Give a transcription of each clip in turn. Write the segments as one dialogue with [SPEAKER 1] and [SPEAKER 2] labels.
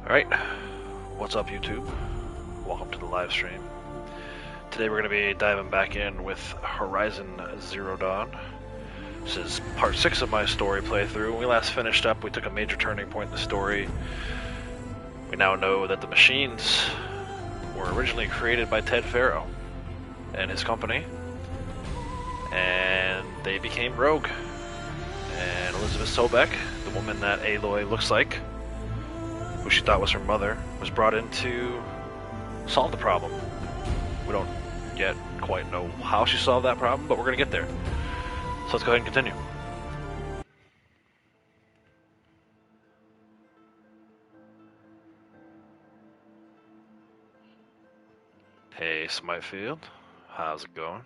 [SPEAKER 1] Alright, what's up YouTube? Welcome to the live stream. Today we're going to be diving back in with Horizon Zero Dawn. This is part 6 of my story playthrough. When we last finished up, we took a major turning point in the story. We now know that the machines were originally created by Ted Farrow and his company, and they became rogue. And Elizabeth Sobek, the woman that Aloy looks like, who she thought was her mother, was brought in to solve the problem. We don't yet quite know how she solved that problem, but we're going to get there. So let's go ahead and continue. Hey Smitefield, how's it going?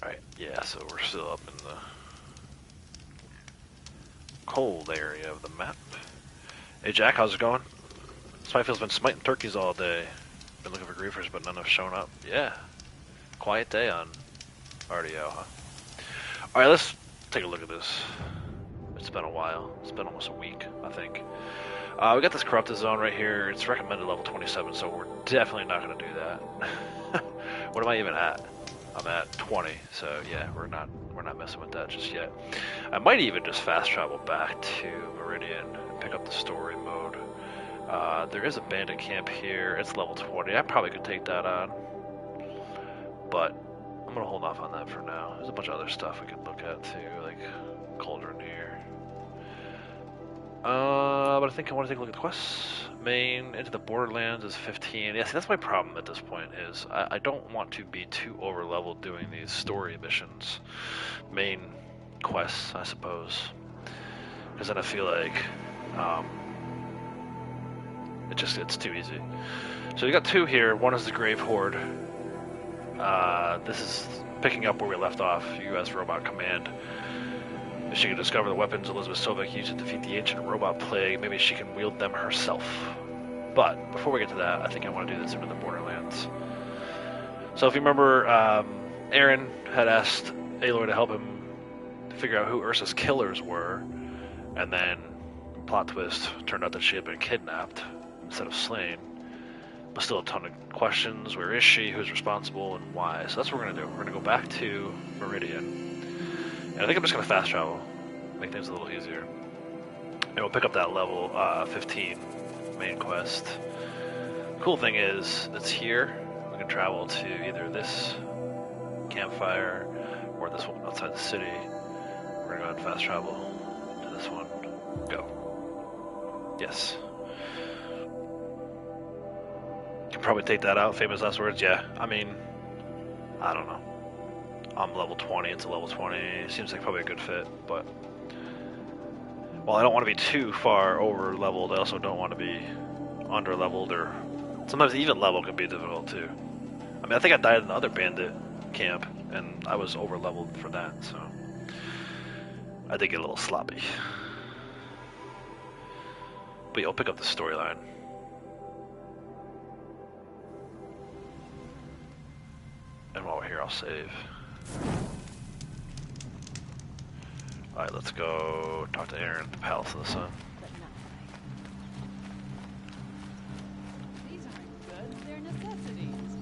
[SPEAKER 1] Alright, yeah, so we're still up in the cold area of the map. Hey Jack, how's it going? Smitefield's been smiting turkeys all day. Been looking for griefers, but none have shown up. Yeah, quiet day on RDO, huh? Alright, let's take a look at this. It's been a while. It's been almost a week, I think. We got this corrupted zone right here. It's recommended level 27, so we're definitely not going to do that. What am I even at? I'm at 20, so yeah, we're not messing with that just yet. I might even just fast travel back to Meridian and pick up the story mode. There is a bandit camp here. It's level 20. I probably could take that on, but I'm gonna hold off on that for now. There's a bunch of other stuff we could look at too, like Cauldron here. But I think I want to take a look at the quests. Main, into the Borderlands is 15. Yeah, see, that's my problem at this point, is I don't want to be too over-leveled doing these story missions. Main quests, I suppose. Because then I feel like, it's too easy. So we got two here. One is the Grave Horde. This is picking up where we left off, US Robot Command. If she can discover the weapons Elizabeth Sobek used to defeat the ancient robot plague, maybe she can wield them herself. But before we get to that, I think I want to do this into the Borderlands. So if you remember, Aaron had asked Aloy to help him figure out who Ursa's killers were, and then, plot twist, turned out that she had been kidnapped instead of slain. But still a ton of questions. Where is she? Who's responsible? And why? So that's what we're going to do. We're going to go back to Meridian. And I think I'm just going to fast travel, make things a little easier. And we'll pick up that level 15 main quest. Cool thing is, it's here. We can travel to either this campfire or this one outside the city. We're going to go ahead and fast travel to this one. Go. Yes. Can probably take that out. Famous last words. Yeah. I mean, I don't know. I'm level 20, it's a level 20, seems like probably a good fit, but while I don't want to be too far over leveled, I also don't want to be under leveled, or sometimes even level can be difficult too. I mean, I think I died in the other bandit camp, and I was over leveled for that, so I did get a little sloppy. But yeah, I'll pick up the storyline. And while we're here, I'll save. Alright, let's go talk to Aaron at the Palace of the Sun.
[SPEAKER 2] These aren't goods, they're necessities.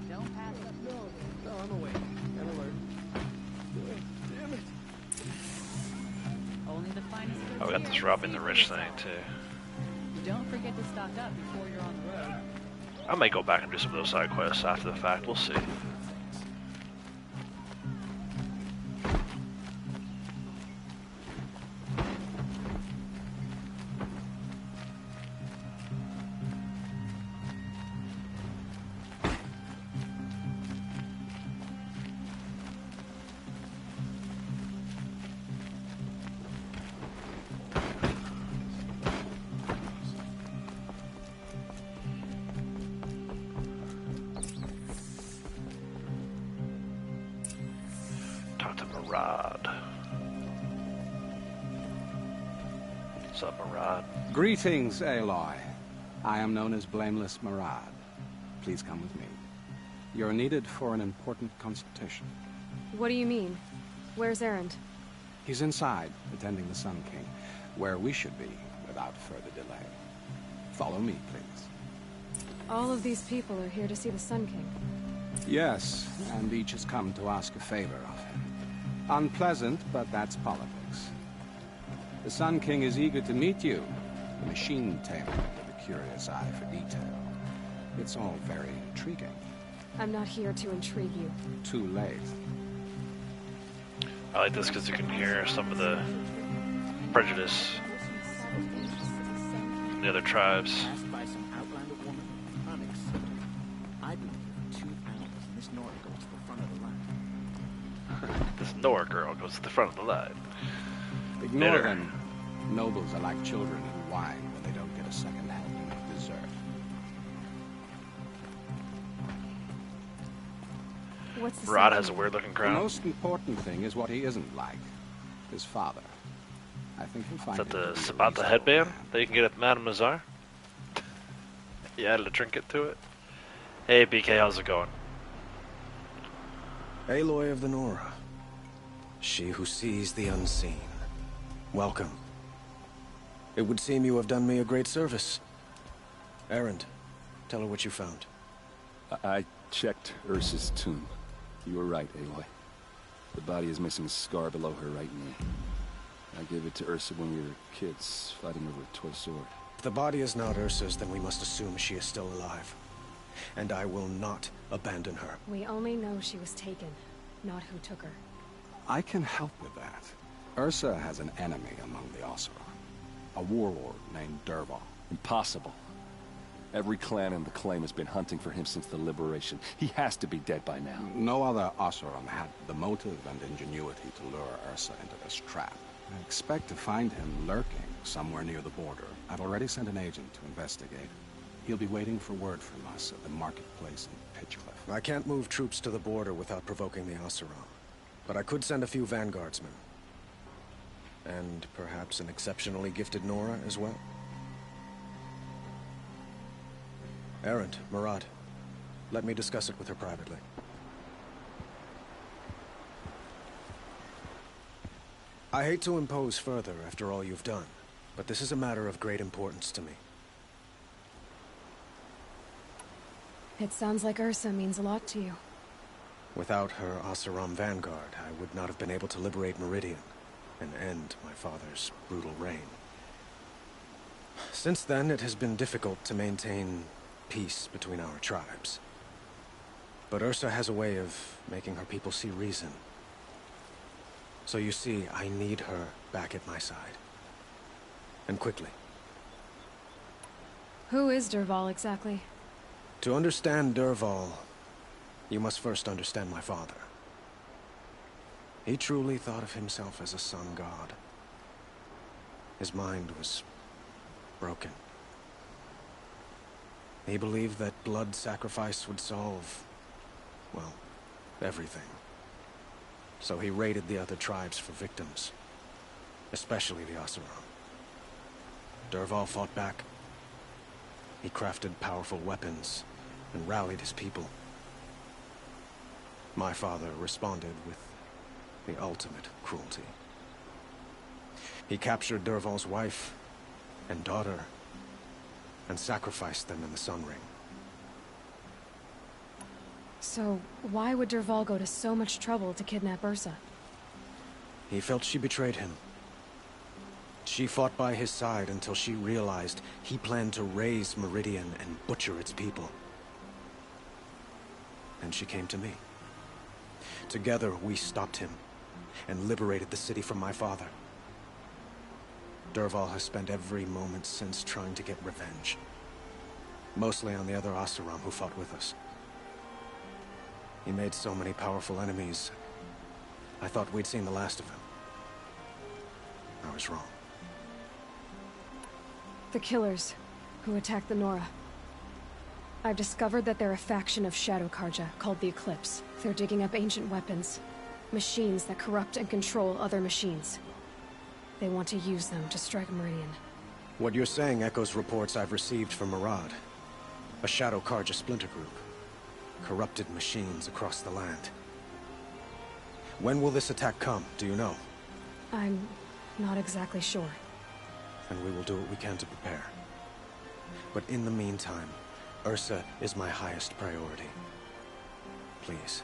[SPEAKER 2] Don't pass up.
[SPEAKER 3] No, I'm awake. I'm alert. Damn it.
[SPEAKER 2] Only the finest goods.
[SPEAKER 1] Oh, we got this robbing the rich thing too.
[SPEAKER 2] Don't forget to stock up before you're on the road.
[SPEAKER 1] I might go back and do some of those side quests after the fact, we'll see. Rod. What's up, Murad?
[SPEAKER 4] Greetings, Aloy. I am known as Blameless Murad. Please come with me. You're needed for an important consultation.
[SPEAKER 5] What do you mean? Where's Erend?
[SPEAKER 4] He's inside, attending the Sun King, where we should be without further delay. Follow me, please.
[SPEAKER 5] All of these people are here to see the Sun King.
[SPEAKER 4] Yes, and each has come to ask a favor of him. Unpleasant, but that's politics. The Sun King is eager to meet you, the machine tamer with a curious eye for detail. It's all very intriguing.
[SPEAKER 5] I'm not here to intrigue you.
[SPEAKER 4] Too late.
[SPEAKER 1] I like this because you can hear some of the prejudice in the other tribes.
[SPEAKER 6] Asked by some outlander woman, unacceptable. I've been here for 2 hours, and this Nora goes to the front of the line.
[SPEAKER 1] This Nora girl goes to the front of the line.
[SPEAKER 4] Ignore
[SPEAKER 1] Bitter.
[SPEAKER 4] them. Nobles are like children in wine when they don't get a second helping of dessert.
[SPEAKER 5] What's the
[SPEAKER 1] Rod
[SPEAKER 5] Sun
[SPEAKER 1] has a
[SPEAKER 5] King?
[SPEAKER 1] weird-looking
[SPEAKER 4] The
[SPEAKER 1] crown.
[SPEAKER 4] most important thing is what he isn't like. His father. I think you'll
[SPEAKER 1] Is
[SPEAKER 4] find
[SPEAKER 1] that
[SPEAKER 4] it to be a
[SPEAKER 1] the
[SPEAKER 4] reasonable
[SPEAKER 1] headband
[SPEAKER 4] man.
[SPEAKER 1] that you can get at Madame Nazar? You added a trinket to it. Hey, BK, how's it going?
[SPEAKER 7] Aloy of the Nora. She who sees the unseen. Welcome. It would seem you have done me a great service. Erend, tell her what you found.
[SPEAKER 8] I checked Ursa's tomb. You were right, Aloy. The body is missing a scar below her right knee. I gave it to Ursa when we were kids, fighting over a toy sword.
[SPEAKER 7] If the body is not Ursa's, then we must assume she is still alive. And I will not abandon her.
[SPEAKER 5] We only know she was taken, not who took her.
[SPEAKER 4] I can help with that. Ursa has an enemy among the Oseram. A warlord named Derval.
[SPEAKER 8] Impossible. Every clan in the claim has been hunting for him since the liberation. He has to be dead by now.
[SPEAKER 4] No other Oseram had the motive and ingenuity to lure Ursa into this trap. I expect to find him lurking somewhere near the border. I've already sent an agent to investigate. He'll be waiting for word from us at the marketplace in Pitchcliff.
[SPEAKER 7] I can't move troops to the border without provoking the Oseram. But I could send a few vanguardsmen. And perhaps an exceptionally gifted Nora as well. Erend, Murad, let me discuss it with her privately. I hate to impose further after all you've done, but this is a matter of great importance to me.
[SPEAKER 5] It sounds like Ursa means a lot to you.
[SPEAKER 7] Without her Oseram vanguard, I would not have been able to liberate Meridian and end my father's brutal reign. Since then, it has been difficult to maintain peace between our tribes. But Ursa has a way of making her people see reason. So you see, I need her back at my side. And quickly.
[SPEAKER 5] Who is Derval exactly?
[SPEAKER 7] To understand Derval, you must first understand my father. He truly thought of himself as a sun god. His mind was broken. He believed that blood sacrifice would solve, well, everything. So he raided the other tribes for victims, especially the Oseram. Derval fought back. He crafted powerful weapons and rallied his people. My father responded with the ultimate cruelty. He captured Derval's wife and daughter and sacrificed them in the Sun Ring.
[SPEAKER 5] So, why would Derval go to so much trouble to kidnap Ursa?
[SPEAKER 7] He felt she betrayed him. She fought by his side until she realized he planned to raise Meridian and butcher its people. And she came to me. Together, we stopped him and liberated the city from my father. Derval has spent every moment since trying to get revenge. Mostly on the other Oseram who fought with us. He made so many powerful enemies, I thought we'd seen the last of him. I was wrong.
[SPEAKER 5] The killers who attacked the Nora. I've discovered that they're a faction of Shadow Karja called the Eclipse. They're digging up ancient weapons. Machines that corrupt and control other machines. They want to use them to strike Meridian.
[SPEAKER 7] What you're saying echoes reports I've received from Murad. A Shadow Karja splinter group. Corrupted machines across the land. When will this attack come, do you know?
[SPEAKER 5] I'm not exactly sure.
[SPEAKER 7] And we will do what we can to prepare. But in the meantime, Ursa is my highest priority. Please,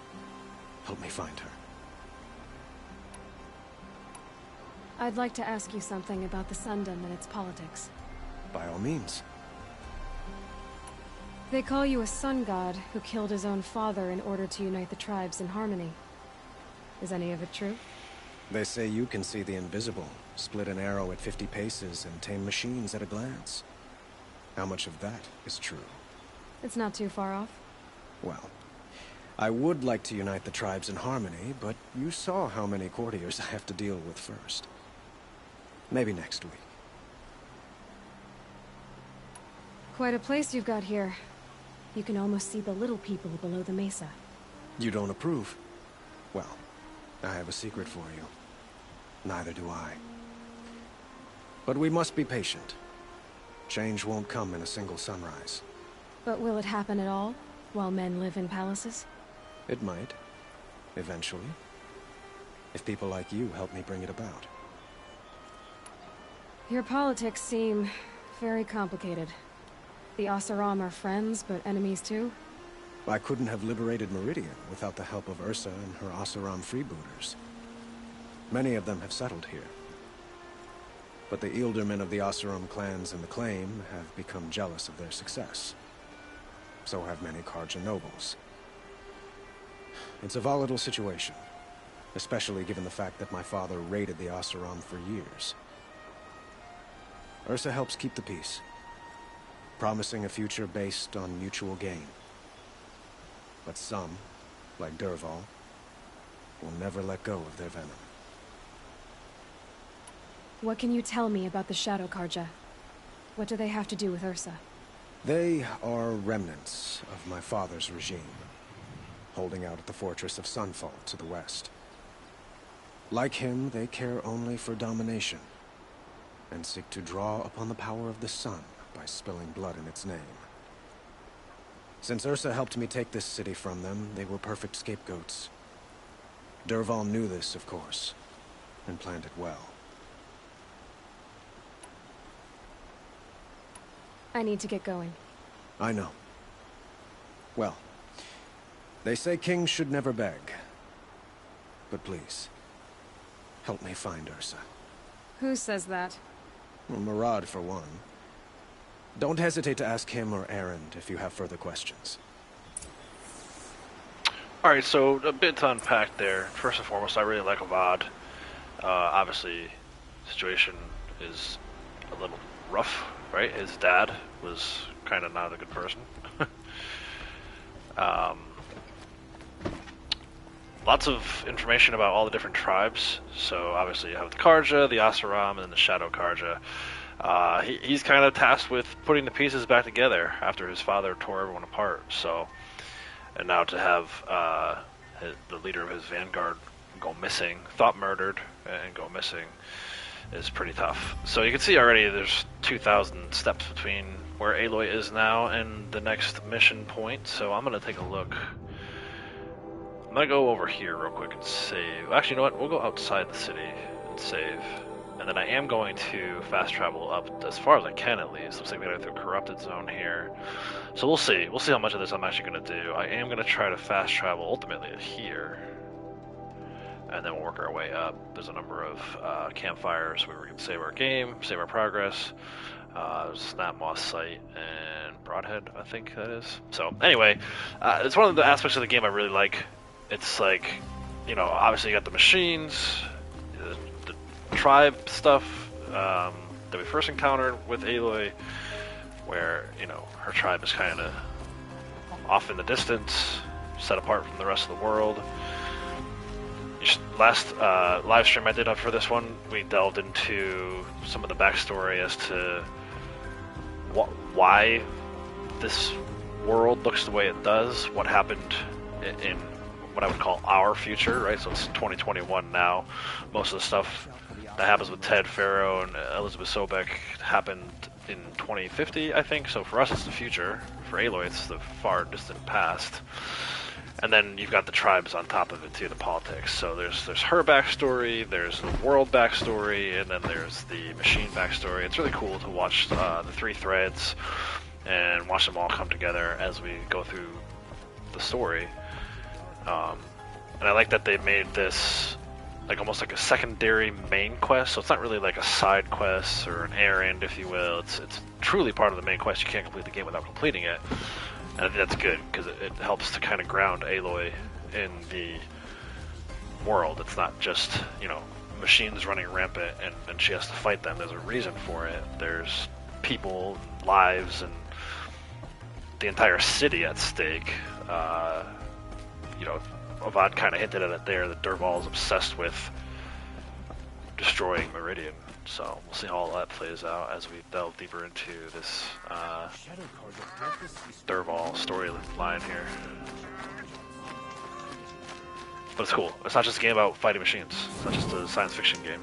[SPEAKER 7] help me find her.
[SPEAKER 5] I'd like to ask you something about the Sundom and its politics.
[SPEAKER 7] By all means.
[SPEAKER 5] They call you a sun god who killed his own father in order to unite the tribes in harmony. Is any of it true?
[SPEAKER 7] They say you can see the invisible, split an arrow at 50 paces, and tame machines at a glance. How much of that is true?
[SPEAKER 5] It's not too far off.
[SPEAKER 7] Well, I would like to unite the tribes in harmony, but you saw how many courtiers I have to deal with first. Maybe next week.
[SPEAKER 5] Quite a place you've got here. You can almost see the little people below the mesa.
[SPEAKER 7] You don't approve? Well, I have a secret for you. Neither do I. But we must be patient. Change won't come in a single sunrise.
[SPEAKER 5] But will it happen at all, while men live in palaces?
[SPEAKER 7] It might. Eventually. If people like you help me bring it about.
[SPEAKER 5] Your politics seem very complicated. The Oseram are friends, but enemies too?
[SPEAKER 7] I couldn't have liberated Meridian without the help of Ursa and her Oseram freebooters. Many of them have settled here. But the Ealdormen of the Oseram clans in the Claim have become jealous of their success. So have many Karja nobles. It's a volatile situation, especially given the fact that my father raided the Oseram for years. Ursa helps keep the peace, promising a future based on mutual gain. But some, like Derval, will never let go of their venom.
[SPEAKER 5] What can you tell me about the Shadow Karja? What do they have to do with Ursa?
[SPEAKER 7] They are remnants of my father's regime, holding out at the fortress of Sunfall to the west. Like him, they care only for domination, and seek to draw upon the power of the sun by spilling blood in its name. Since Ursa helped me take this city from them, they were perfect scapegoats. Derval knew this, of course, and planned it well.
[SPEAKER 5] I need to get going.
[SPEAKER 7] I know. Well, they say kings should never beg. But please, help me find Ursa.
[SPEAKER 5] Who says that?
[SPEAKER 7] Well, Murad, for one. Don't hesitate to ask him or Erend if you have further questions.
[SPEAKER 1] Alright, so a bit to unpack there. First and foremost, I really like Avad. Obviously, the situation is a little rough, right? His dad was kind of not a good person. Lots of information about all the different tribes. So obviously you have the Karja, the Oseram, and then the Shadow Karja. He's kind of tasked with putting the pieces back together after his father tore everyone apart. So, and now to have the leader of his vanguard go missing, thought murdered, and go missing is pretty tough. So you can see already there's 2,000 steps between where Aloy is now and the next mission point. So I'm going to take a look. I'm going to go over here real quick and save. Actually, you know what? We'll go outside the city and save. And then I am going to fast travel up as far as I can, at least. Looks like we have the corrupted zone here. So we'll see. We'll see how much of this I'm actually going to do. I am going to try to fast travel ultimately here. And then we'll work our way up. There's a number of campfires where we can save our game, save our progress. There's a Snap Moss site and Broadhead, I think that is. So anyway, it's one of the aspects of the game I really like. It's like, you know, obviously you got the machines, the tribe stuff that we first encountered with Aloy, where, you know, her tribe is kind of off in the distance, set apart from the rest of the world. Last live stream I did up for this one, we delved into some of the backstory as to why this world looks the way it does, what happened in what I would call our future, right? So it's 2021 now. Most of the stuff that happens with Ted Farrow and Elizabeth Sobek happened in 2050, I think. So for us, it's the future. For Aloy, it's the far distant past. And then you've got the tribes on top of it too, the politics. So there's her backstory, there's the world backstory, and then there's the machine backstory. It's really cool to watch the three threads and watch them all come together as we go through the story. And I like that they made this like almost like a secondary main quest. So it's not really like a side quest or an errand, if you will. It's truly part of the main quest. You can't complete the game without completing it. And I think that's good, because it helps to kind of ground Aloy in the world. It's not just, you know, machines running rampant and she has to fight them. There's a reason for it. There's people, lives, and the entire city at stake. You know, Avad kind of hinted at it there, that Derval is obsessed with destroying Meridian. So we'll see how all that plays out as we delve deeper into this Derval storyline here. But it's cool. It's not just a game about fighting machines. It's not just a science fiction game.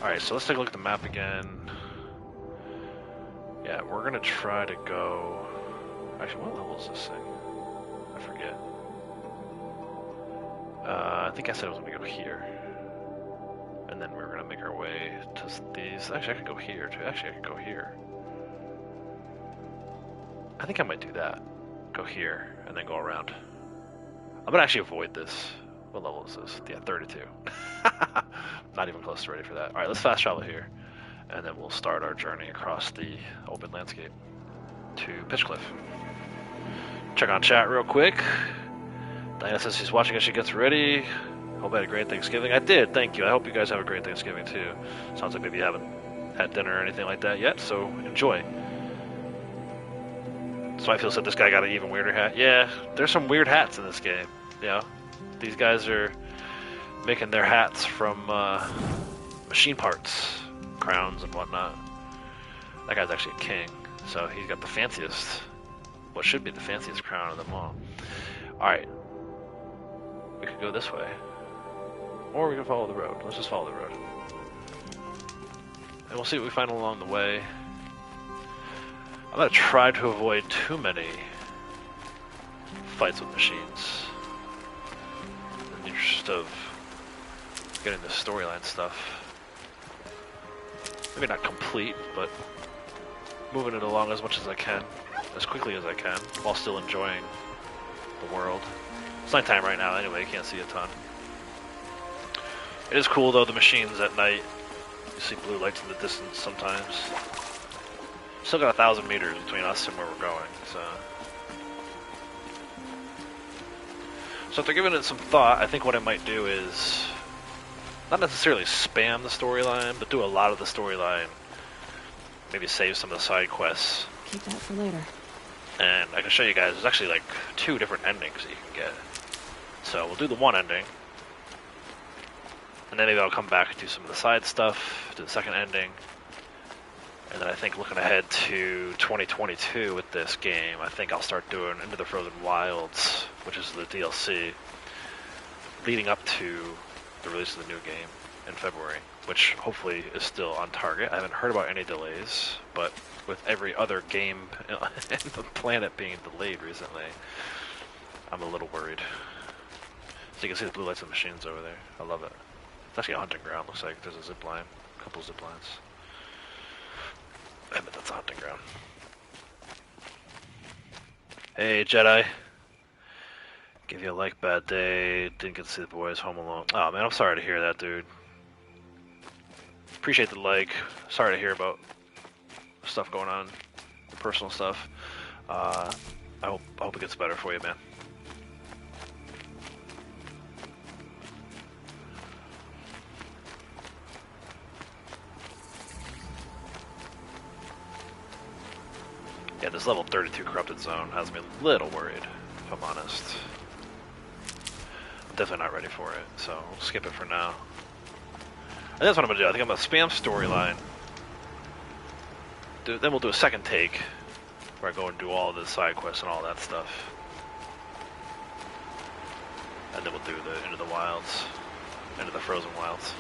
[SPEAKER 1] Alright, so let's take a look at the map again. Yeah, we're gonna try to go... Actually, what level is this thing? I forget. I think I said I was gonna go here. And then we were gonna make our way to these. Actually, I could go here too. Actually, I could go here. I think I might do that. Go here, and then go around. I'm gonna actually avoid this. What level is this? Yeah, 32. Not even close to ready for that. Alright, let's fast travel here. And then we'll start our journey across the open landscape to Pitchcliff. Check on chat real quick. Diana says she's watching as she gets ready. Hope I had a great Thanksgiving. I did, thank you. I hope you guys have a great Thanksgiving too. Sounds like maybe you haven't had dinner or anything like that yet, so enjoy. Swifeel said this guy got an even weirder hat. Yeah, there's some weird hats in this game. You know, these guys are making their hats from machine parts, crowns and whatnot. That guy's actually a king, so he's got the fanciest, what should be the fanciest crown of them all. Alright, we could go this way, or we can follow the road. Let's just follow the road, and we'll see what we find along the way. I'm gonna try to avoid too many fights with machines in the interest of getting the storyline stuff. Maybe not complete, but moving it along as much as I can, as quickly as I can, while still enjoying the world. It's nighttime right now anyway, you can't see a ton. It is cool though, the machines at night. You see blue lights in the distance sometimes. Still got 1,000 meters between us and where we're going, so after giving it some thought, I think what I might do is not necessarily spam the storyline, but do a lot of the storyline. Maybe save some of the side quests.
[SPEAKER 5] Keep that for later.
[SPEAKER 1] And I can show you guys, there's actually like 2 different endings that you can get. So we'll do the one ending, and then maybe I'll come back and do some of the side stuff, do the second ending. And then I think looking ahead to 2022 with this game, I think I'll start doing Into the Frozen Wilds, which is the DLC, leading up to the release of the new game in February, which hopefully is still on target. I haven't heard about any delays, but with every other game in the planet being delayed recently, I'm a little worried. So you can see the blue lights of machines over there. I love it. It's actually a hunting ground. Looks like there's a zip line, a couple zip lines. I bet that's a hunting ground. Hey, Jedi. Give you a like, bad day. Didn't get to see the boys home alone. Oh, man, I'm sorry to hear that, dude. Appreciate the like. Sorry to hear about stuff going on, the personal stuff. I hope it gets better for you, man. Yeah, this level 32 corrupted zone has me a little worried, if I'm honest. I'm definitely not ready for it, so we'll skip it for now. And that's what I'm going to do. I think I'm going to spam storyline. Then we'll do a second take where I go and do all the side quests and all that stuff. And then we'll do the Into the Wilds, Into the Frozen Wilds.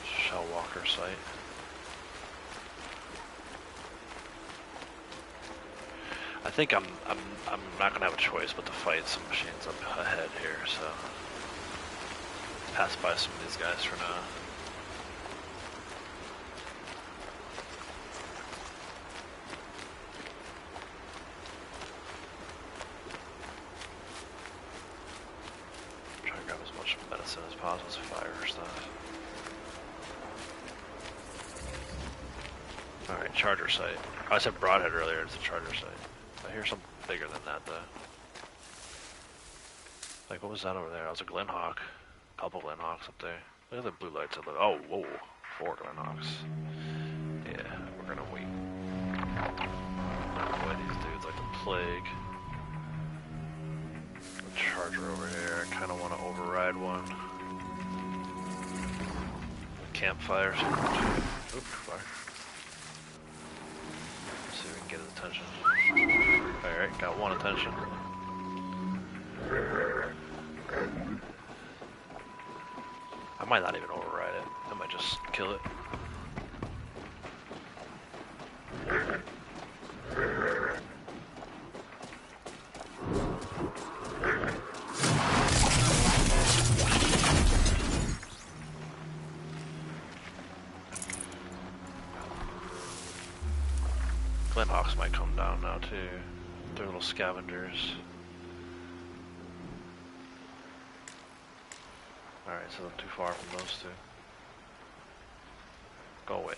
[SPEAKER 1] Shellwalker site. I think I'm not gonna have a choice but to fight some machines up ahead here, so pass by some of these guys for now. Try to grab as much medicine as possible, as fire stuff. Alright, charger site. Oh, I said Broadhead earlier, it's a charger site. I hear something bigger than that, though. Like, what was that over there? That was a Glenhawk. A couple Glenhawks up there. Look at the blue lights. Oh, whoa. 4 Glenhawks. Yeah, we're gonna wait. Boy, these dudes like the plague. A charger over here. I kind of want to override one. Campfires. Oops, fire. See if we can get his attention. Alright, got one attention. I might not even override it. I might just kill it. Glenhawks might come down now too. They're little scavengers. Alright, so not too far from those two. Go away.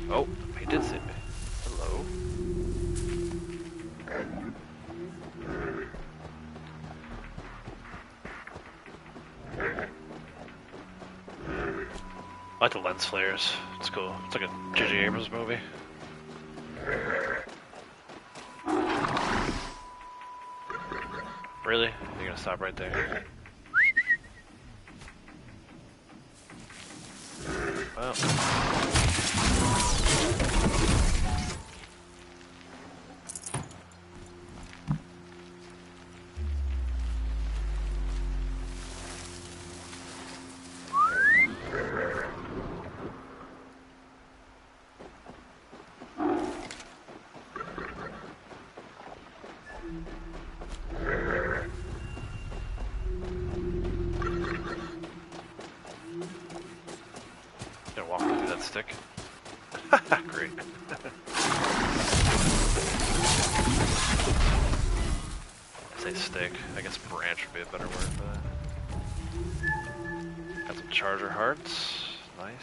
[SPEAKER 1] Oh, he did see me. Hello. I like the lens flares. It's cool. It's like a J.J. Abrams movie. Really? You're gonna stop right there? Well. Stick. Great. I say stick. I guess branch would be a better word for that. Got some charger hearts. Nice.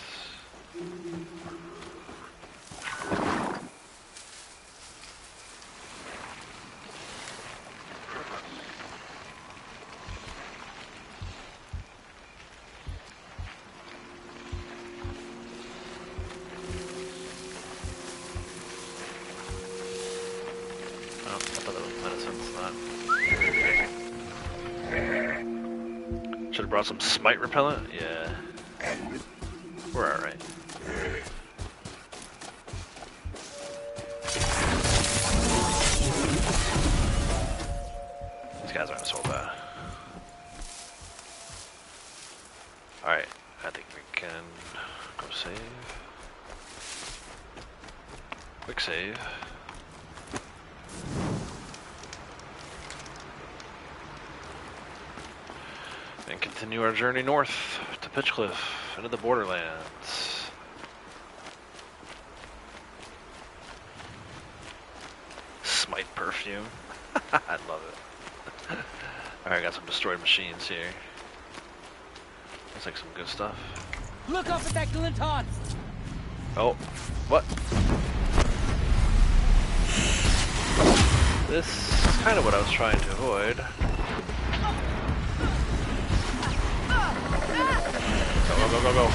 [SPEAKER 1] Brought some smite repellent? Yeah. We're alright. These guys aren't so bad. Alright, I think we can go save. Quick save. And continue our journey north to Pitchcliff, into the Borderlands. Smite perfume. I love it. Alright, got some destroyed machines here. Looks like some good stuff.
[SPEAKER 3] Look up at that Glinton!
[SPEAKER 1] Oh, what? This is kind of what I was trying to avoid. Go, go, go, go.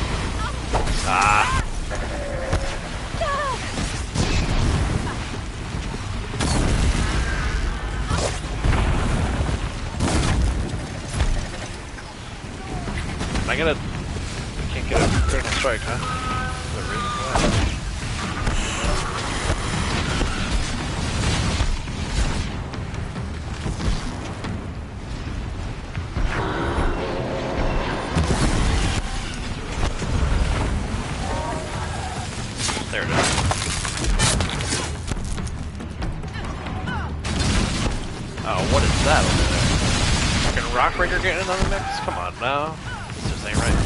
[SPEAKER 1] Ah! I can't get a critical strike, huh? Is there a reason for that? There it is. Oh, what is that over there? Fucking Rockbreaker getting another mix? Come on now. This just ain't right.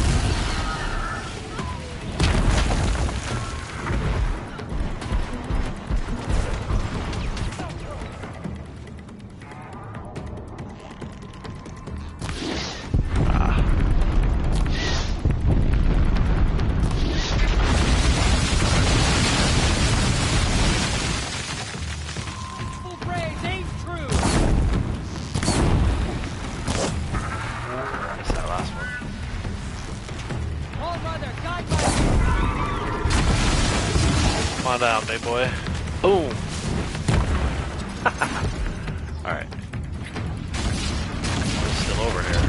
[SPEAKER 1] Come on down, big boy. Boom! Alright. Still over here.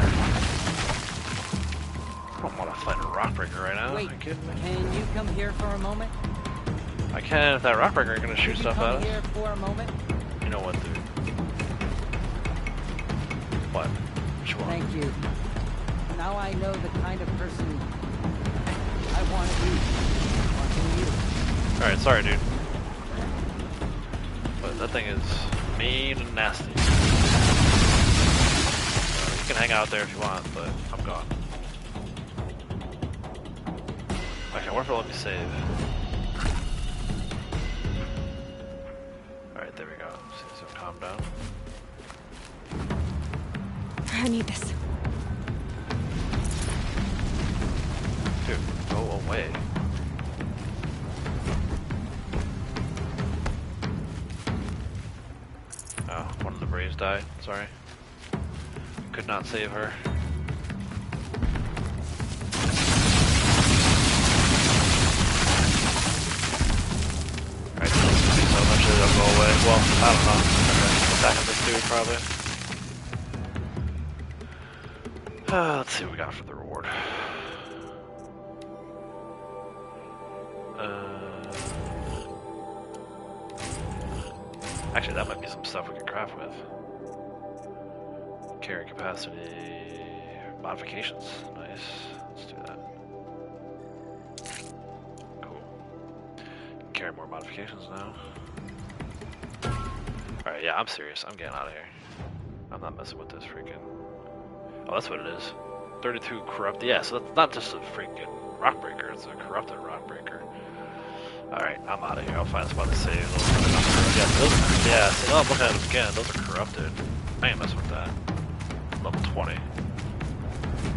[SPEAKER 1] I don't want to fight a Rockbreaker right now.
[SPEAKER 9] Wait,
[SPEAKER 1] Are you kidding me?
[SPEAKER 9] can you come here for a moment?
[SPEAKER 1] I can if that Rockbreaker is going to shoot
[SPEAKER 9] Can you
[SPEAKER 1] stuff at
[SPEAKER 9] come
[SPEAKER 1] us.
[SPEAKER 9] here for a moment?
[SPEAKER 1] You know what, dude. What? Which one?
[SPEAKER 9] Thank you. Now I know the kind of person I want to be. Watching you.
[SPEAKER 1] Alright, sorry, dude. But that thing is mean and nasty. You can hang out there if you want, but I'm gone. Okay, where let me save? Alright, there we go. So calm down.
[SPEAKER 5] I need this.
[SPEAKER 1] Dude, go away. Oh, one of the Braves died. Sorry. Could not save her. Alright, so eventually they'll go away. Well, I don't know. Attacking this dude, probably. Let's see what we got for the reward. Actually, that might be some stuff we can craft with. Carry capacity, modifications. Nice. Let's do that. Cool. Carry more modifications now. Alright, yeah, I'm serious. I'm getting out of here. I'm not messing with this freaking... Oh, that's what it is. 32 corrupt. Yeah, so that's not just a freaking Rockbreaker. It's a corrupted Rockbreaker. Alright, I'm out of here. I'll find a spot to save. Yeah, see, now I'm looking at them again. Those are corrupted. I ain't messing with that. Level 20.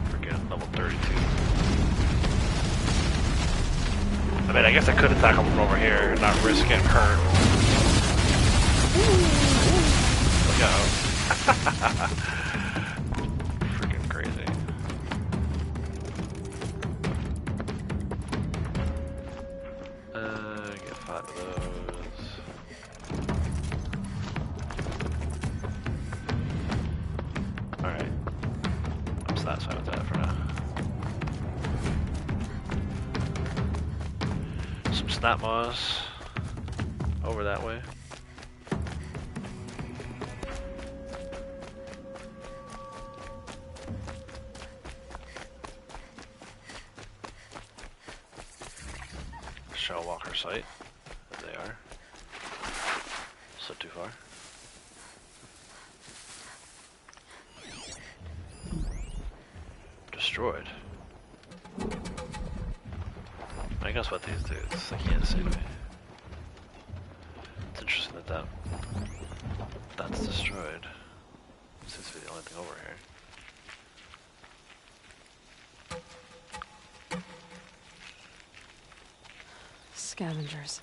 [SPEAKER 1] Freaking level 32. I mean, I guess I could attack them from over here and not risk getting hurt. Look out. Freaking crazy. Get 5 of those. Alright. I'm satisfied with that for now. Some snap moss over that way. Shellwalker site. There they are. So too far. Destroyed. I guess what these dudes, they can't see me. It's interesting that that's destroyed. Seems to be the only thing over here.
[SPEAKER 5] Scavengers.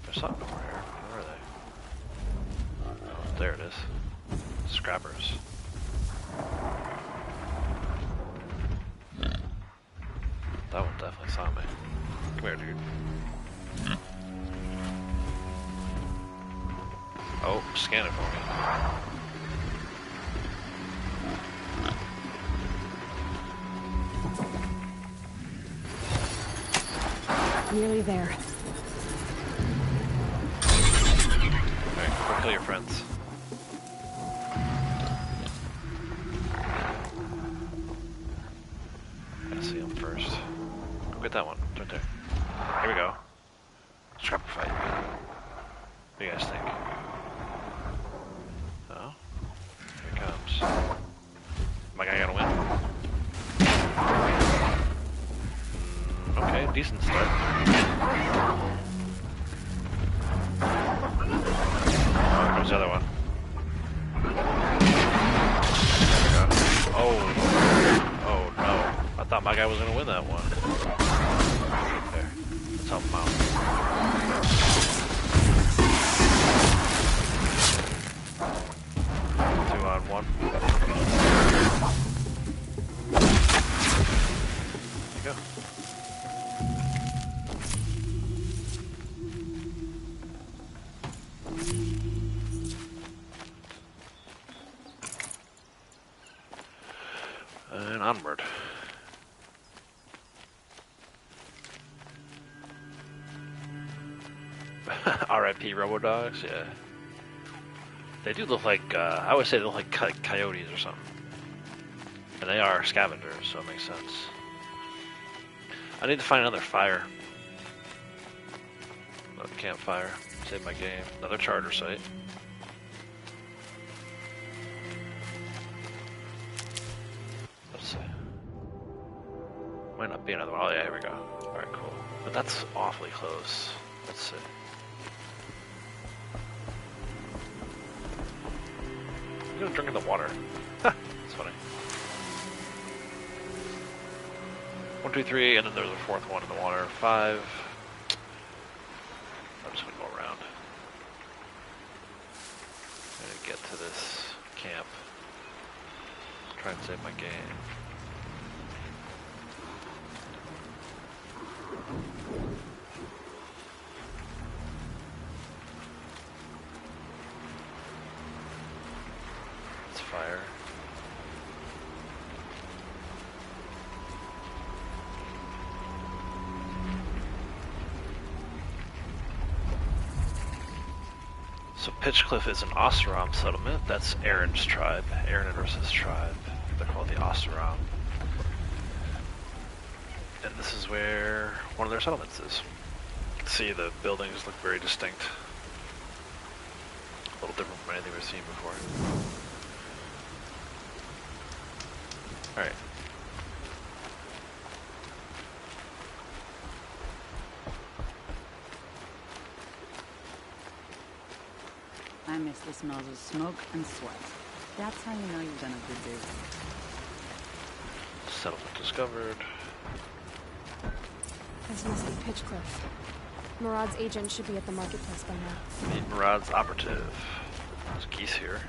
[SPEAKER 1] There's something over here. Where are they? Oh, there it is. Scrappers. That one definitely saw me. Come here, dude. Oh, scan it for me.
[SPEAKER 5] Nearly there.
[SPEAKER 1] Alright, go kill your friends. Gotta see them first. Go get that one. It's right there. Here we go. Trapper fight. What do you guys think? Oh? Here it comes. My guy gonna win? Okay, decent start. Oh, here comes the other one. There we go. Oh. Oh no. I thought my guy was gonna win that one. There. Let's help him out. 2-on-1. There you go. And onward. R.I.P. Robodogs, yeah. They do look like, I always say they look like coyotes or something. And they are scavengers, so it makes sense. I need to find another fire. Another campfire. Save my game. Another charter site. Let's see. Might not be another one. Oh yeah, here we go. Alright, cool. But that's awfully close. Let's see. I'm gonna drink in the water. That's funny. 1, 2, 3, and then there's a fourth one in the water. 5. I'm just gonna go around. I'm gonna get to this camp. Try and save my game. It's fire. So Pitchcliff is an Oseram settlement. That's Aaron's tribe. Aaron and Ursa's tribe. They're called the Oseram. And this is where one of their settlements is. You can see the buildings look very distinct. A little different from anything we've seen before. Alright.
[SPEAKER 2] I miss the smells of smoke and sweat. That's how you know you've done a good day.
[SPEAKER 1] Settlement discovered.
[SPEAKER 5] This must be Pitchcliff. Murad's agent should be at the marketplace by now.
[SPEAKER 1] Meet Murad's operative. There's geese here.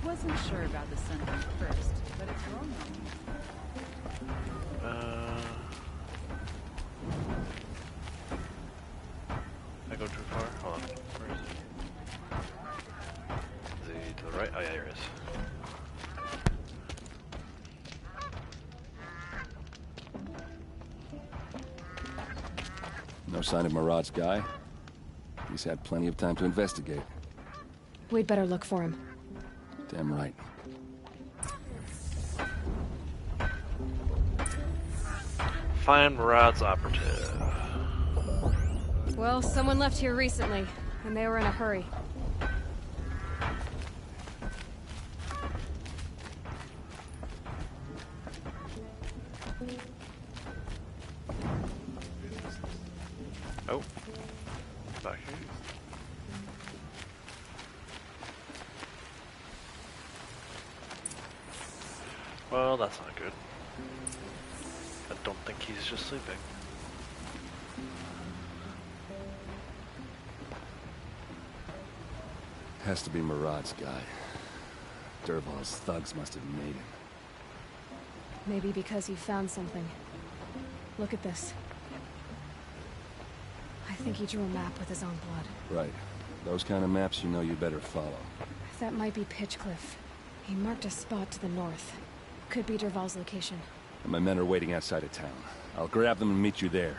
[SPEAKER 2] Wasn't sure about the sun at first, but it's wrong.
[SPEAKER 1] I go too far? Hold on. Where is it? Is he to the right? Oh yeah, here it is.
[SPEAKER 8] No sign of Murad's guy? He's had plenty of time to investigate.
[SPEAKER 5] We'd better look for him.
[SPEAKER 8] Damn right.
[SPEAKER 1] Find Murad's operative.
[SPEAKER 5] Well, someone left here recently, and they were in a hurry.
[SPEAKER 1] Oh. Back here. Well, that's not good. I don't think he's just sleeping.
[SPEAKER 8] Has to be Murad's guy. Derval's thugs must have made him.
[SPEAKER 5] Maybe because he found something. Look at this. I think he drew a map with his own blood.
[SPEAKER 8] Right. Those kind of maps you know you better follow.
[SPEAKER 5] That might be Pitchcliff. He marked a spot to the north. Could be Derval's location.
[SPEAKER 8] My men are waiting outside of town. I'll grab them and meet you there.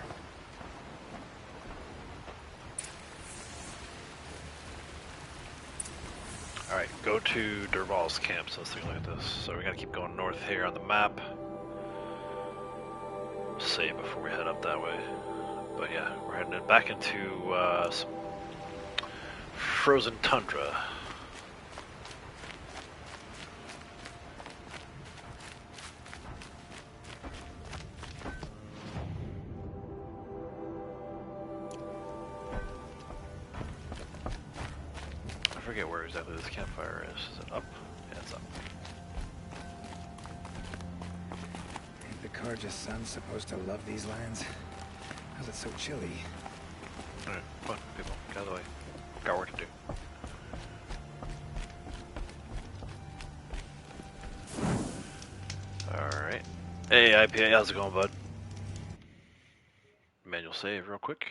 [SPEAKER 1] Alright, go to Derval's camp, so let's take a look at this. So we gotta keep going north here on the map. Save before we head up that way. But yeah, we're heading back into some frozen tundra. I forget where exactly this campfire is. Is it up? Yeah, it's up.
[SPEAKER 10] Ain't the Karja sun supposed to love these lands? How's it so chilly?
[SPEAKER 1] Alright, come on, people, get out of the way. Got work to do. Alright. Hey, IPA, how's it going, bud? Manual save real quick.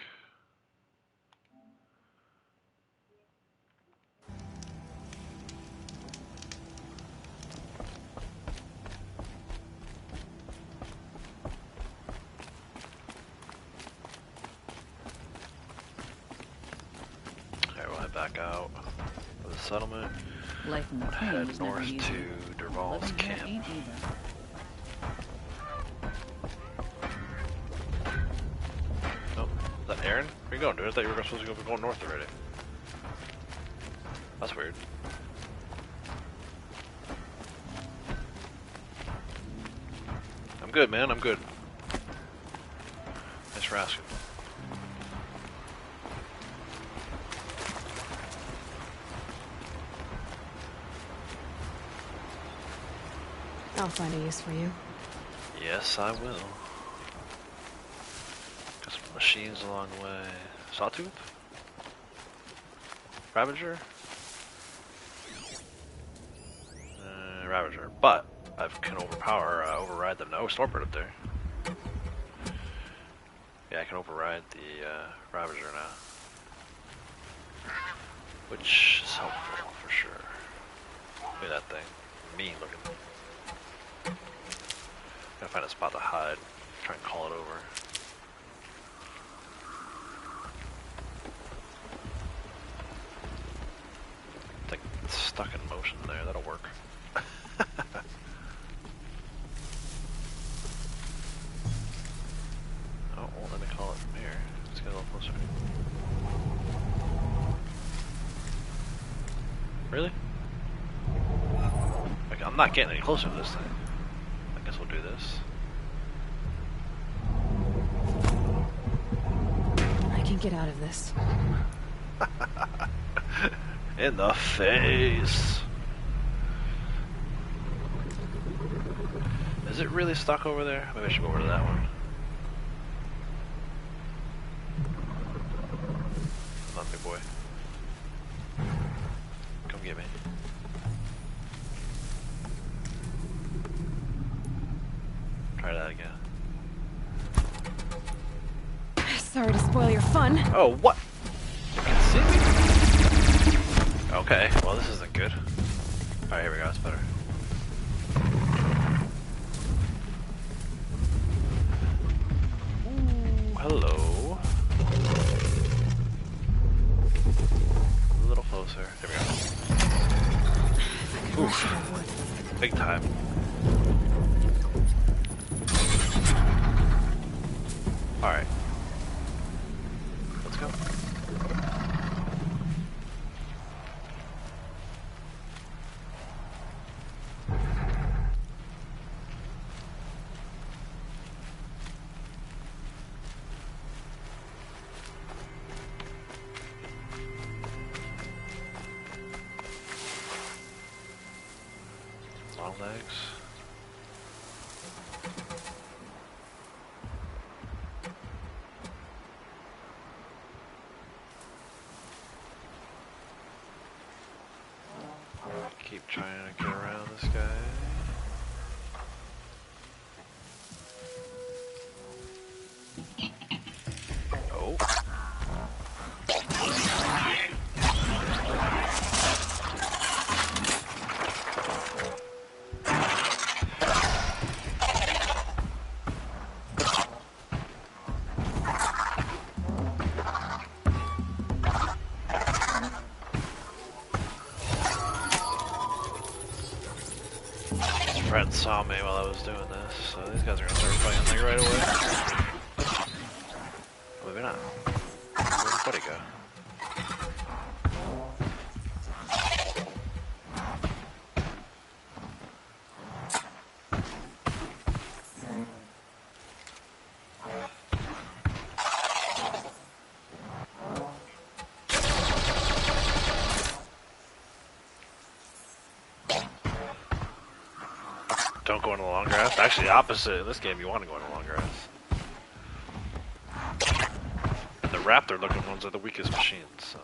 [SPEAKER 1] Back out of the settlement.
[SPEAKER 2] Life in the
[SPEAKER 1] Head
[SPEAKER 2] plains never
[SPEAKER 1] north
[SPEAKER 2] easy.
[SPEAKER 1] to Derval's
[SPEAKER 2] Living here
[SPEAKER 1] camp.
[SPEAKER 2] ain't either.
[SPEAKER 1] Oh, is that Aaron? Where you going, dude? I thought you were supposed to go going north already. That's weird. I'm good, man. I'm good. Thanks for asking.
[SPEAKER 5] I'll find a use for you.
[SPEAKER 1] Yes, I will. Got some machines along the way. Sawtooth? Ravager? Ravager. But I can override them. No, Stormbird up there. Yeah, I can override the Ravager now. Which is helpful for sure. Look at that thing. Mean looking. Gotta find a spot to hide. Try and call it over. I think it's stuck in motion there. That'll work. Oh, well, let me call it from here. Let's get a little closer. Really? Like, I'm not getting any closer to this thing. I guess we'll do this.
[SPEAKER 5] I can get out of this.
[SPEAKER 1] In the face. Is it really stuck over there? Maybe I should go over to that one. Come on, big boy. Come get me. Try that again.
[SPEAKER 5] Sorry to spoil your fun.
[SPEAKER 1] Oh, what? You can see me? Okay, well this isn't good. Alright, here we go, it's better. Ooh, hello. A little closer. There we go. Oof. Big time. Alright. Let's go. Long legs. Keep trying to get around this guy. person saw me while I was doing this, so these guys are gonna start fighting like right away. Maybe not. Where'd his buddy go? Don't go into the long grass. Actually, the opposite. In this game, you want to go into the long grass. And the raptor-looking ones are the weakest machines. So,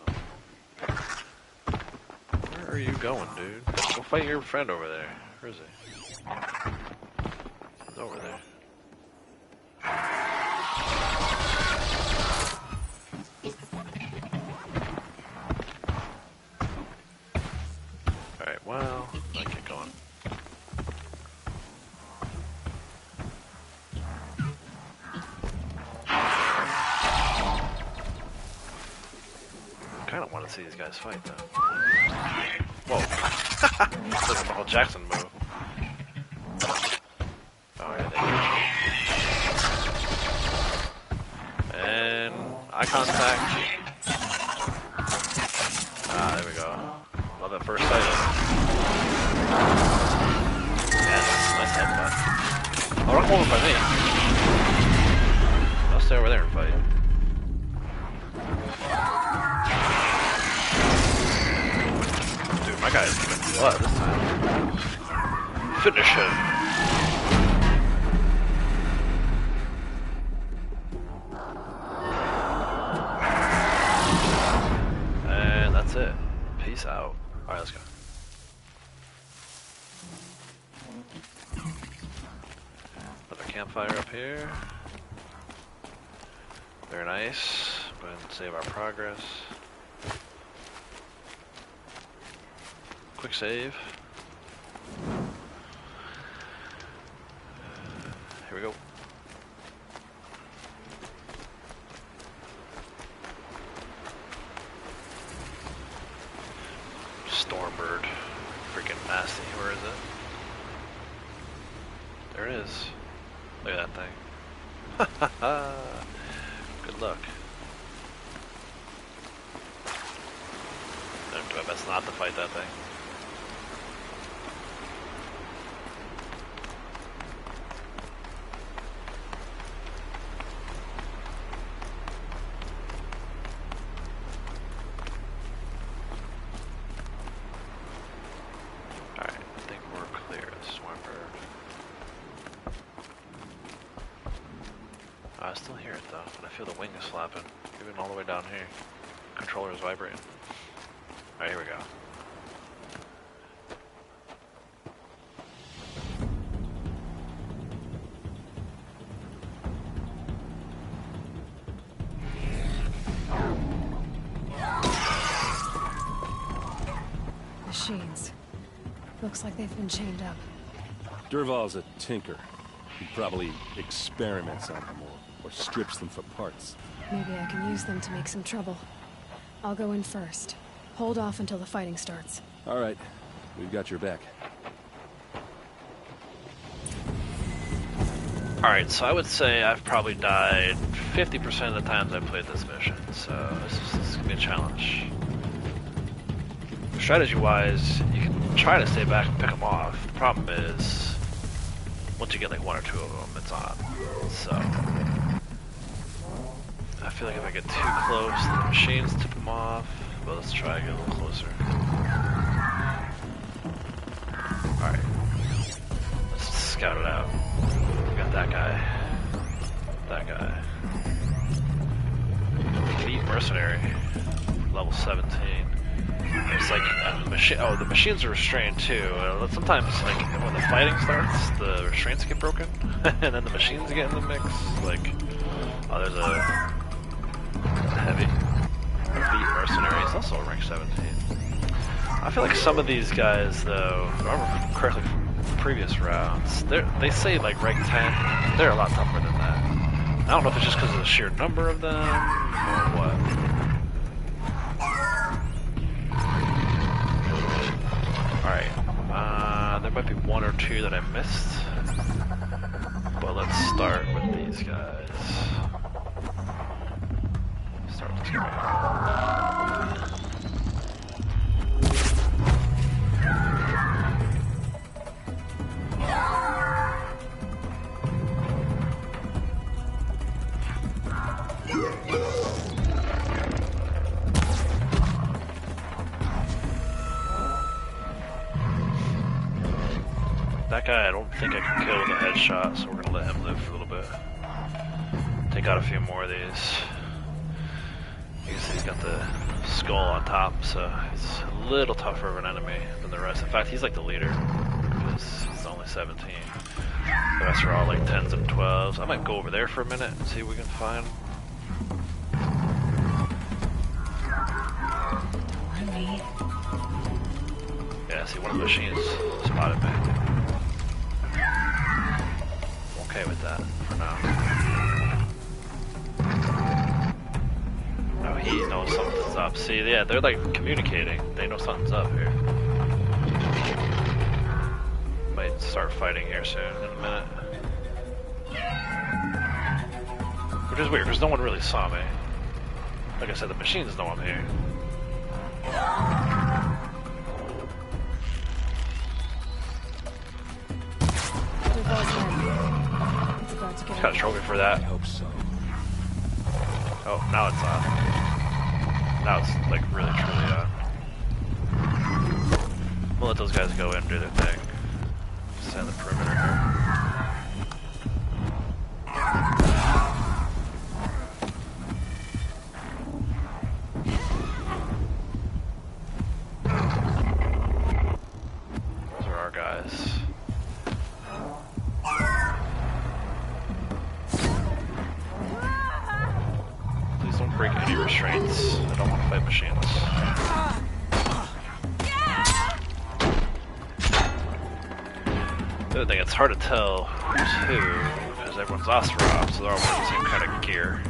[SPEAKER 1] where are you going, dude? Go fight your friend over there. Where is he? He's over there. All right. Well, I get going. I kind of want to see these guys fight, though. Whoa. That's like a Michael Jackson move. Oh, yeah, they and eye contact. Ah, there we go. Love that first sight. Yeah, nice headbutt. Oh, don't come over by me. I'll stay over there and fight. My guy's giving blood this time. Finish him. And that's it. Peace out. Alright, let's go. Another campfire up here. Very nice. Go ahead and save our progress. Quick save. Here we go. Stormbird. Freaking nasty. Where is it? There it is. Look at that thing. Ha ha ha. Good luck. I'm doing my best not to fight that thing. I still hear it though, and I feel the wing is flapping, even all the way down here. Controller is vibrating. Alright, here we go.
[SPEAKER 5] Machines. Looks like they've been chained up.
[SPEAKER 8] Derval's a tinker. He probably experiments on them or strips them for parts.
[SPEAKER 5] Maybe I can use them to make some trouble. I'll go in first. Hold off until the fighting starts.
[SPEAKER 8] All right. We've got your back.
[SPEAKER 1] Alright, so I would say I've probably died 50% of the times I played this mission, so this is going to be a challenge. Strategy-wise, you can try to stay back and pick them off. The problem is, once you get like one or two of them, it's on. So, I feel like if I get too close, the machines tip them off. But let's try to get a little closer. Alright. Let's scout it out. We got that guy. That guy. Elite Mercenary. Level 17. It's like the machines are restrained too. Sometimes, like when the fighting starts, the restraints get broken, and then the machines get in the mix. Like, oh, there's a heavy elite mercenary. It's also a rank 17. I feel like some of these guys, though, if I remember correctly from previous rounds, they say like rank 10. They're a lot tougher than that. I don't know if it's just because of the sheer number of them or what. Alright, There might be one or two that I missed. But let's start with these guys. Start with this guy. That guy, I don't think I can kill with a headshot, so we're gonna let him live for a little bit. Take out a few more of these. You can see he's got the skull on top, so he's a little tougher of an enemy than the rest. In fact, he's like the leader, because he's only 17. The rest are all like 10s and 12s. I might go over there for a minute and see what we can find. Yeah, see, one of the machines spotted me. Okay with that for now. Oh, he knows something's up. See, yeah, they're like communicating. They know something's up here. Might start fighting here soon in a minute. Which is weird, because no one really saw me. Like I said, the machines know I'm here. Got a trophy for that.
[SPEAKER 8] I hope so.
[SPEAKER 1] Oh, now it's on. Now it's like really truly on. We'll let those guys go in and do their thing. Stand the perimeter here. Those are our guys. Break any restraints. I don't want to fight machines. The other thing, it's hard to tell who's who, because everyone's Oseram, so they're all wearing the same kind of gear.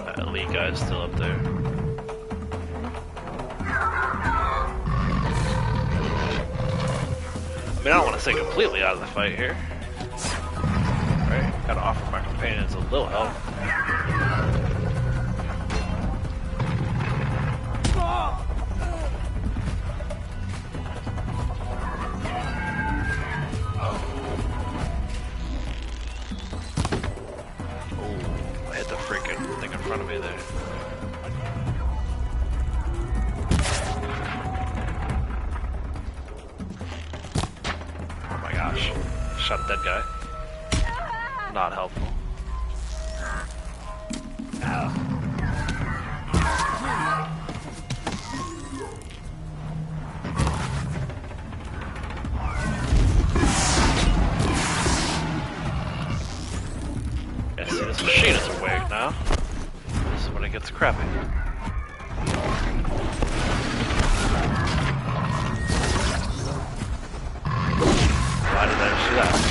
[SPEAKER 1] That elite guy's still up there. I mean, I don't want to stay completely out of the fight here. Right? Gotta offer my companions a little help. Oh, I hit the freaking thing in front of me there. Shot a dead guy. Not helpful. Ow. Yeah, see, this machine is awake now. This is when it gets crappy. Why did I do that?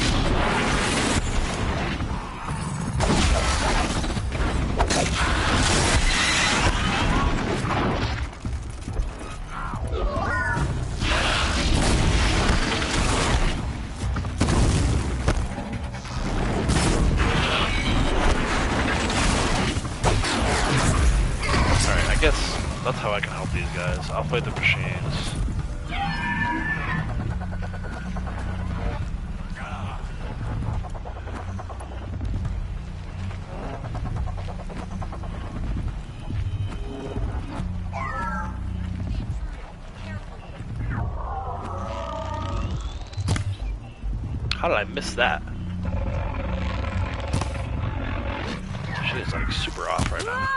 [SPEAKER 1] Alright, I guess that's how I can help these guys. I'll fight the machines. How did I miss that? Shit is like super off right now.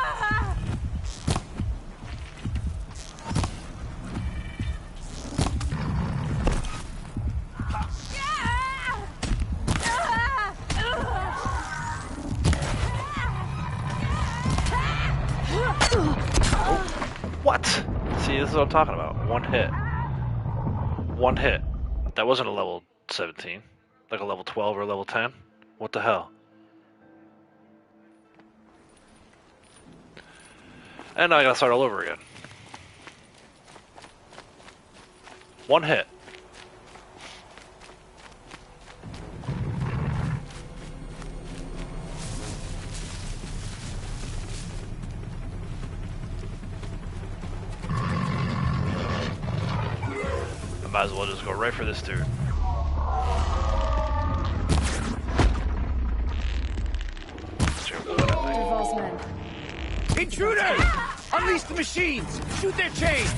[SPEAKER 1] What? See, this is what I'm talking about. One hit. One hit. That wasn't a level 17. Like a level 12 or a level 10? What the hell? And now I gotta start all over again. One hit. I might as well just go right for this dude.
[SPEAKER 5] Derval's men.
[SPEAKER 3] Intruders! Unleash the machines! Shoot their chains!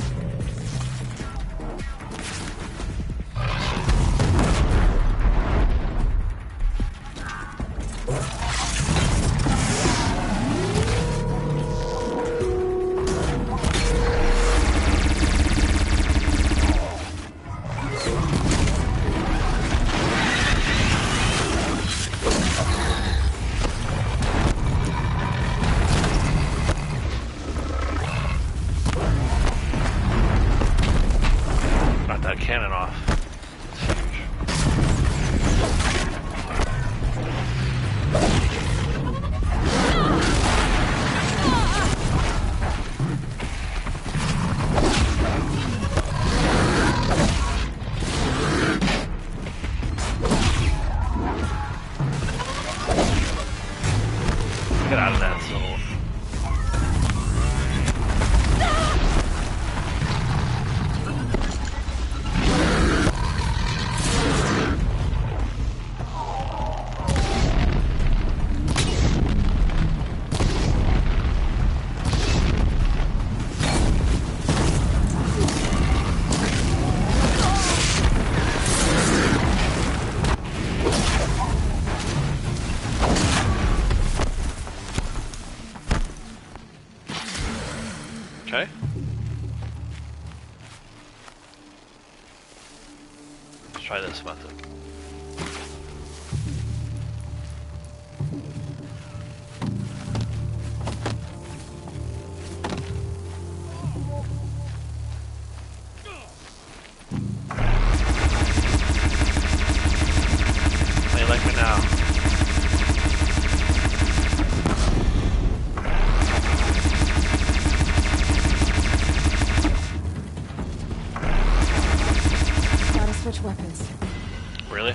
[SPEAKER 1] Cannon off. That's huge. Get out of that zone. Okay. Let's try this method. How you like me now?
[SPEAKER 5] Switch weapons.
[SPEAKER 1] Really?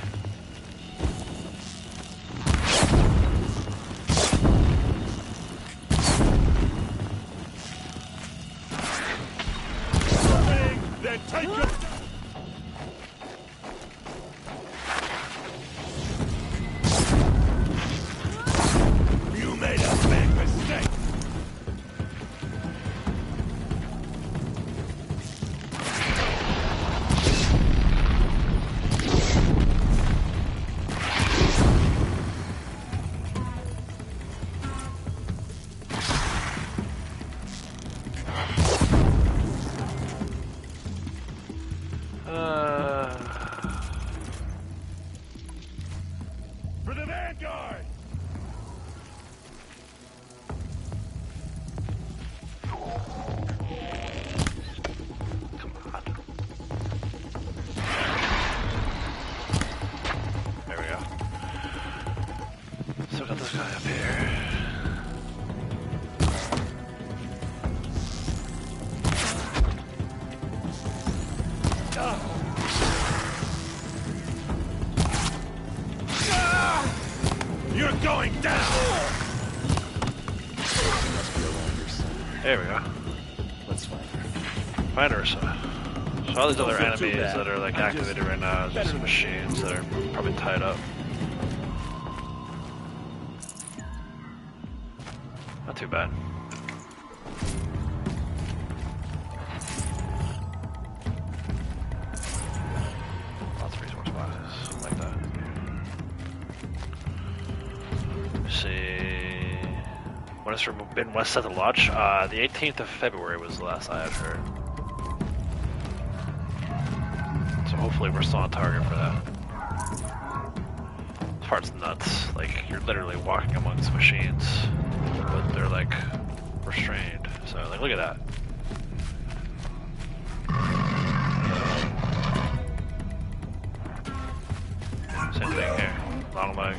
[SPEAKER 3] Then take your... You made a big mistake. For the Vanguard!
[SPEAKER 1] Come on. There we go. Still got this guy up here.
[SPEAKER 3] You're going down!
[SPEAKER 1] There we go.
[SPEAKER 8] Let's find her.
[SPEAKER 1] Find her, so all these other enemies that are like activated right now is just machines that are probably tied up. Not too bad. Lots of resource boxes like that. See, when it's been west set to launch, the 18th of February was the last I had heard. So hopefully we're still on target for that. This part's nuts. Like, you're literally walking amongst machines, but they're like restrained. So like, look at that. Same thing here. Long leg.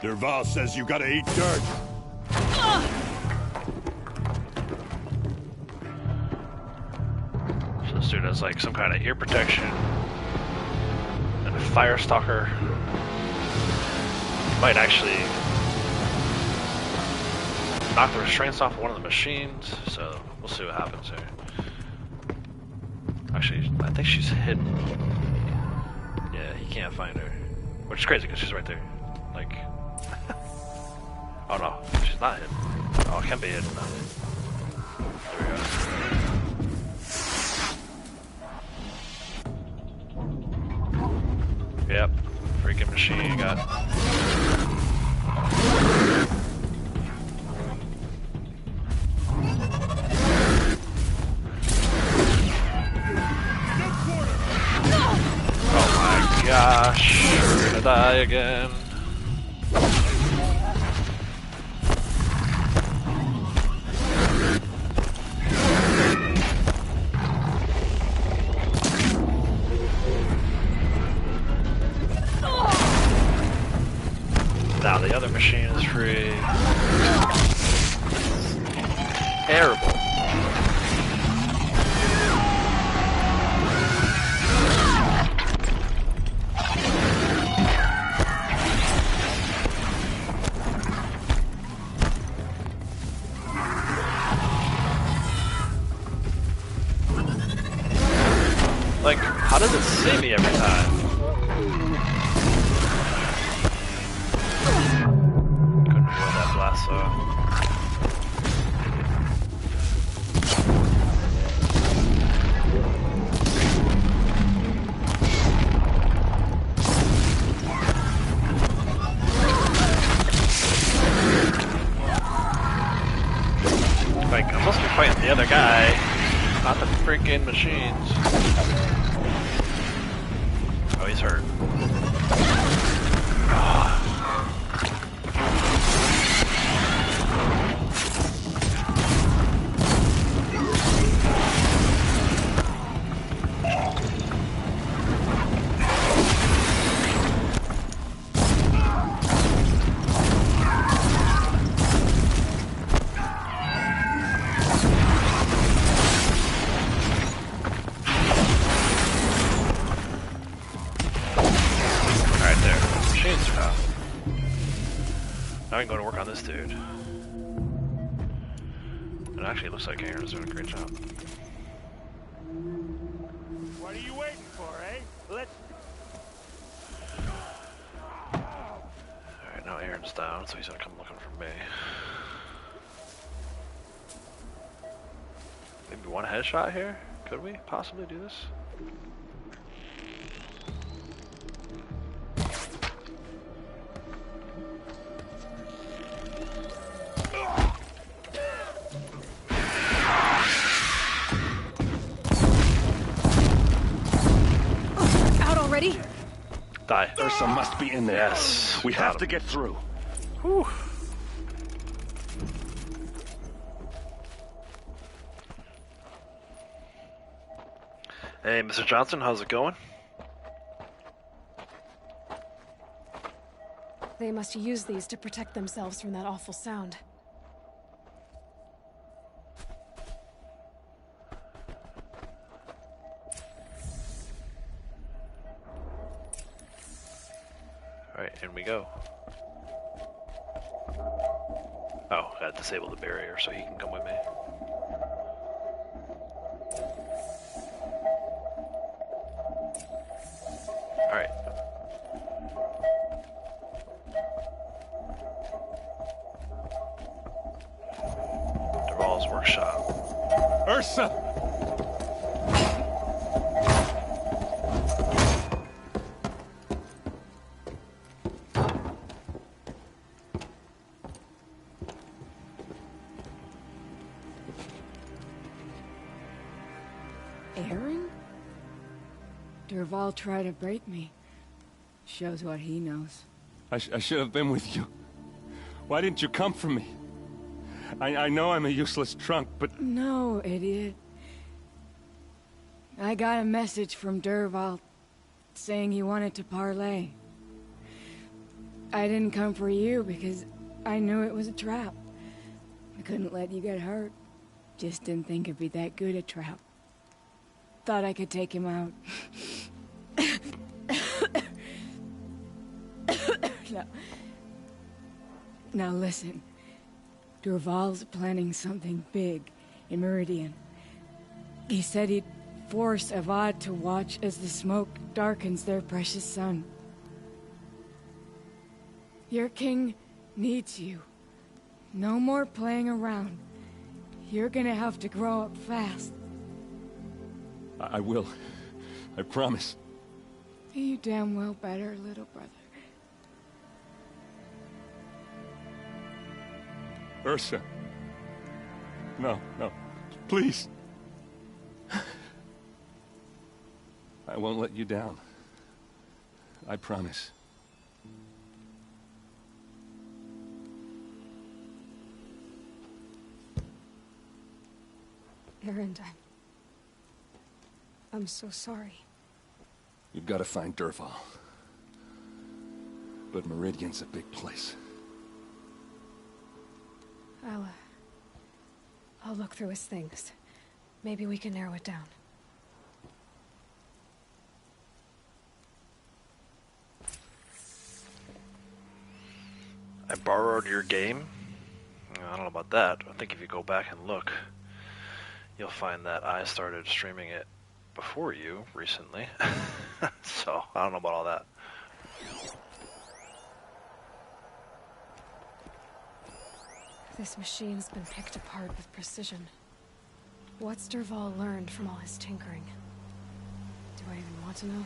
[SPEAKER 11] Derval says you gotta eat dirt.
[SPEAKER 1] So this dude has like some kind of ear protection and a fire stalker. Might actually knock the restraints off one of the machines, so we'll see what happens here. Actually, I think she's hidden. Yeah, he can't find her. Which is crazy because she's right there. Like, oh no, she's not hidden. Oh, it can be hidden though. There we go. Yep, freaking machine gun. Oh my gosh, we're gonna die again. Now the other machine is free. Terrible. Like, how does it see me every time? Couldn't avoid that blast though. Like, I'm supposed to be fighting the other guy, not the freaking machines. Oh, he's hurt. Now I can go to work on this dude. It actually looks like Aaron's doing a great job.
[SPEAKER 11] What are you waiting for, eh? Let's...
[SPEAKER 1] Alright, now Aaron's down, so he's gonna come looking for me. Maybe one headshot here? Could we possibly do this?
[SPEAKER 5] Ready?
[SPEAKER 1] Die.
[SPEAKER 11] Ursa must be in there.
[SPEAKER 1] Yes.
[SPEAKER 11] We have to get through.
[SPEAKER 1] Whew. Hey, Mr. Johnson, how's it going?
[SPEAKER 5] They must use these to protect themselves from that awful sound.
[SPEAKER 1] Alright, in we go. Oh, I gotta disable the barrier so he can come with me. Alright. Derval's workshop.
[SPEAKER 11] Ursa!
[SPEAKER 2] Aaron? Derval tried to break me. Shows what he knows.
[SPEAKER 8] I should have been with you. Why didn't you come for me? I know I'm a useless trunk, but...
[SPEAKER 2] No, idiot. I got a message from Derval saying he wanted to parlay.
[SPEAKER 12] I didn't come for you because I knew it was a trap. I couldn't let you get hurt. Just didn't think it'd be that good a trap. Thought I could take him out. Now listen. Derval's planning something big in Meridian. He said he'd force Avad to watch as the smoke darkens their precious sun. Your king needs you. No more playing around. You're gonna have to grow up fast.
[SPEAKER 8] I will. I promise.
[SPEAKER 12] You damn well better, little brother.
[SPEAKER 8] Ursa. No, no. Please. I won't let you down. I promise.
[SPEAKER 5] Erend, I'm so sorry.
[SPEAKER 8] You've got to find Derval. But Meridian's a big place.
[SPEAKER 5] I'll look through his things. Maybe we can narrow it down.
[SPEAKER 1] I borrowed your game? I don't know about that. I think if you go back and look, you'll find that I started streaming it before you recently. So, I don't know about all that.
[SPEAKER 5] This machine's been picked apart with precision. What's Derval learned from all his tinkering? Do I even want to know?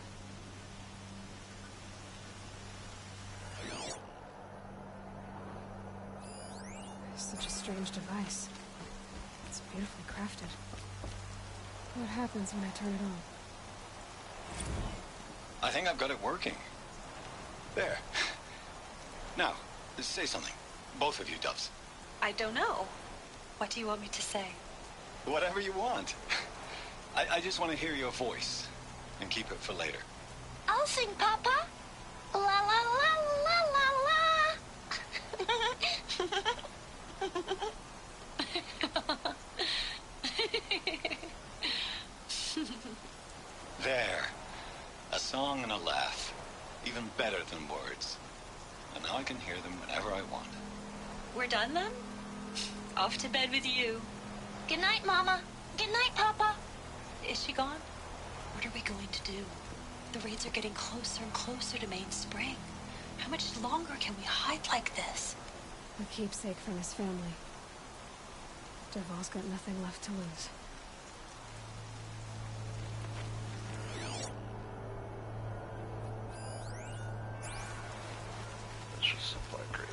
[SPEAKER 5] Such a strange device. It's beautifully crafted. What happens when I turn it on?
[SPEAKER 13] I think I've got it working. There. Now, say something. Both of you, Doves.
[SPEAKER 14] I don't know. What do you want me to say?
[SPEAKER 13] Whatever you want. I just want to hear your voice. And keep it for later.
[SPEAKER 14] I'll sing, Papa. La la la la la la.
[SPEAKER 13] There. A song and a laugh. Even better than words. And now I can hear them whenever I want.
[SPEAKER 14] We're done then? Off to bed with you. Good night, Mama. Good night, Papa. Is she gone? What are we going to do? The raids are getting closer and closer to Main Spring. How much longer can we hide like this?
[SPEAKER 5] A keepsake from his family. Derval's got nothing left to lose.
[SPEAKER 1] That's just supply crate.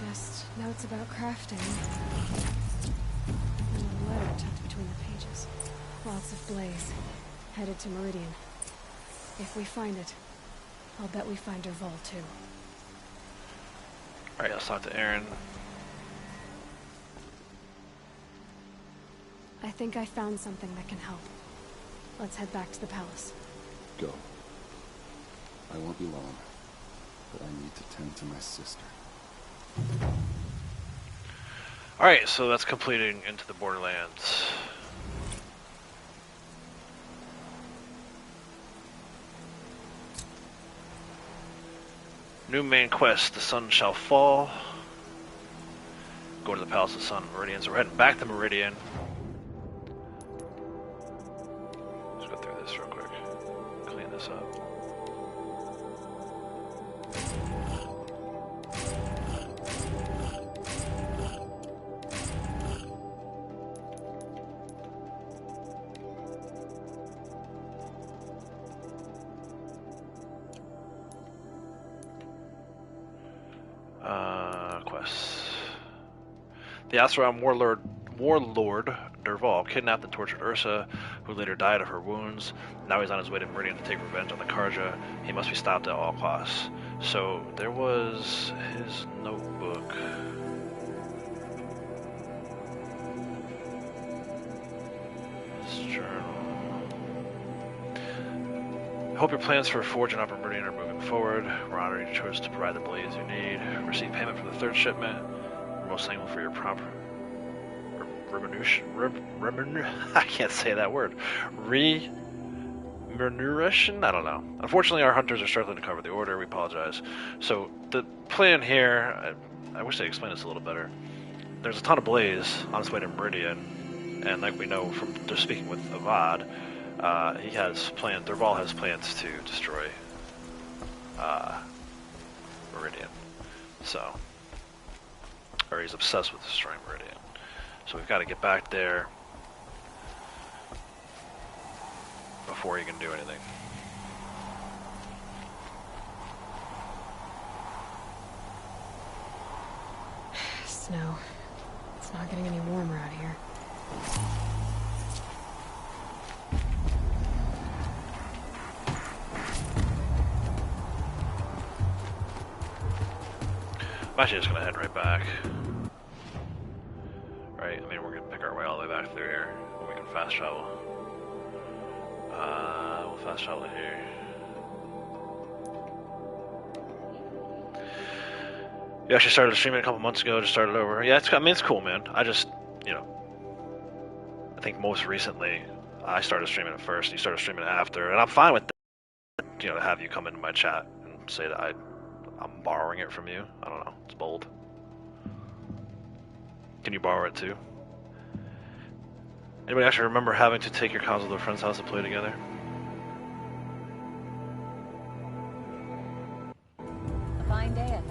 [SPEAKER 5] Just notes about crafting. And a letter tucked between the pages. Lots of blaze. Headed to Meridian. If we find it, I'll bet we find Derval too.
[SPEAKER 1] Alright, let's talk to Aaron.
[SPEAKER 5] I think I found something that can help. Let's head back to the palace.
[SPEAKER 8] Go. I won't be long, but I need to tend to my sister.
[SPEAKER 1] Alright, so that's completing Into the Borderlands. New main quest, the sun shall fall. Go to the Palace of Sun, Meridian. So we're heading back to Meridian. Let's go through this real quick. Clean this up. Quests. The Asaram warlord Derval kidnapped and tortured Ursa, who later died of her wounds. Now he's on his way to Meridian to take revenge on the Karja. He must be stopped at all costs. So there was his notebook. His journal. hope your plans for forging Upper Meridian are moving forward. We're honoring your choice to provide the blaze you need. Receive payment for the third shipment. We're most thankful for your prompt I can't say that word. Remuneration? I don't know. Unfortunately, our hunters are struggling to cover the order. We apologize. So the plan here, I wish they explained this a little better. There's a ton of blaze on its way to Meridian, and like we know from just speaking with Avad, Derval has plans to destroy Meridian. So, or he's obsessed with destroying Meridian. So we've got to get back there before he can do anything.
[SPEAKER 5] Snow. It's not getting any warmer out here.
[SPEAKER 1] I'm actually just gonna head right back. Right, I mean, we're gonna pick our way all the way back through here. We can fast travel. We'll fast travel here. You actually started streaming a couple months ago, just started over. Yeah, it's cool, man. I just, I think most recently, I started streaming it first, you started streaming it after, and I'm fine with that, to have you come into my chat and say that I'm borrowing it from you. I don't know, it's bold. Can you borrow it too? Anybody actually remember having to take your console to a friend's house to play together?
[SPEAKER 2] A fine day ahead.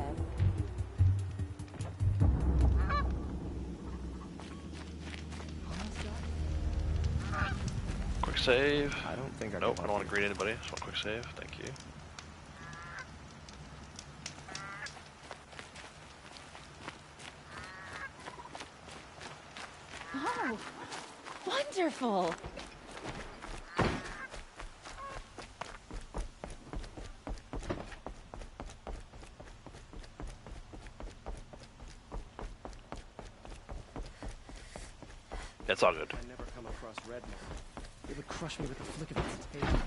[SPEAKER 1] Quick save.
[SPEAKER 7] I don't think
[SPEAKER 1] Nope, I don't want to greet anybody. Just want a quick save. Thank you.
[SPEAKER 5] Oh, wonderful!
[SPEAKER 1] It's all good.
[SPEAKER 7] I never come across Redmond. It would crush me with the flick of its tail.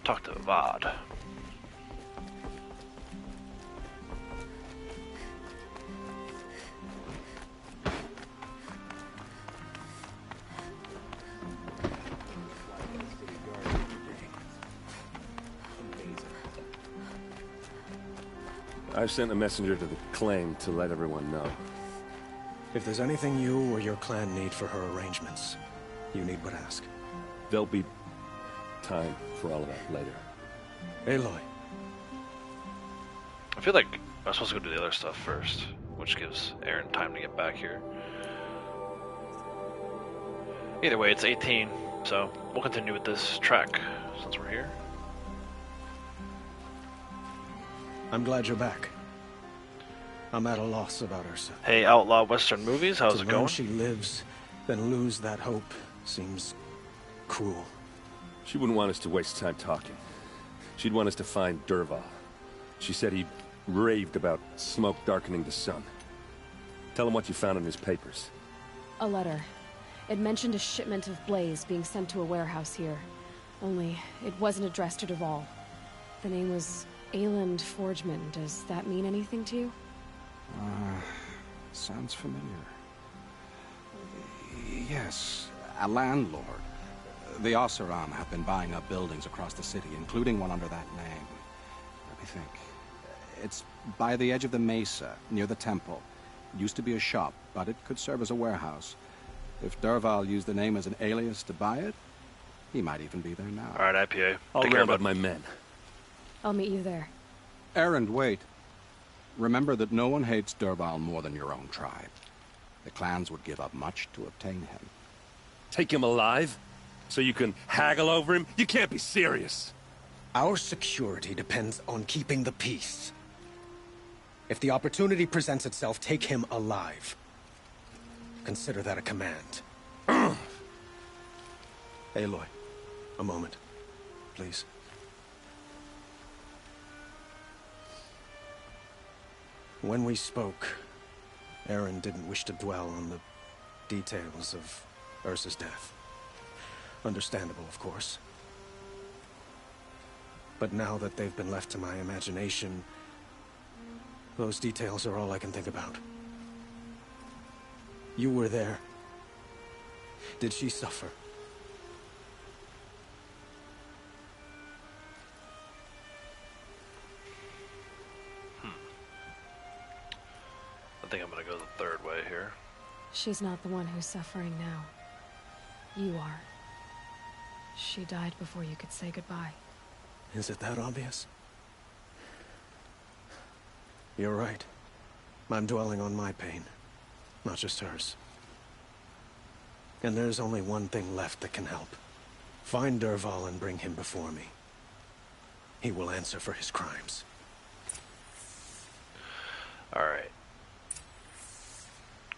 [SPEAKER 1] Talk to Avad.
[SPEAKER 8] I've sent a messenger to the claim to let everyone know.
[SPEAKER 7] If there's anything you or your clan need for her arrangements, you need but ask.
[SPEAKER 8] There'll be time for all of that later.
[SPEAKER 7] Aloy.
[SPEAKER 1] I feel like I'm supposed to go do the other stuff first, which gives Aaron time to get back here. Either way, it's 18, so we'll continue with this track since we're here.
[SPEAKER 7] I'm glad you're back. I'm at a loss about Ursa.
[SPEAKER 1] Hey, Outlaw Western Movies, how's it
[SPEAKER 7] To learn
[SPEAKER 1] going?
[SPEAKER 7] she lives, then lose that hope seems cruel.
[SPEAKER 8] She wouldn't want us to waste time talking. She'd want us to find Derval. She said he raved about smoke darkening the sun. Tell him what you found in his papers.
[SPEAKER 5] A letter. It mentioned a shipment of blaze being sent to a warehouse here. Only, it wasn't addressed to Derval. The name was Ayland Forgeman. Does that mean anything to you?
[SPEAKER 4] Sounds familiar. Yes, a landlord. The Oseram have been buying up buildings across the city, including one under that name. Let me think. It's by the edge of the mesa, near the temple. It used to be a shop, but it could serve as a warehouse. If Derval used the name as an alias to buy it, he might even be there now.
[SPEAKER 1] Alright, IPA.
[SPEAKER 8] I'll
[SPEAKER 1] Take care
[SPEAKER 8] round
[SPEAKER 1] of
[SPEAKER 8] up my men.
[SPEAKER 5] I'll meet you there.
[SPEAKER 4] Errand, wait. Remember that no one hates Derval more than your own tribe. The clans would give up much to obtain him.
[SPEAKER 8] Take him alive?
[SPEAKER 11] So you can haggle over him? You can't be serious.
[SPEAKER 7] Our security depends on keeping the peace. If the opportunity presents itself, take him alive. Consider that a command. Aloy, a moment, please. When we spoke, Aaron didn't wish to dwell on the details of Ursa's death. Understandable, of course. But now that they've been left to my imagination, those details are all I can think about. You were there. Did she suffer?
[SPEAKER 1] I think I'm gonna go the third way here.
[SPEAKER 5] She's not the one who's suffering now. You are. She died before you could say goodbye.
[SPEAKER 7] Is it that obvious? You're right. I'm dwelling on my pain, not just hers. And there's only one thing left that can help. Find Derval and bring him before me. He will answer for his crimes.
[SPEAKER 1] Alright.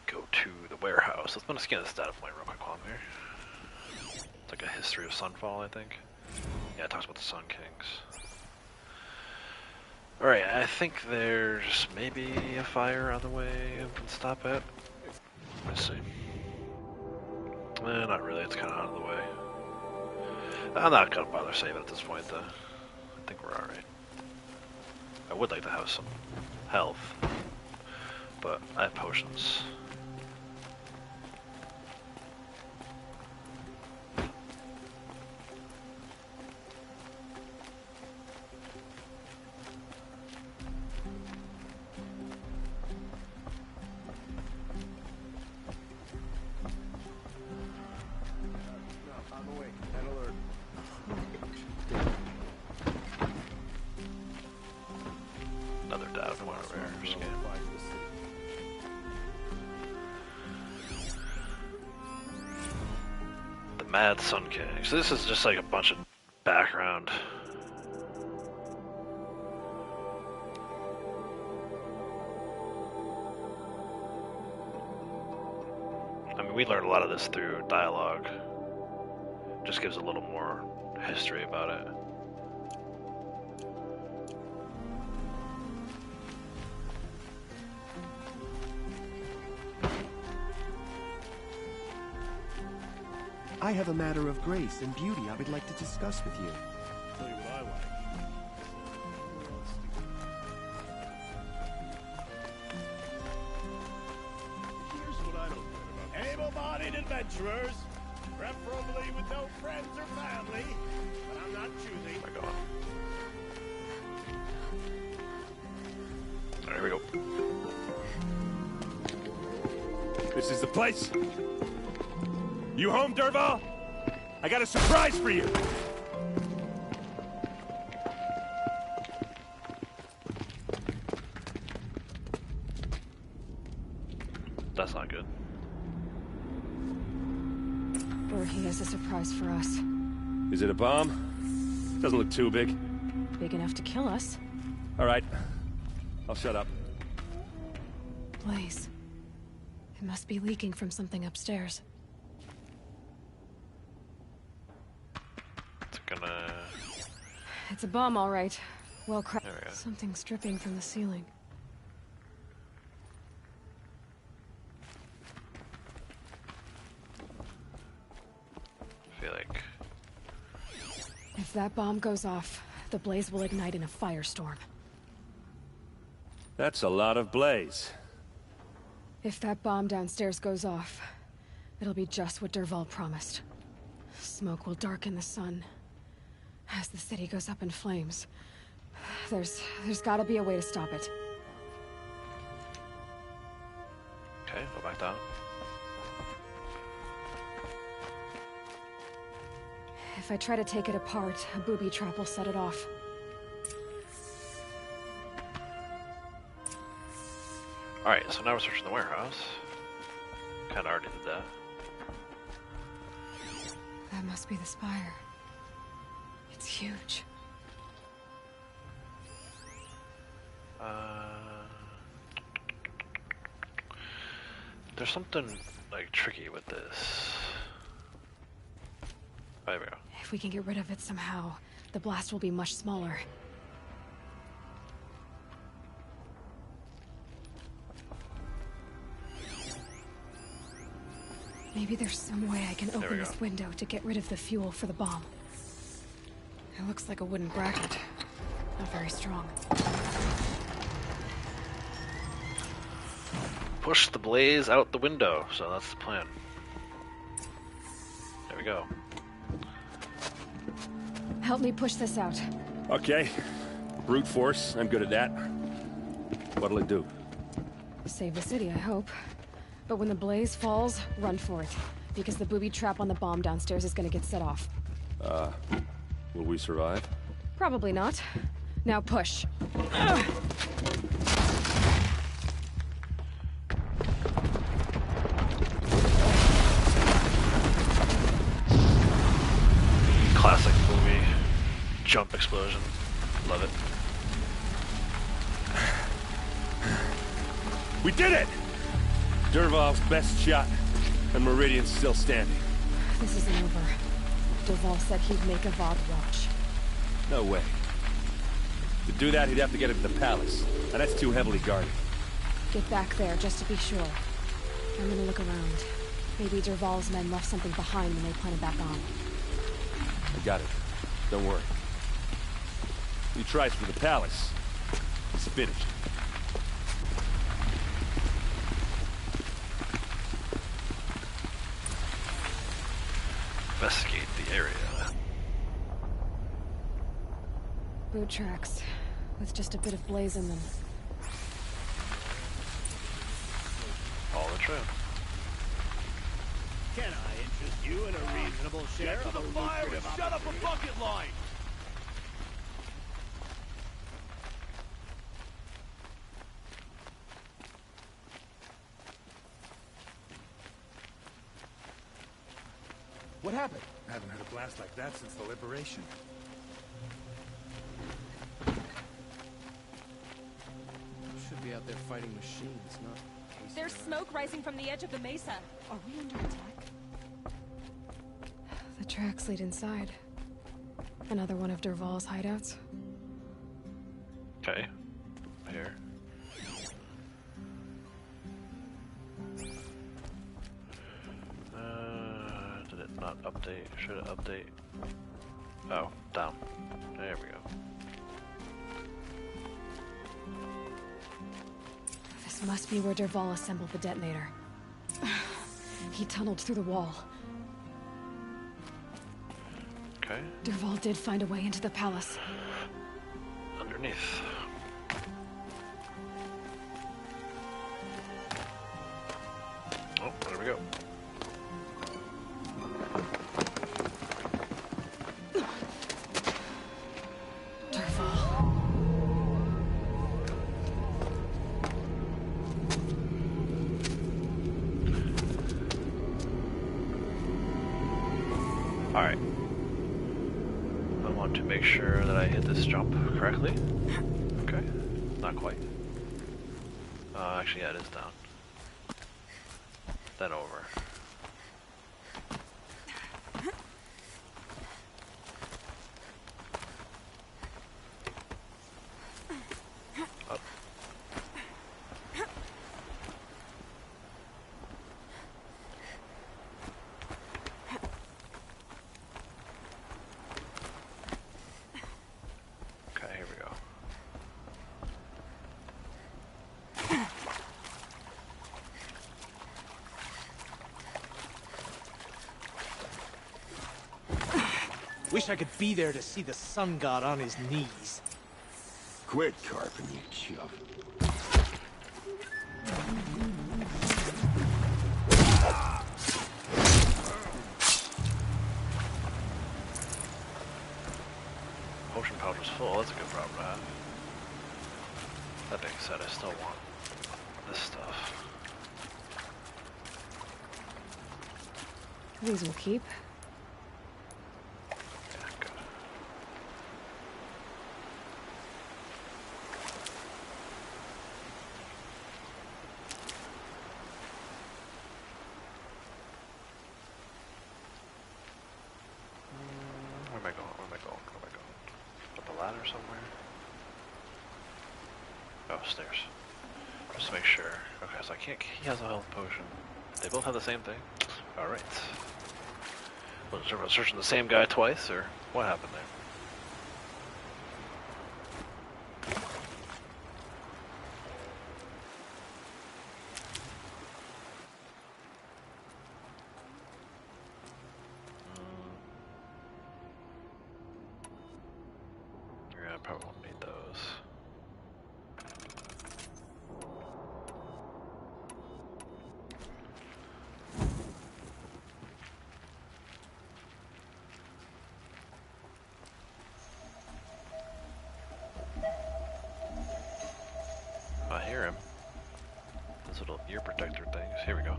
[SPEAKER 1] Go to the warehouse. Let's gonna scan the data point real quick while I'm here. It's like a history of Sunfall, I think. Yeah, it talks about the Sun Kings. Alright, I think there's maybe a fire on the way I can stop at. Let's see. Not really, it's kind of out of the way. I'm not gonna bother saving at this point though. I think we're alright. I would like to have some health, but I have potions. Another data point over here. Scan. The Mad Sun King. So this is just like a bunch of background. I mean, we learned a lot of this through dialogue. Just gives a little more history about it.
[SPEAKER 15] I have a matter of grace and beauty I would like to discuss with you.
[SPEAKER 3] Tell you what I like. Here's what I don't get about able-bodied adventurers, preferably with no friends or family, but I'm not choosy.
[SPEAKER 1] Oh my God. There we go.
[SPEAKER 11] This is the place. You home, Derval? I got a surprise for you.
[SPEAKER 1] That's not good.
[SPEAKER 5] Or he has a surprise for us.
[SPEAKER 11] Is it a bomb? Doesn't look too big.
[SPEAKER 5] Big enough to kill us.
[SPEAKER 11] All right. I'll shut up.
[SPEAKER 5] Blaze. It must be leaking from something upstairs.
[SPEAKER 1] It's gonna...
[SPEAKER 5] It's a bomb, all right. Well crafted.
[SPEAKER 1] There we go.
[SPEAKER 5] Something's dripping from the ceiling.
[SPEAKER 1] I feel like...
[SPEAKER 5] If that bomb goes off, the blaze will ignite in a firestorm.
[SPEAKER 11] That's a lot of blaze.
[SPEAKER 5] If that bomb downstairs goes off, it'll be just what Derval promised. Smoke will darken the sun. As the city goes up in flames, there's gotta be a way to stop it.
[SPEAKER 1] Okay, go back down.
[SPEAKER 5] If I try to take it apart, a booby trap will set it off.
[SPEAKER 1] Alright, so now we're searching the warehouse. Kinda already did that.
[SPEAKER 5] That must be the spire. It's huge.
[SPEAKER 1] There's something, like, tricky with this. There we go.
[SPEAKER 5] If we can get rid of it somehow, the blast will be much smaller. Maybe there's some way I can open this window to get rid of the fuel for the bomb. It looks like a wooden bracket. Not very strong.
[SPEAKER 1] Push the blaze out the window, so that's the plan. There we go.
[SPEAKER 5] Help me push this out.
[SPEAKER 11] Okay. Brute force, I'm good at that. What'll it do?
[SPEAKER 5] Save the city, I hope. But when the blaze falls, run for it. Because the booby trap on the bomb downstairs is gonna get set off.
[SPEAKER 11] Will we survive?
[SPEAKER 5] Probably not. Now push.
[SPEAKER 1] Classic movie jump explosion. Love it.
[SPEAKER 11] We did it! Derval's best shot, and Meridian's still standing.
[SPEAKER 5] This isn't over. Derval said he'd make a VOD watch.
[SPEAKER 11] No way. To do that, he'd have to get into the palace, and that's too heavily guarded.
[SPEAKER 5] Get back there, just to be sure. I'm gonna look around. Maybe Derval's men left something behind when they planted that bomb.
[SPEAKER 11] I got it. Don't worry. He tries for the palace. It's finished.
[SPEAKER 1] Investigate the area.
[SPEAKER 5] Boot tracks, with just a bit of blaze in them.
[SPEAKER 1] Follow the trail.
[SPEAKER 3] Can I interest you in a reasonable share of the fire and shut up a bucket line?
[SPEAKER 10] What happened? I haven't had a blast like that since the liberation.
[SPEAKER 15] Should be out there fighting machines, not...
[SPEAKER 16] There's smoke rising from the edge of the mesa. Are we under attack?
[SPEAKER 5] The tracks lead inside. Another one of Derval's hideouts.
[SPEAKER 1] Okay. Here. Did it not update? Should it update? Oh, down. There we go.
[SPEAKER 5] This must be where Derval assembled the detonator. He tunneled through the wall.
[SPEAKER 1] Okay.
[SPEAKER 5] Derval did find a way into the palace.
[SPEAKER 1] Underneath. Oh, there we go. Alright. I want to make sure that I hit this jump correctly. Okay. Not quite. Actually, yeah, it is down. Then over. Up. Okay, here we go.
[SPEAKER 17] Wish I could be there to see the sun god on his knees.
[SPEAKER 18] Quit carping, you chump.
[SPEAKER 1] Potion pouch is full, that's a good problem to have. That being said, I still want this stuff.
[SPEAKER 5] These will keep.
[SPEAKER 1] am I going? Where am I going? Where am I going? Up the ladder somewhere? Oh, stairs. Just to make sure. Okay, so I can't. He has a health potion. They both have the same thing. All right. Was I searching the same guy twice, or what happened there? Yeah, I probably won't need those. I hear him. Those little ear protector things. Here we go.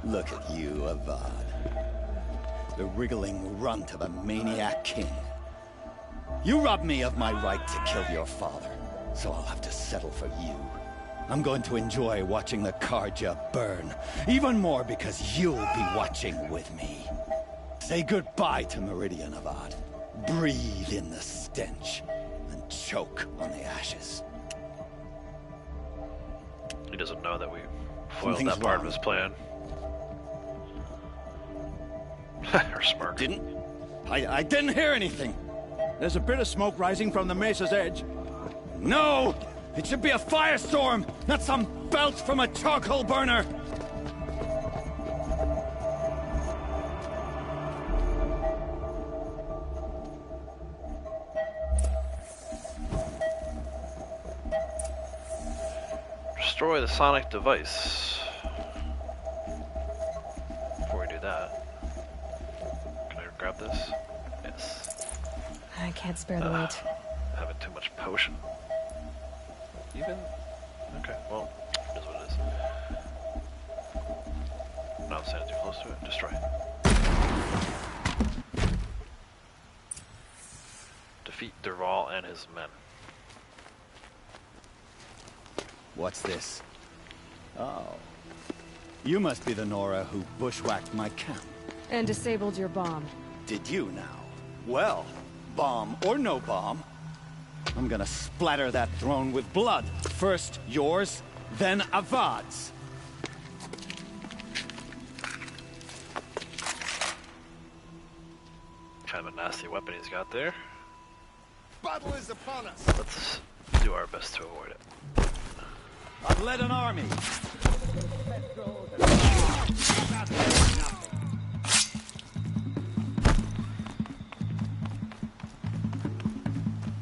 [SPEAKER 19] Look at you, Avad. The wriggling runt of a maniac king. You robbed me of my right to kill your father, so I'll have to settle for you. I'm going to enjoy watching the Karja burn, even more because you'll be watching with me. Say goodbye to Meridian, Avad. Breathe in the stench, and choke on the ashes.
[SPEAKER 1] He doesn't know that we foiled that part of his plan. Or smirk.
[SPEAKER 19] I didn't hear anything.
[SPEAKER 6] There's a bit of smoke rising from the mesa's edge.
[SPEAKER 19] No! It should be a firestorm, not some belch from a charcoal burner!
[SPEAKER 1] Destroy the sonic device. Before we do that, can I grab this? Yes.
[SPEAKER 5] I can't spare the weight.
[SPEAKER 1] Having too much potion. Even? Okay, well, it is what it is. Not standing too close to it. Destroy it. Defeat Derval and his men.
[SPEAKER 19] What's this? Oh. You must be the Nora who bushwhacked my camp.
[SPEAKER 5] And disabled your bomb.
[SPEAKER 19] Did you now? Well, bomb or no bomb, I'm gonna splatter that throne with blood. First yours, then Avad's.
[SPEAKER 1] Kind of a nasty weapon he's got there.
[SPEAKER 3] Battle is upon us.
[SPEAKER 1] Let's do our best to avoid it.
[SPEAKER 19] I've led an army.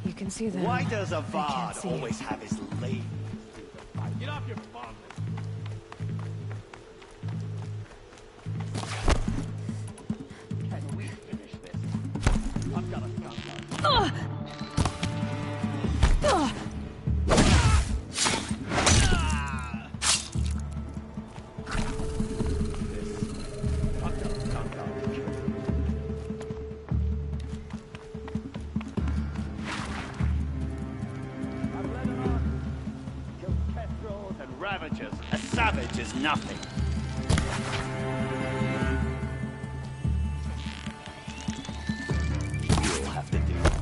[SPEAKER 5] You can see them.
[SPEAKER 19] Why does Avad always have his lady?
[SPEAKER 3] Get off your bomb.
[SPEAKER 19] Can we finish this? I've got a gun. A savage is nothing. You'll have to do it.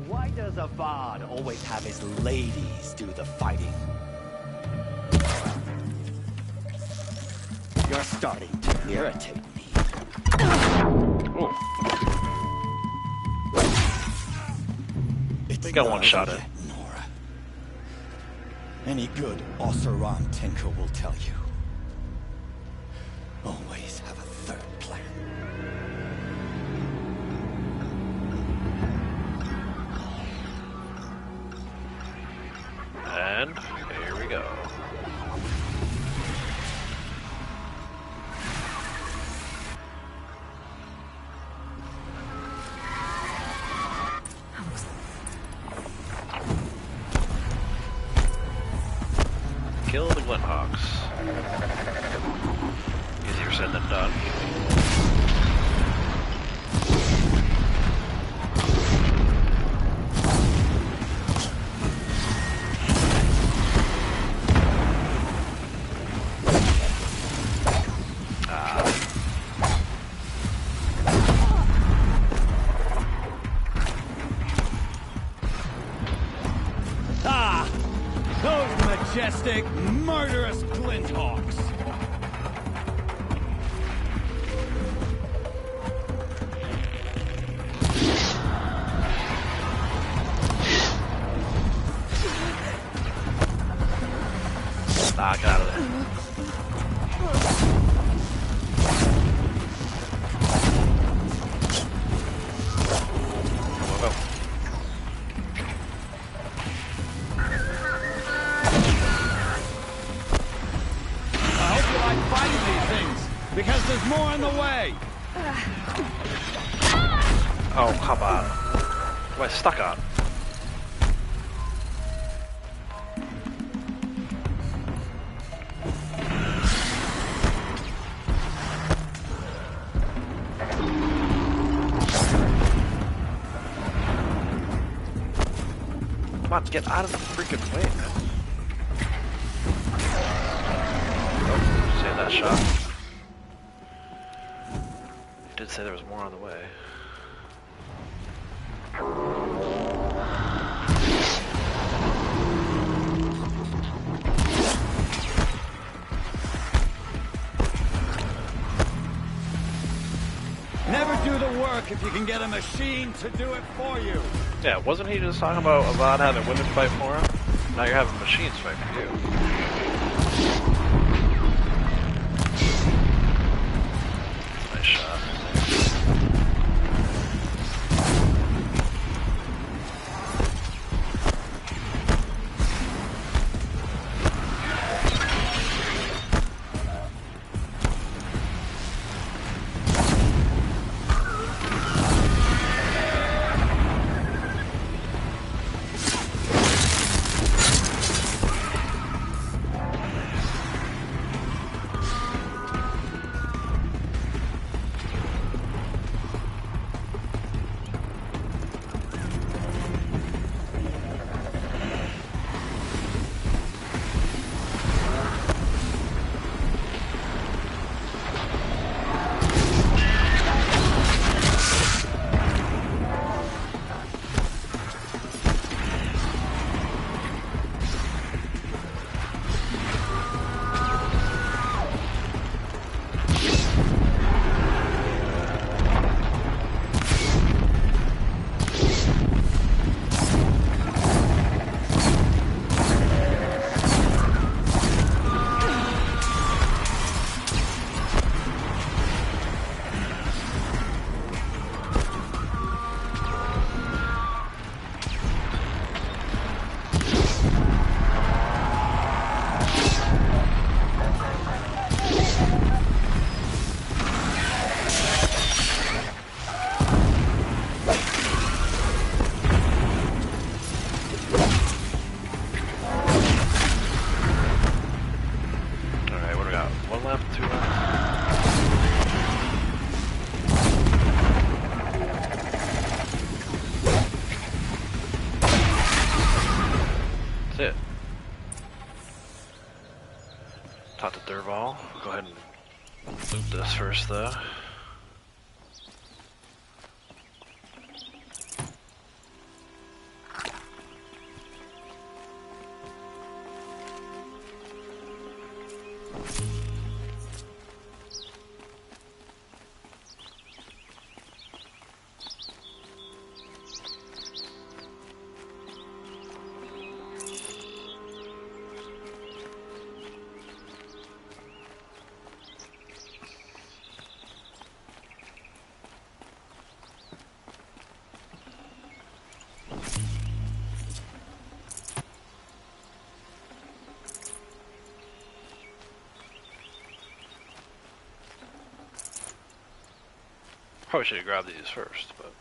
[SPEAKER 19] Why does Avad always have his ladies do the fighting? You're starting to irritate me.
[SPEAKER 1] We got one shot at.
[SPEAKER 19] Nora. Any good Osseron tinker will tell you. Always have a third plan.
[SPEAKER 1] And here we go. Kill the Glenhawks. Easier said than done.
[SPEAKER 19] Because there's more in the way!
[SPEAKER 1] Oh, come on. What am I stuck on? Come on, get out of the freaking way, man. Oh, save that shot. Did say there was more on the way.
[SPEAKER 19] Never do the work if you can get a machine to do it for you.
[SPEAKER 1] Yeah, wasn't he just talking about Avad having women fight for him? Now you're having machines fight for you. Nice shot. That's it. Talk to Derval. We'll go ahead and loot this first, though. Probably should have grabbed these first, but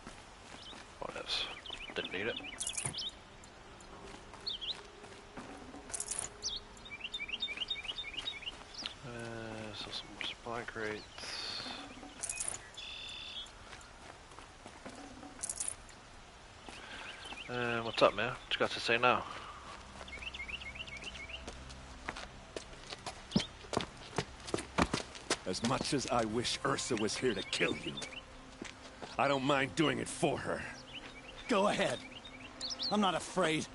[SPEAKER 1] what else? Didn't need it. So some more supply crates. What's up, man? What you got to say now?
[SPEAKER 11] As much as I wish Ursa was here to kill you, I don't mind doing it for her.
[SPEAKER 19] Go ahead. I'm not afraid.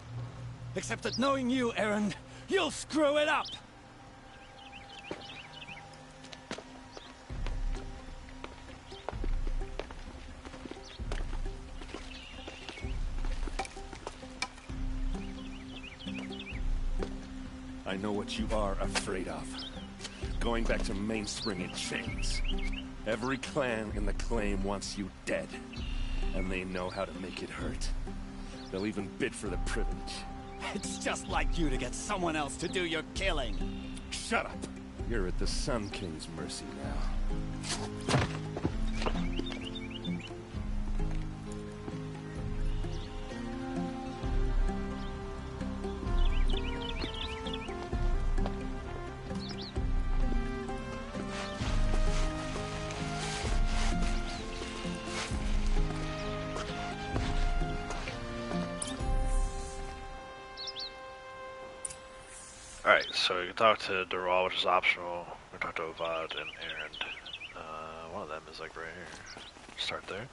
[SPEAKER 19] Except that knowing you, Aaron, you'll screw it up!
[SPEAKER 11] I I know what you are afraid of. Going back to Mainspring in chains. Every clan in the claim wants you dead. And they know how to make it hurt. They'll even bid for the privilege.
[SPEAKER 19] It's just like you to get someone else to do your killing.
[SPEAKER 11] Shut up! You're at the Sun King's mercy now.
[SPEAKER 1] Alright, so we can talk to Derval, which is optional. We can talk to Avad and Erend. One of them is like right here. Start there.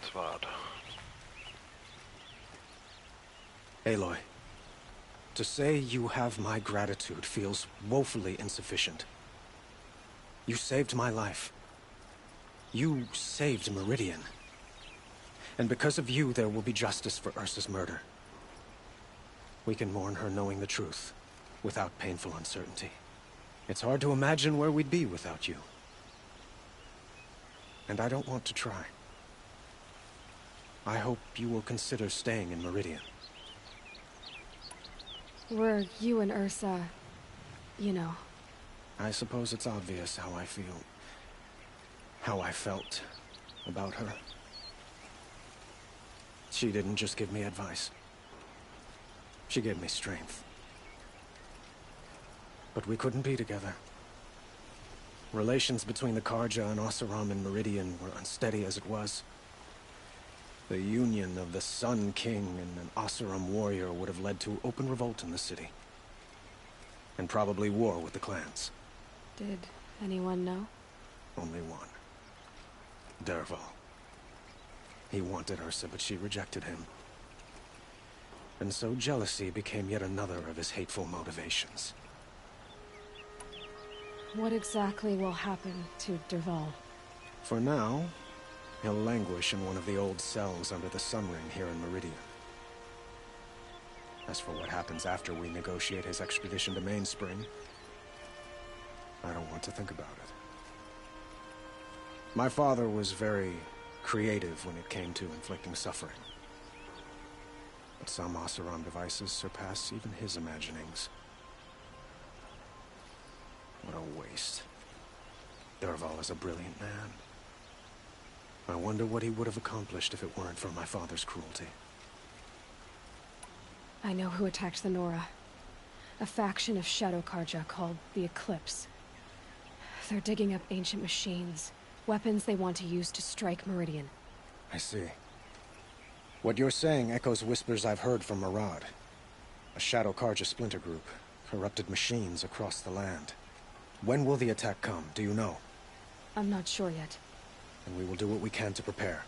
[SPEAKER 1] It's Avad.
[SPEAKER 7] Aloy, to say you have my gratitude feels woefully insufficient. You saved my life. You saved Meridian. And because of you, there will be justice for Ursa's murder. We can mourn her knowing the truth, without painful uncertainty. It's hard to imagine where we'd be without you. And I don't want to try. I hope you will consider staying in Meridian.
[SPEAKER 5] Were you and Ursa, you know?
[SPEAKER 7] I suppose it's obvious how I feel. How I felt about her. She didn't just give me advice. She gave me strength. But we couldn't be together. Relations between the Karja and Oseram and Meridian were unsteady as it was. The union of the Sun King and an Oseram warrior would have led to open revolt in the city. And probably war with the clans.
[SPEAKER 5] Did anyone know?
[SPEAKER 7] Only one. Derval. He wanted Ursa, but she rejected him. And so jealousy became yet another of his hateful motivations.
[SPEAKER 5] What exactly will happen to Derval?
[SPEAKER 7] For now, he'll languish in one of the old cells under the Sun Ring here in Meridian. As for what happens after we negotiate his extradition to Mainspring, I don't want to think about it. My father was very creative when it came to inflicting suffering. But some Oseram devices surpass even his imaginings. What a waste. Derval is a brilliant man. I wonder what he would have accomplished if it weren't for my father's cruelty.
[SPEAKER 5] I know who attacked the Nora. A faction of Shadow Karja called the Eclipse. They're digging up ancient machines, weapons they want to use to strike Meridian.
[SPEAKER 7] I see. What you're saying echoes whispers I've heard from Murad. A Shadow Karja splinter group, corrupted machines across the land. When will the attack come, do you know?
[SPEAKER 5] I'm not sure yet.
[SPEAKER 7] And we will do what we can to prepare.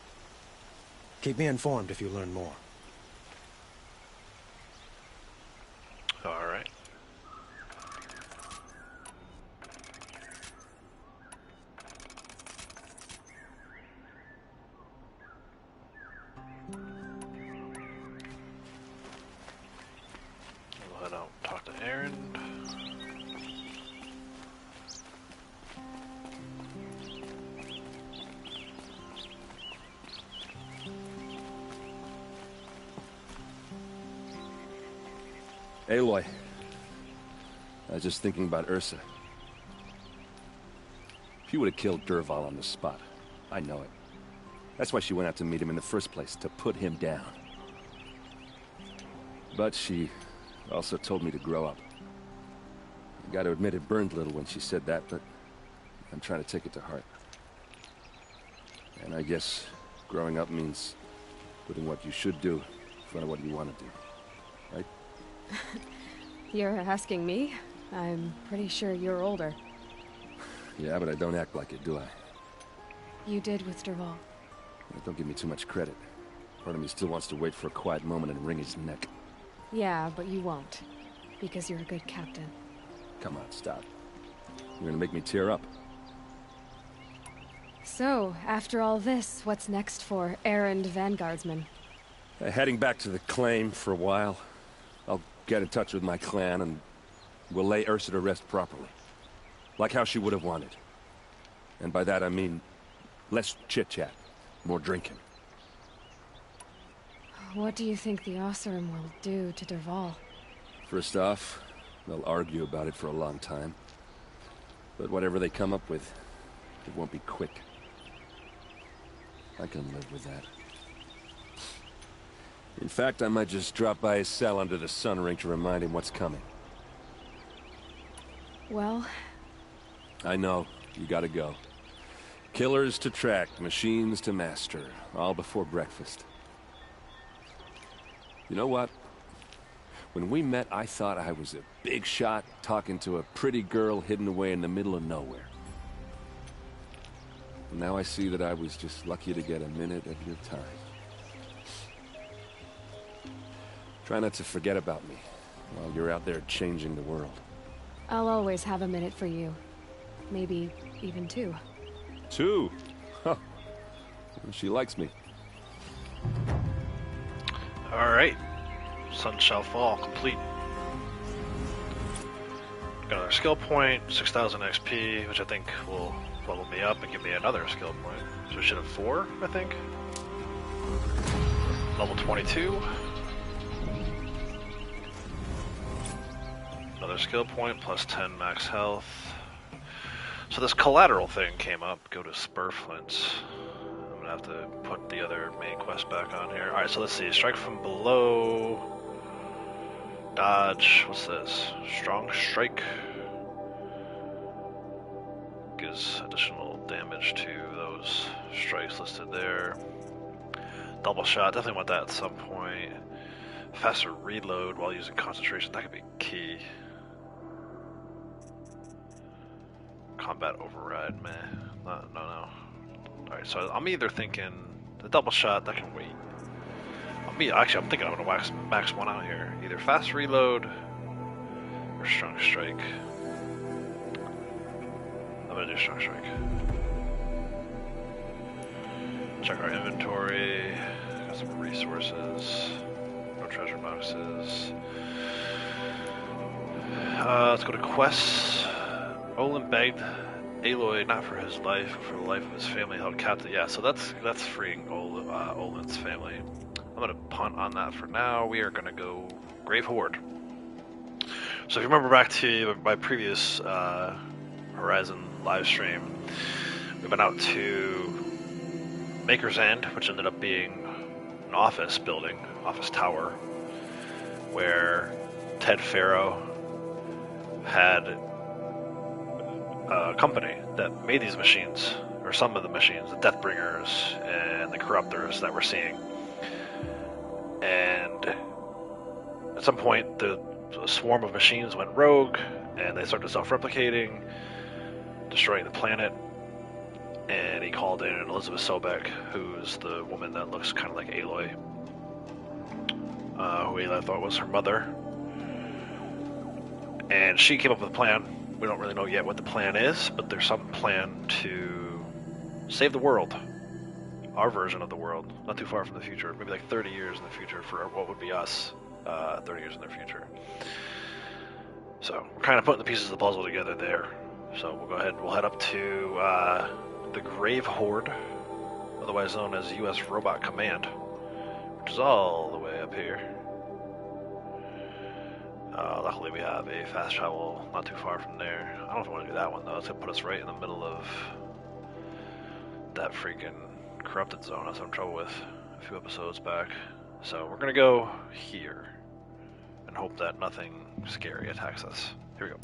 [SPEAKER 7] Keep me informed if you learn more.
[SPEAKER 1] All right. We'll head out and talk to Erend.
[SPEAKER 8] Aloy, I was just thinking about Ursa. She would have killed Derval on the spot. I know it. That's why she went out to meet him in the first place, to put him down. But she also told me to grow up. I gotta admit it burned a little when she said that, but I'm trying to take it to heart. And I guess growing up means putting what you should do in front of what you want to do. Right?
[SPEAKER 5] You're asking me? I'm pretty sure you're older.
[SPEAKER 8] Yeah, but I don't act like it, do I?
[SPEAKER 5] You did with Derval.
[SPEAKER 8] Don't give me too much credit. Part of me still wants to wait for a quiet moment and wring his neck.
[SPEAKER 5] Yeah, but you won't. Because you're a good captain.
[SPEAKER 8] Come on, stop. You're gonna make me tear up.
[SPEAKER 5] So, after all this, what's next for Erend Vanguardsman?
[SPEAKER 8] Heading back to the claim for a while. I'll
[SPEAKER 11] get in touch with my clan and we'll lay Ursa to rest properly. Like how she would have wanted. And by that I mean less chit-chat, more drinking.
[SPEAKER 5] What do you think the Oseram will do to Derval?
[SPEAKER 11] First off, they'll argue about it for a long time. But whatever they come up with, it won't be quick. I can live with that. In fact, I might just drop by his cell under the sun ring to remind him what's coming.
[SPEAKER 5] Well...
[SPEAKER 11] I know. You gotta go. Killers to track, machines to master. All before breakfast. You know what? When we met, I thought I was a big shot talking to a pretty girl hidden away in the middle of nowhere. Now I see that I was just lucky to get a minute of your time. Try not to forget about me while you're out there changing the world.
[SPEAKER 5] I'll always have a minute for you. Maybe even 2.
[SPEAKER 11] 2? Huh. She likes me.
[SPEAKER 1] Alright. Sun shall fall. Complete. Got another skill point, 6,000 XP, which I think will level me up and give me another skill point. So we should have 4, I think. Level 22. Another skill point, plus 10 max health. So this collateral thing came up. Go to Spurflints. I'm gonna have to put the other main quest back on here. Alright, so let's see. Strike from below. Dodge. What's this? Strong strike. Gives additional damage to those strikes listed there. Double shot. Definitely want that at some point. Faster reload while using concentration. That could be key. Combat override, man. No. Alright, so I'm either thinking the double shot, that can wait. I'm thinking I'm gonna max one out here. Either fast reload or strong strike. I'm gonna do strong strike. Check our inventory. Got some resources. No treasure boxes. Let's go to quests. Olin begged Aloy not for his life, but for the life of his family held captive. Yeah, so that's freeing Olin's family. I'm gonna punt on that for now. We are gonna go Grave Horde. So if you remember back to my previous Horizon live stream, we've been out to Maker's End, which ended up being an office building, office tower, where Ted Farrow had a company that made these machines, or some of the machines, the Deathbringers and the Corruptors that we're seeing. And at some point, the swarm of machines went rogue, and they started self-replicating, destroying the planet. And he called in Elizabeth Sobek, who's the woman that looks kind of like Aloy, who Aloy thought was her mother. And she came up with a plan. We don't really know yet what the plan is, but there's some plan to save the world. Our version of the world, not too far from the future, maybe like 30 years in the future for what would be us 30 years in the future. So we're kind of putting the pieces of the puzzle together there. So we'll go ahead, we'll head up to the Grave Horde, otherwise known as U.S. Robot Command, which is all the way up here. Luckily we have a fast travel not too far from there. I don't know if I want to do that one though. It's going to put us right in the middle of that freaking corrupted zone I was having trouble with a few episodes back. So we're going to go here and hope that nothing scary attacks us. Here we go.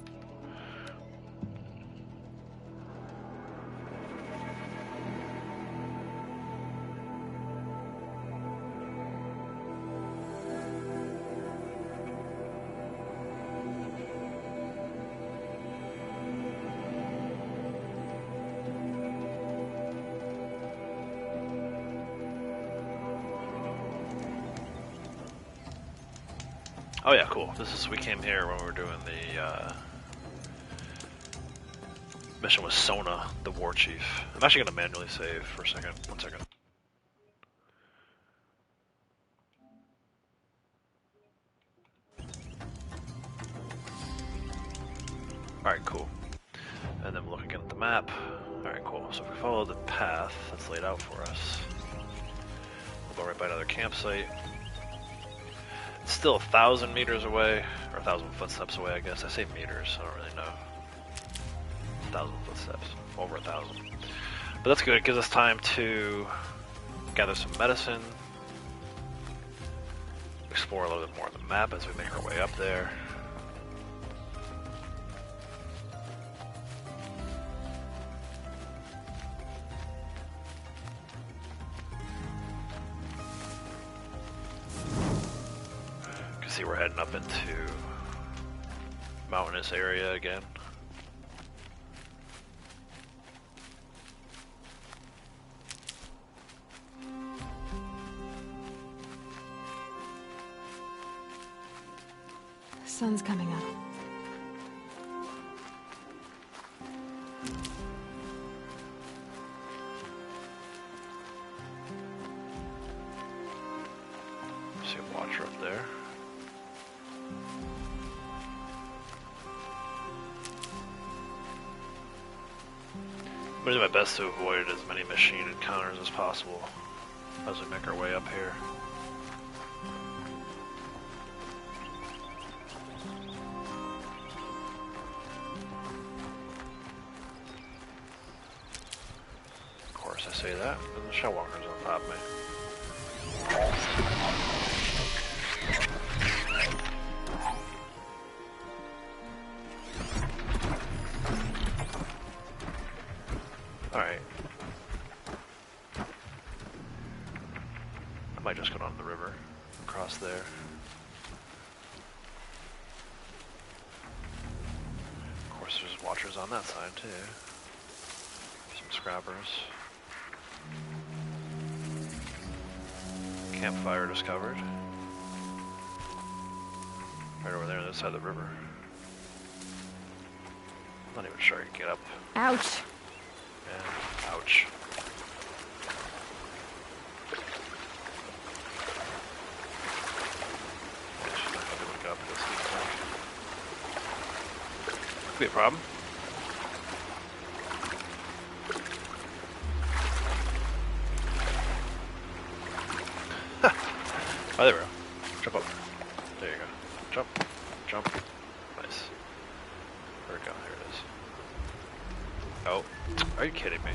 [SPEAKER 1] Oh yeah, cool. We came here when we were doing the mission with Sona, the war chief. I'm actually gonna manually save for a second. 1 second. Alright, cool. And then we'll look again at the map. Alright, cool. So if we follow the path that's laid out for us, we'll go right by another campsite. It's still 1,000 meters away, or 1,000 footsteps away, I guess. I say meters, I don't really know. 1,000 footsteps, over 1,000. But that's good, it gives us time to gather some medicine, explore a little bit more of the map as we make our way up there. You can see we're heading up into mountainous area again.
[SPEAKER 5] Sun's coming up.
[SPEAKER 1] See a watcher up there. I'm gonna do my best to avoid as many machine encounters as possible as we make our way up here. Say that, and the Shellwalker's on top of me. Alright. I might just go down the river, across there. Of course, there's watchers on that side, too. Some scrappers. Campfire discovered. Right over there on the other side of the river. I'm not even sure I can get up.
[SPEAKER 5] Ouch!
[SPEAKER 1] Yeah, ouch. Yeah, she's not gonna look up at this thing. Could be a problem. Oh, there we go. Jump up. There you go. Jump. Jump. Nice. Where'd it go? There it is. Oh. Are you kidding me?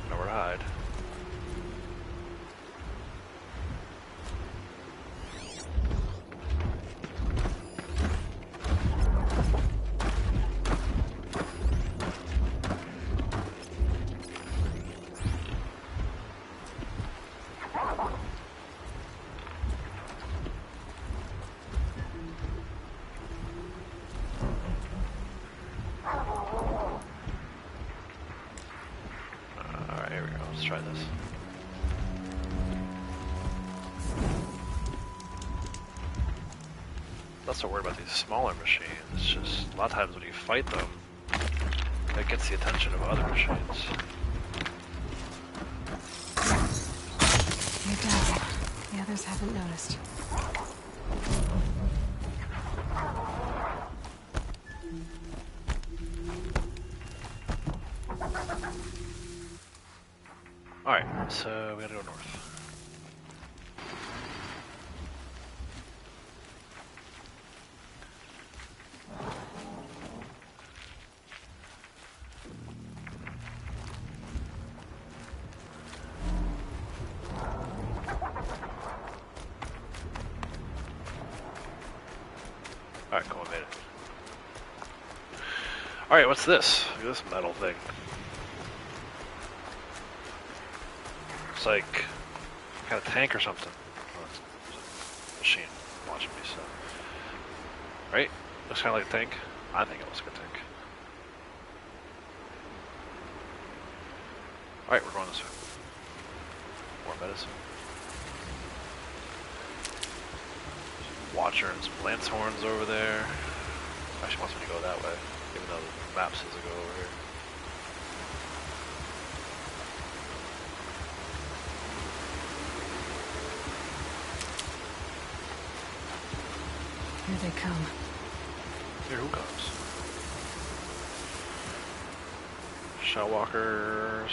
[SPEAKER 1] Nowhere to hide. Let's try this. Not so worried about these smaller machines. It's just a lot of times when you fight them, it gets the attention of other machines.
[SPEAKER 5] You're down. The others haven't noticed.
[SPEAKER 1] Alright, so we gotta go north. Alright, cool, I made it. Alright, what's this? Look at this metal thing. It's like kind of tank or something. Oh, it's a machine watching me, so. Right? Looks kind of like a tank. I think it looks like a tank. Alright, we're going this way. More medicine. Watcher and some lance horns over there. Actually wants me to go that way, even though the map says to go over here.
[SPEAKER 5] Here they come.
[SPEAKER 1] Here, who comes? Shell walkers.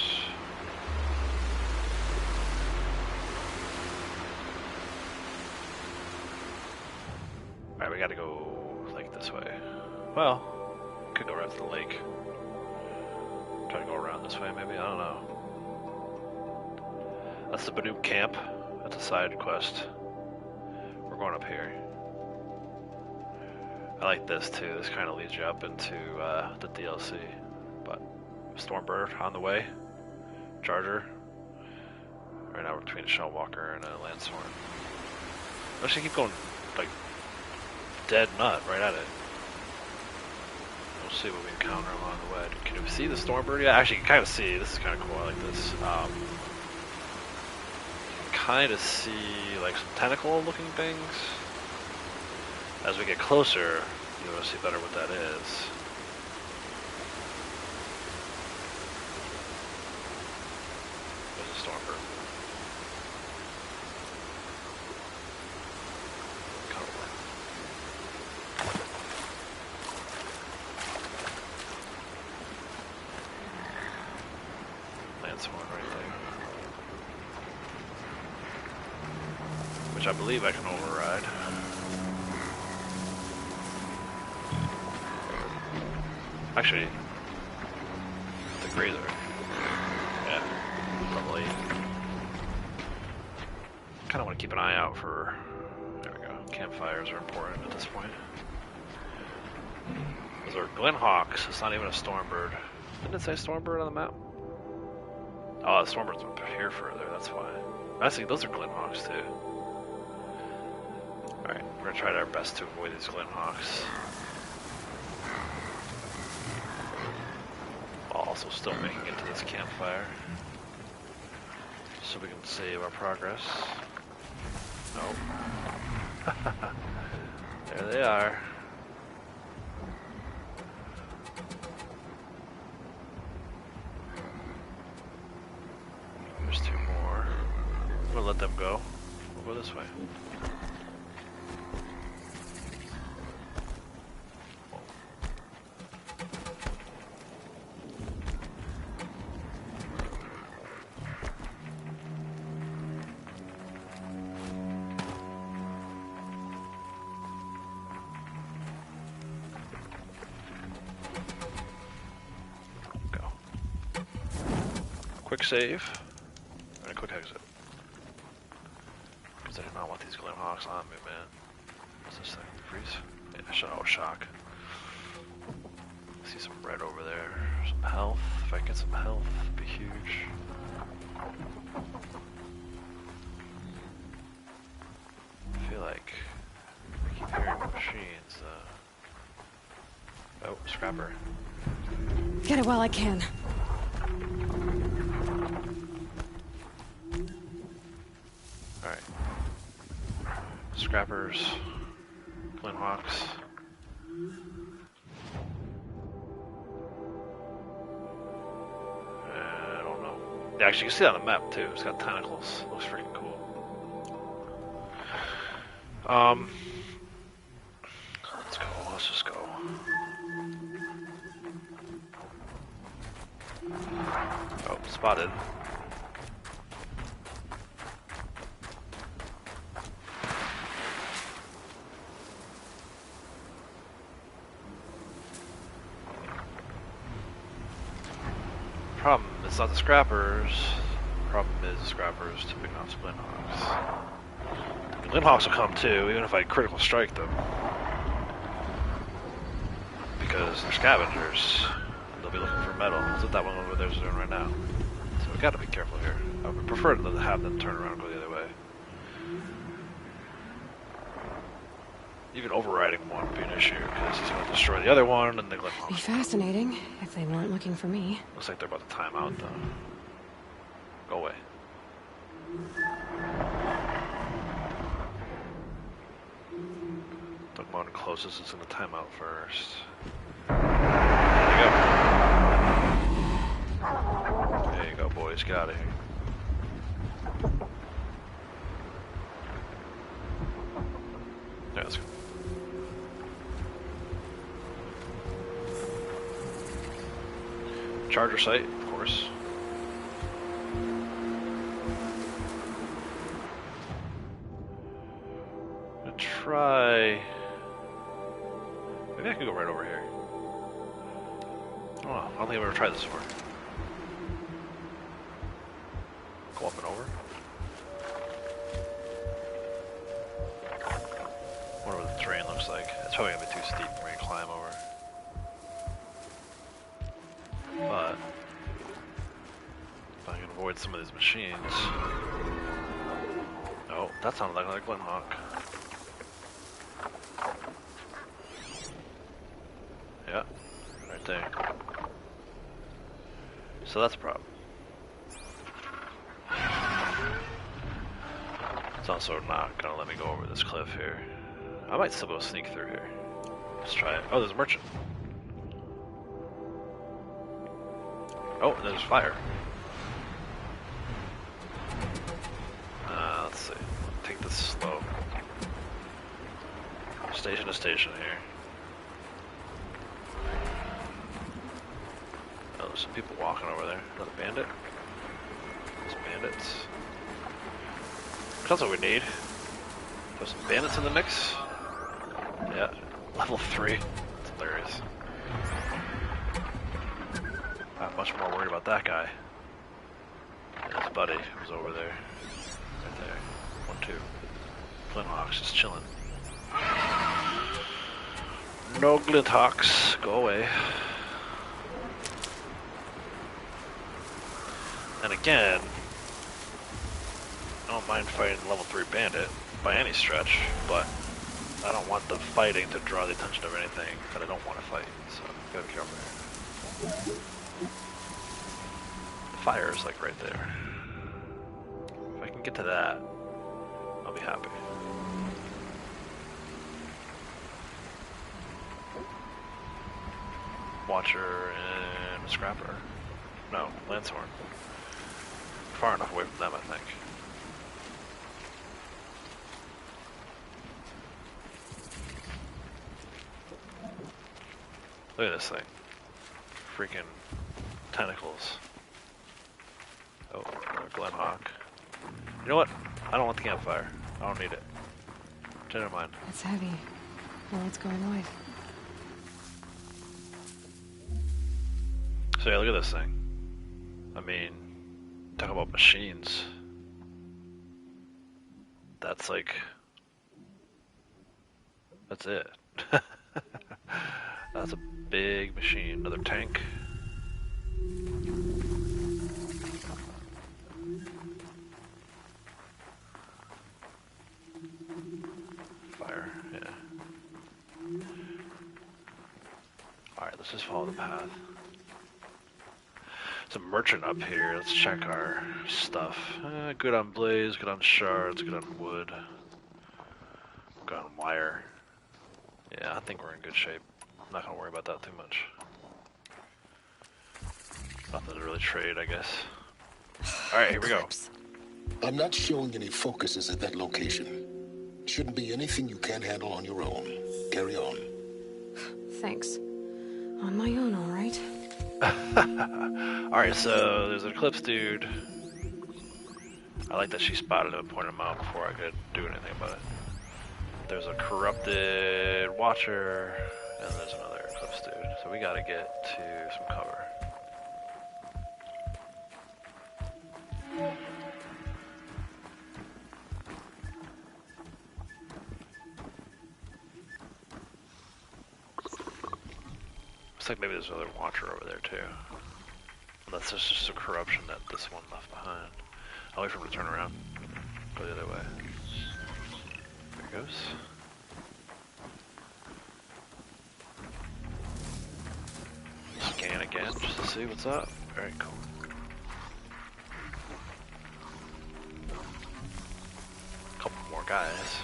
[SPEAKER 1] Alright, we gotta go like this way. Well, could go right to the lake. Try to go around this way, maybe. I don't know. That's the Banoop camp. That's a side quest. We're going up here. I like this too. This kind of leads you up into the DLC. But Stormbird on the way. Charger. Right now we're between a Shellwalker and a Lancehorn. I should keep going like dead nut right at it. We'll see what we encounter along the way. Can you see the Stormbird? Yeah, actually you can kind of see. This is kind of cool. I like this. Kind of see like some tentacle looking things. As we get closer, you'll see better what that is. There's a Stormbird. Lancehorn right there. Which I believe I can override. Actually, the grazer. Yeah, probably. Kind of want to keep an eye out for. There we go. Campfires are important at this point. Those are Glenhawks. It's not even a Stormbird. Didn't it say Stormbird on the map? Oh, the Stormbird's up here further. That's why. I see. Those are Glenhawks too. All right, we're gonna try our best to avoid these Glenhawks. Also still making it to this campfire so we can save our progress. Nope. There they are. There's two more. We'll let them go. We'll go this way. Quick save, and a quick exit. Because I do not want these Glenhawks on me, man. What's this thing? Freeze? Yeah, oh, shock. I see some red over there. Some health. If I get some health, it'd be huge. I feel like I keep hearing machines. Oh, scrapper.
[SPEAKER 5] Get it while I can.
[SPEAKER 1] Scrappers, Glenhawks. I don't know. Yeah, actually, you can see it on the map too. It's got tentacles. Looks freaking cool. Let's go. Let's just go. Oh, spotted. Problem, it's not the scrappers. Problem is the scrappers to pick off Glenhawks. The Glenhawks will come too, even if I critical strike them. Because they're scavengers. They'll be looking for metal. That's what that one over there is doing right now. So we gotta be careful here. I would prefer to have them turn around and go the other way. Even overriding one would be an issue, because he's going to destroy the other one, and the Glenhawks.
[SPEAKER 5] Be fascinating if they weren't looking for me.
[SPEAKER 1] Looks like they're about to time out, though. Go away. The one closest is going to time out first. There you go. There you go, boys. Get out of here. Yeah, let's go. charger site, of course. I'm gonna try. Maybe I could go right over here. I don't know. I don't think I've ever tried this before. Go up and over. I wonder what the terrain looks like. It's probably gonna be too steep for me to climb over. But if I can avoid some of these machines. Oh, that sounded like another Glint Hawk. Yeah, right there. So that's a problem. It's also not gonna let me go over this cliff here. I might still go sneak through here. Let's try it. Oh, there's a merchant. Oh, there's fire. Let's see. Take this slow. Station to station here. Oh, there's some people walking over there. Another bandit. There's bandits. That's what we need. There's some bandits in the mix. Yeah, level 3. It's hilarious. Not much more worried about that guy. And his buddy who's over there. Right there. 1, 2. Glint Hawks just chilling. No Glint Hawks. Go away. And again, I don't mind fighting level 3 bandit by any stretch, but I don't want the fighting to draw the attention of anything that I don't want to fight, so gotta be careful here. The fire is like right there. If I can get to that, I'll be happy. Watcher and Scrapper. No, Lancehorn. Far enough away from them, I think. Look at this thing. Freaking tentacles. Oh, another Glint Hawk. You know what? I don't want the campfire. I don't need it. Never mind.
[SPEAKER 5] It's heavy. Well, it's going away.
[SPEAKER 1] So yeah, look at this thing. I mean, talk about machines. That's like... That's it. That's a big machine. Another tank. Fire, yeah. Alright, let's just follow the path. There's a merchant up here. Let's check our stuff. Good on blaze, good on shards, good on wood. Good on wire. Yeah, I think we're in good shape. I'm not gonna worry about that too much. Nothing to really trade, I guess. Alright, here we go.
[SPEAKER 20] I'm not showing any focuses at that location. Shouldn't be anything you can't handle on your own. Carry on.
[SPEAKER 5] Thanks. On my own, all right.
[SPEAKER 1] Alright, so there's an Eclipse dude. I like that she spotted him and pointed him out before I could do anything about it. There's a corrupted Watcher, and there's another Eclipse dude. So we gotta get to some cover. Looks like maybe there's another Watcher over there too. Unless there's just a corruption that this one left behind. I'll wait for him to turn around. Go the other way. There he goes. Scan again just to see what's up. Very cool. Couple more guys.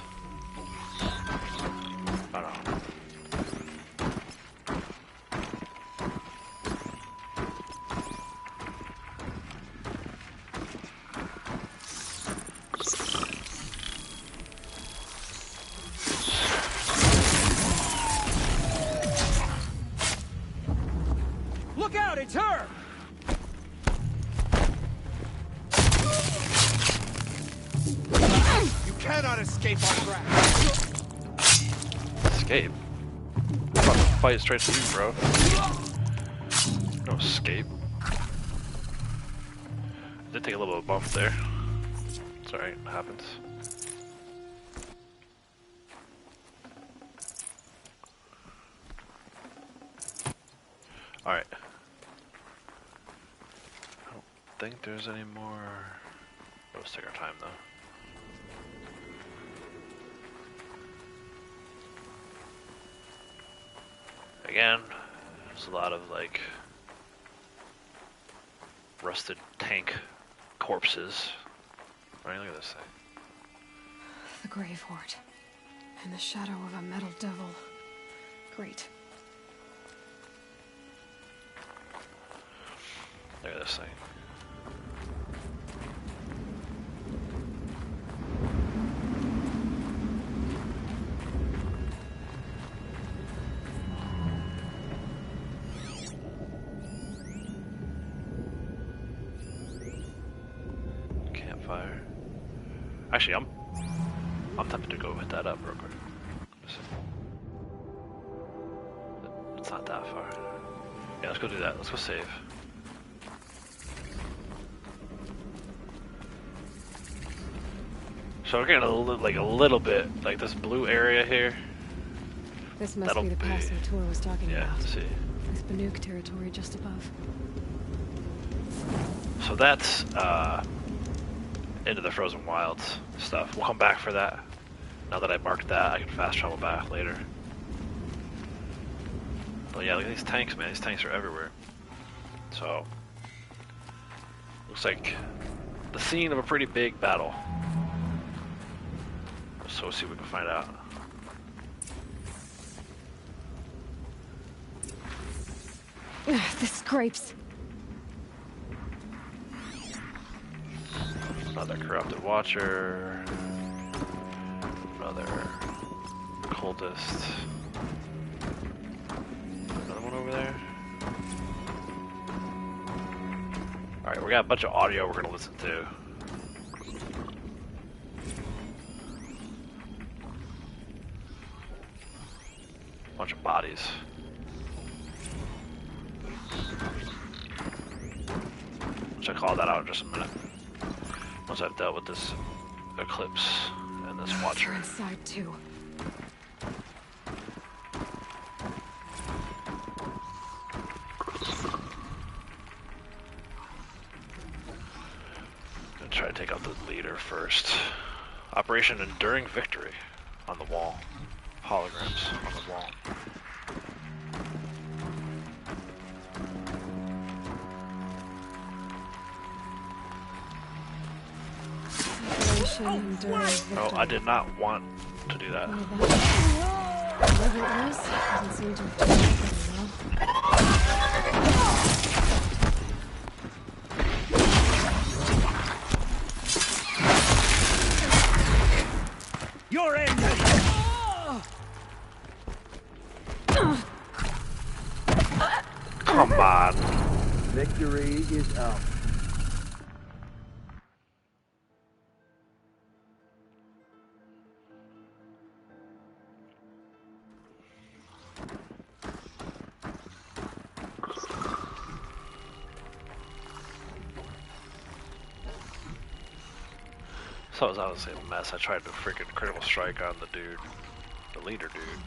[SPEAKER 1] Oh no.
[SPEAKER 17] Look out, it's her! cannot escape our grasp.
[SPEAKER 1] Escape? I'm about to fight straight to you, bro. No escape. Did take a little bit of bump there. It's alright, it happens. Alright. I don't think there's any more. Let's take our time though. Again, there's a lot of like rusted tank corpses. Right, look at this thing.
[SPEAKER 5] The Grave Horde. In the shadow of a metal devil. Great.
[SPEAKER 1] Look at this thing. Campfire. Actually, I'm tempted to go hit that up real quick. It's not that far. Yeah, let's go do that. Let's go save. So we're getting a little bit, like this blue area here.
[SPEAKER 5] This must be the pass the tour was talking about.
[SPEAKER 1] Yeah, let's see.
[SPEAKER 5] With Banuk territory just above.
[SPEAKER 1] So that's into the Frozen Wilds stuff. We'll come back for that. Now that I marked that, I can fast travel back later. But yeah, look at these tanks, man. These tanks are everywhere. So, looks like the scene of a pretty big battle. So we'll see what we can find out.
[SPEAKER 5] The scrapes.
[SPEAKER 1] Another corrupted watcher. Another cultist. Another one over there. Alright, we got a bunch of audio we're gonna listen to. Bunch of bodies. I'll check all that out in just a minute. Once I've dealt with this eclipse and this watcher.
[SPEAKER 5] Inside too.
[SPEAKER 1] Gonna try to take out the leader first. Operation Enduring Victory on the wall. Holograms on the wall. Oh, I did not want to do that.
[SPEAKER 5] Whatever it was, doesn't seem to have turned out very well.
[SPEAKER 3] Your end!
[SPEAKER 1] Come on.
[SPEAKER 15] Victory is up.
[SPEAKER 1] So I was obviously a mess. I tried to freaking critical strike on the dude, the leader dude.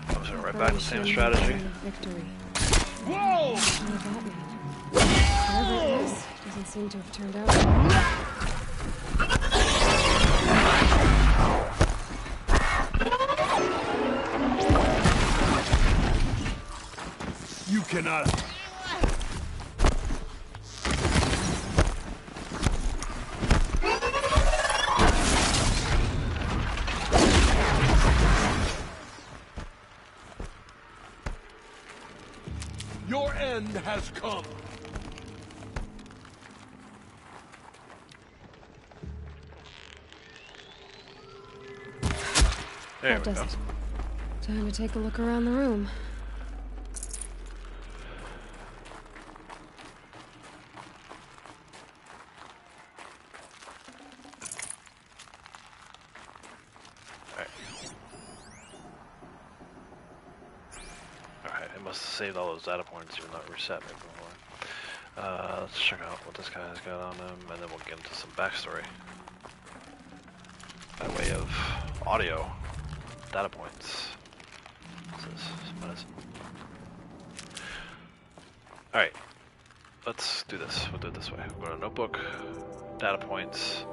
[SPEAKER 1] I was going right back to the same strategy.
[SPEAKER 5] Victory.
[SPEAKER 3] Whoa!
[SPEAKER 5] What does that mean? Whatever it is, doesn't seem to have turned out.
[SPEAKER 3] You cannot. Your end has come.
[SPEAKER 1] There
[SPEAKER 5] That
[SPEAKER 1] we
[SPEAKER 5] does
[SPEAKER 1] go.
[SPEAKER 5] it. Time to take a look around the room.
[SPEAKER 1] it must have saved all those data points even though it reset me before. Let's check out what this guy's got on him, and then we'll get into some backstory. By way of audio, data points. What's this? Some medicine. Alright, let's do this. We'll do it this way. We'll go to notebook, data points.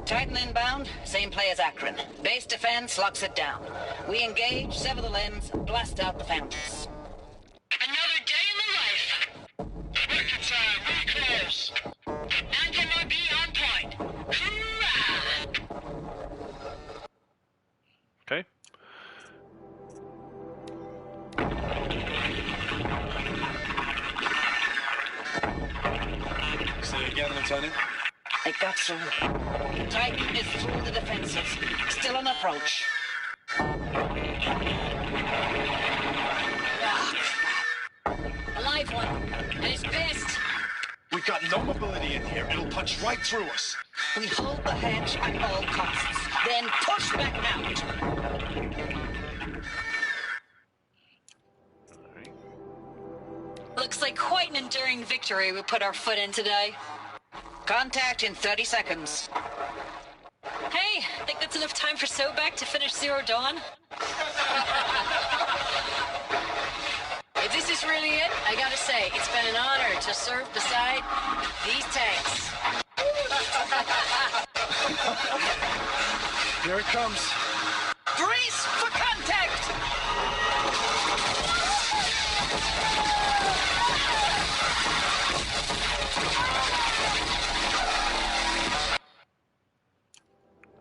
[SPEAKER 21] Titan inbound, same play as Akron. Base defense locks it down. We engage, sever the limbs, blast out the fountains.
[SPEAKER 22] Another day in the life. Working time, we close. Anti-MOB on point. Hoorah!
[SPEAKER 1] Okay.
[SPEAKER 11] Say it again, Lieutenant.
[SPEAKER 21] It got through. Titan is through the defenses. Still on approach.
[SPEAKER 22] A live one. And he's pissed.
[SPEAKER 20] We've got no mobility in here. It'll punch right through us.
[SPEAKER 21] We hold the hedge at all costs, then push back out.
[SPEAKER 14] Looks like quite an enduring victory we put our foot in today.
[SPEAKER 21] Contact in 30 seconds.
[SPEAKER 14] Hey, think that's enough time for Sobek to finish Zero Dawn?
[SPEAKER 23] If this is really it, I gotta say, it's been an honor to serve beside these tanks.
[SPEAKER 20] Here it comes.
[SPEAKER 21] Brace for contact!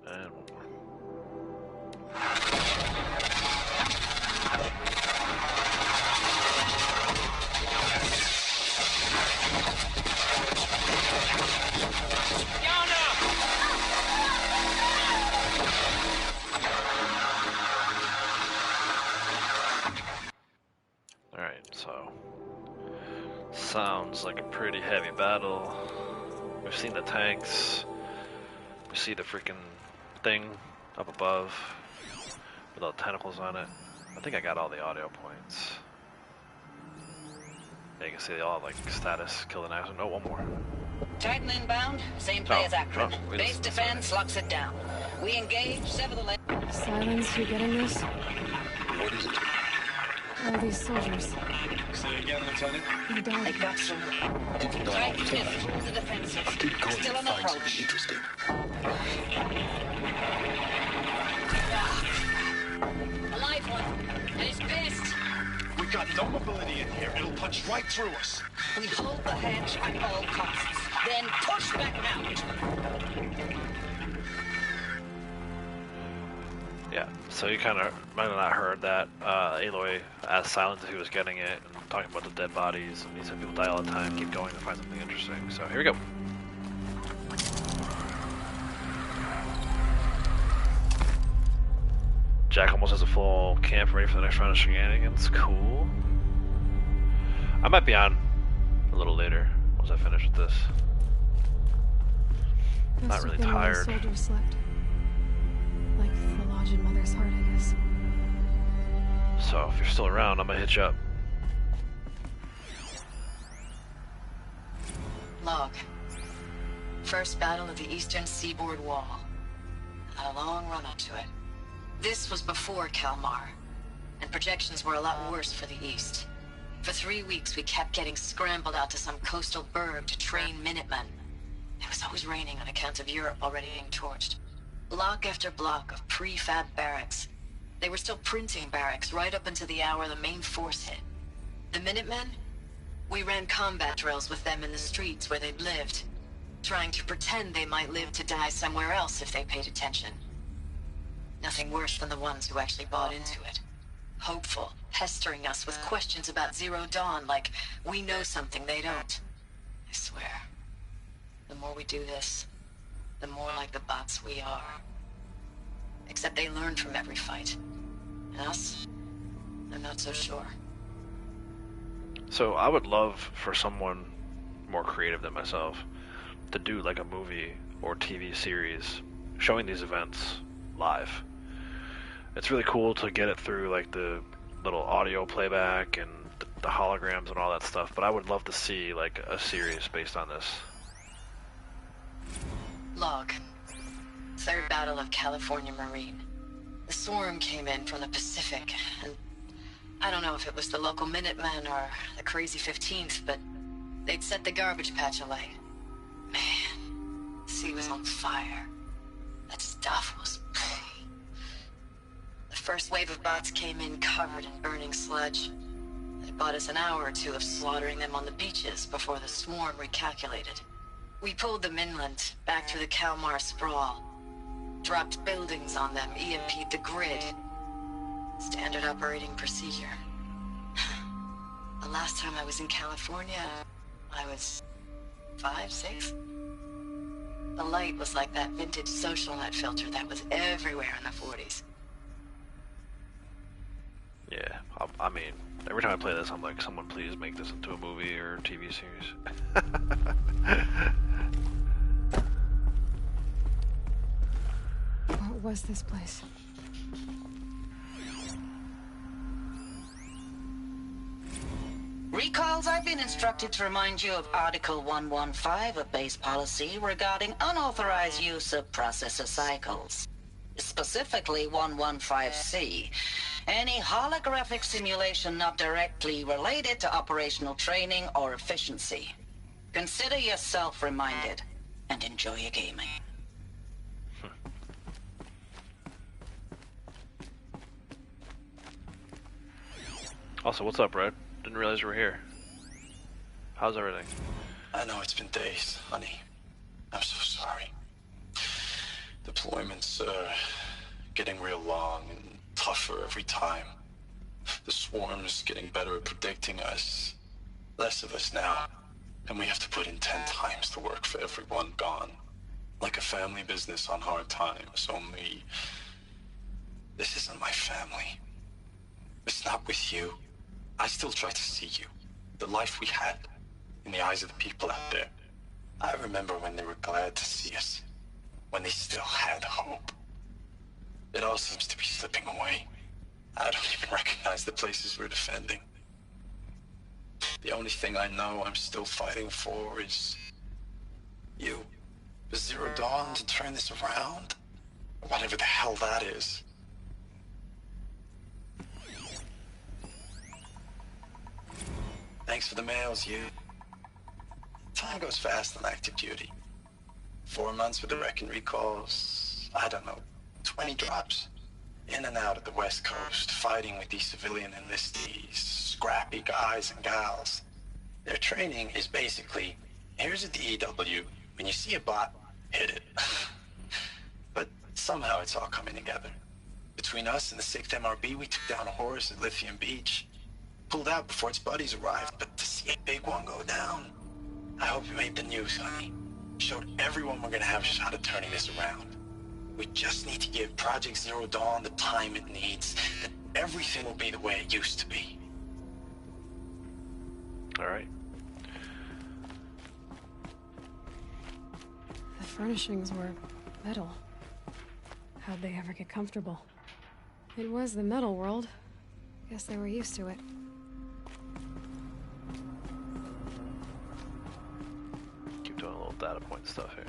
[SPEAKER 1] And one more. Alright, so sounds like a pretty heavy battle. We've seen the tanks. We see the freaking thing up above with all the tentacles on it. I think I got all the audio points. Yeah, you can see they all have like status, kill the next one. Oh, one more.
[SPEAKER 21] Titan inbound, same play as Akron. Base defense locks it down. We engage, sever the leg.
[SPEAKER 5] Silence, you getting this?
[SPEAKER 20] What is it?
[SPEAKER 5] All these soldiers.
[SPEAKER 11] Say it again, Lieutenant.
[SPEAKER 5] He died.
[SPEAKER 21] It got through. Titan is through the defenses.
[SPEAKER 20] Keep going.
[SPEAKER 21] Still on
[SPEAKER 20] Find
[SPEAKER 21] approach.
[SPEAKER 20] something interesting.
[SPEAKER 23] A live one. And he's pissed.
[SPEAKER 20] We've got no mobility in here. It'll punch right through us.
[SPEAKER 21] We hold the hedge at all costs, then push back out.
[SPEAKER 1] Yeah, so you kind of might have not heard that. Aloy asked Silence if he was getting it, and talking about the dead bodies, and he said people die all the time, keep going to find something interesting. So here we go. Jack almost has a full camp ready for the next round of shenanigans. Cool. I might be on a little later once I finish with this. Not really tired.
[SPEAKER 5] Soldiers slept. Like the lodge in Mother's Heart, I guess.
[SPEAKER 1] So if you're still around, I'm gonna hit you up.
[SPEAKER 23] Log. First battle of the eastern Seaboard Wall. Had a long run up to it. This was before Kalmar, and projections were a lot worse for the east. For 3 weeks, we kept getting scrambled out to some coastal burg to train Minutemen. It was always raining on account of Europe already being torched. Block after block of prefab barracks. They were still printing barracks right up until the hour the main force hit. The Minutemen? We ran combat drills with them in the streets where they'd lived, trying to pretend they might live to die somewhere else if they paid attention. Nothing worse than the ones who actually bought into it. Hopeful, pestering us with questions about Zero Dawn like we know something they don't. I swear, the more we do this, the more like the bots we are. Except they learn from every fight. And us? I'm not so sure.
[SPEAKER 1] So I would love for someone more creative than myself to do like a movie or TV series showing these events live. It's really cool to get it through like the little audio playback and the holograms and all that stuff, but I would love to see like a series based on this.
[SPEAKER 23] Log. Third Battle of California Marine. The swarm came in from the Pacific, and I don't know if it was the local Minutemen or the Crazy 15th, but they'd set the garbage patch alight. Man, the sea was on fire. That stuff was... The first wave of bots came in covered in burning sludge. It bought us an hour or two of slaughtering them on the beaches before the swarm recalculated. We pulled them inland, back through the Kalmar sprawl. Dropped buildings on them, EMP'd the grid. Standard operating procedure. The last time I was in California, I was 5, 6? The light was like that vintage social net filter that was everywhere in the 40s.
[SPEAKER 1] Yeah, I mean, every time I play this, I'm like, someone please make this into a movie or a TV series.
[SPEAKER 5] What was this place?
[SPEAKER 21] Recalls, I've been instructed to remind you of Article 115 of base policy regarding unauthorized use of processor cycles. Specifically 115C. Any holographic simulation not directly related to operational training or efficiency. Consider yourself reminded, and enjoy your gaming.
[SPEAKER 1] Also, what's up, Red? Didn't realize you were here. How's everything?
[SPEAKER 9] I know it's been days, honey. I'm so sorry. Deployments are getting real long and tougher every time. The swarm's getting better at predicting us. Less of us now. And we have to put in 10 times the work for everyone gone. Like a family business on hard times, only... This isn't my family. It's not with you. I still try to see you. The life we had. In the eyes of the people out there. I remember when they were glad to see us. When they still had hope. It all seems to be slipping away. I don't even recognize the places we're defending. The only thing I know I'm still fighting for is... you. The Zero Dawn to turn this around? Whatever the hell that is. Thanks for the mails, you. Time goes fast on active duty. 4 months with the Reckon recalls, I don't know, 20 drops. In and out of the West Coast, fighting with these civilian enlistees, scrappy guys and gals. Their training is basically, here's a DEW, when you see a bot, hit it. But somehow it's all coming together. Between us and the 6th MRB, we took down a horse at Lithium Beach. Pulled out before its buddies arrived, but to see a big one go down, I hope you made the news, honey. Showed everyone we're gonna have a shot at turning this around. We just need to give Project Zero Dawn the time it needs, then everything will be the way it used to be.
[SPEAKER 1] Alright.
[SPEAKER 5] The furnishings were metal. How'd they ever get comfortable? It was the metal world. Guess they were used to it.
[SPEAKER 1] Keep doing a little data point stuff here.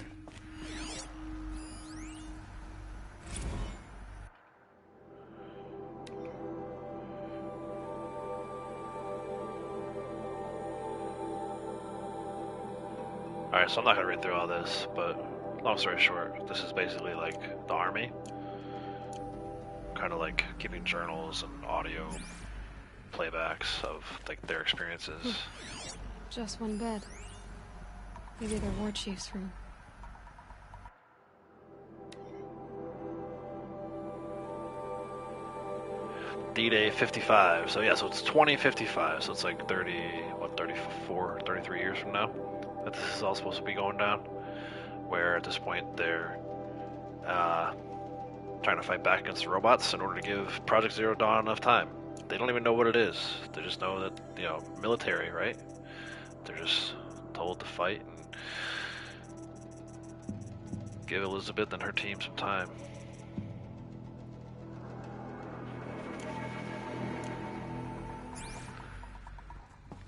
[SPEAKER 1] Alright, so I'm not gonna read through all this, but long story short, this is basically like the army. Kind of like keeping journals and audio playbacks of like their experiences.
[SPEAKER 5] Just one bed. Maybe their war chief's room.
[SPEAKER 1] D-Day 55. So yeah, so it's 2055. So it's like 34, 33 years from now that this is all supposed to be going down. Where at this point they're trying to fight back against the robots in order to give Project Zero Dawn enough time. They don't even know what it is. They just know that, you know, military, right? They're just told to fight. And Give Elizabeth and her team some time.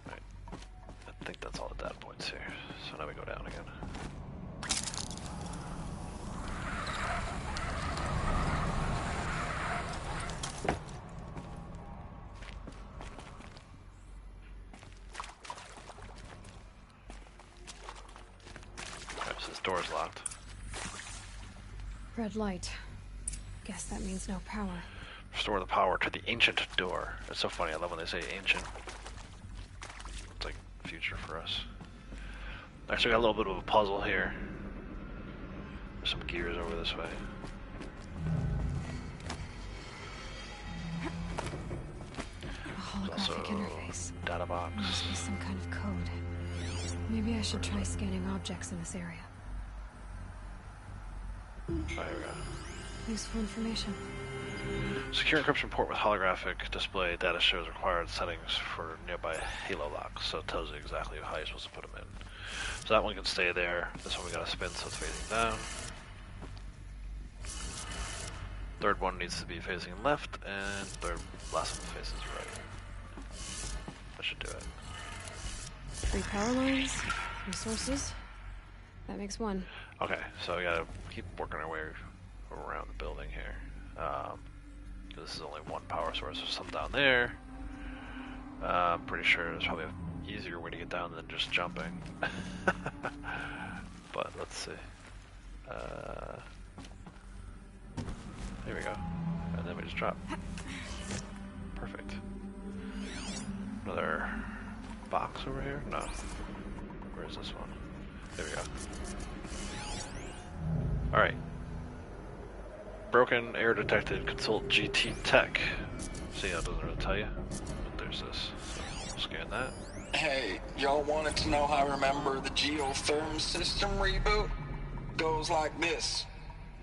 [SPEAKER 1] Right. I think that's all the data points here. So now we go down again. Alright, so this door's locked.
[SPEAKER 5] Red light. Guess that means no power.
[SPEAKER 1] Restore the power to the ancient door. It's so funny, I love when they say ancient. It's like future for us. Actually, got a little bit of a puzzle here. There's some gears over this way.
[SPEAKER 5] A holographic interface.
[SPEAKER 1] Data box.
[SPEAKER 5] Must be some kind of code. Maybe I should try scanning objects in this area.
[SPEAKER 1] There we go.
[SPEAKER 5] Useful information.
[SPEAKER 1] Secure encryption port with holographic display. Data shows required settings for nearby halo locks, so it tells you exactly how you're supposed to put them in. So that one can stay there. This one we gotta spin so it's facing down. Third one needs to be facing left, and last one faces right. That should do it.
[SPEAKER 5] 3 power lines, 3 sources. That makes 1.
[SPEAKER 1] Okay, so we gotta keep working our way around the building here. This is only 1 power source. There's some down there. I'm pretty sure there's probably an easier way to get down than just jumping. But let's see. There we go. And then we just drop. Perfect. Another box over here? No. Where is this one? There we go. Alright. Broken, error detected, consult GT Tech. See, that doesn't really tell you. But there's this. So we'll scan that.
[SPEAKER 2] Hey, y'all wanted to know how I remember the geotherm system reboot? Goes like this.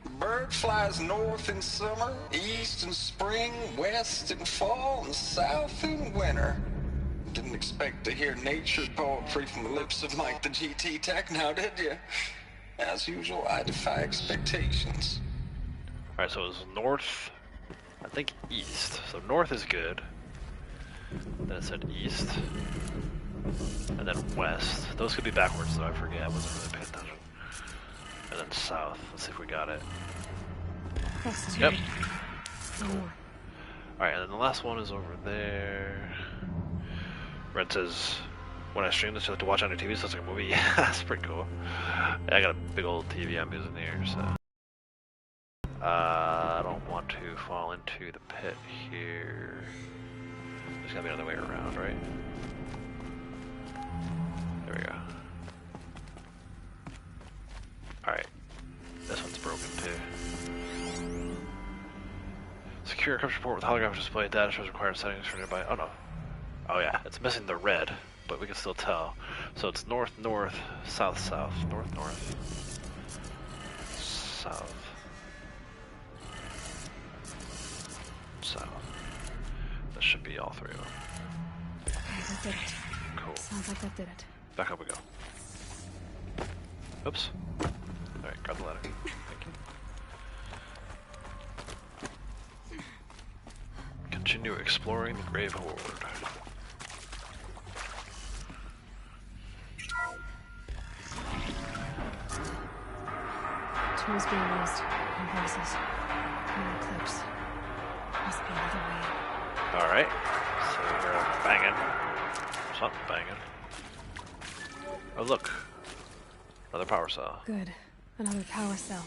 [SPEAKER 2] The bird flies north in summer, east in spring, west in fall, and south in winter. Didn't expect to hear nature poetry from the lips of Mike the GT Tech now, did you? As usual, I defy expectations.
[SPEAKER 1] Alright, so it was north, I think east. So north is good. Then it said east. And then west. Those could be backwards though, I forget. I wasn't really paying attention. And then south. Let's see if we got it.
[SPEAKER 5] That's 2.
[SPEAKER 1] Yep.
[SPEAKER 5] One more.
[SPEAKER 1] Alright, and then the last one is over there. Red says, when I stream this, you have to watch on your TV, so it's like a movie. Yeah, that's pretty cool. Yeah, I got a big old TV I'm using here, so. I don't want to fall into the pit here. There's gotta be another way around, right? There we go. Alright. This one's broken too. Secure encryption port with holographic display. Data shows required settings for nearby. Oh no. Oh yeah, it's missing the red, but we can still tell. So it's north, north, south, south, north, north, south, south. That should be all 3 of them.
[SPEAKER 5] Okay, that did it.
[SPEAKER 1] Cool.
[SPEAKER 5] Sounds like that did it.
[SPEAKER 1] Back up we go. Oops. Alright, grab the ladder. Thank you. Continue exploring the Grave Horde.
[SPEAKER 5] Tools being used. In places. No clips. Must be another way in.
[SPEAKER 1] Alright. So we're banging. Something banging. Oh look. Another power cell.
[SPEAKER 5] Good. Another power cell.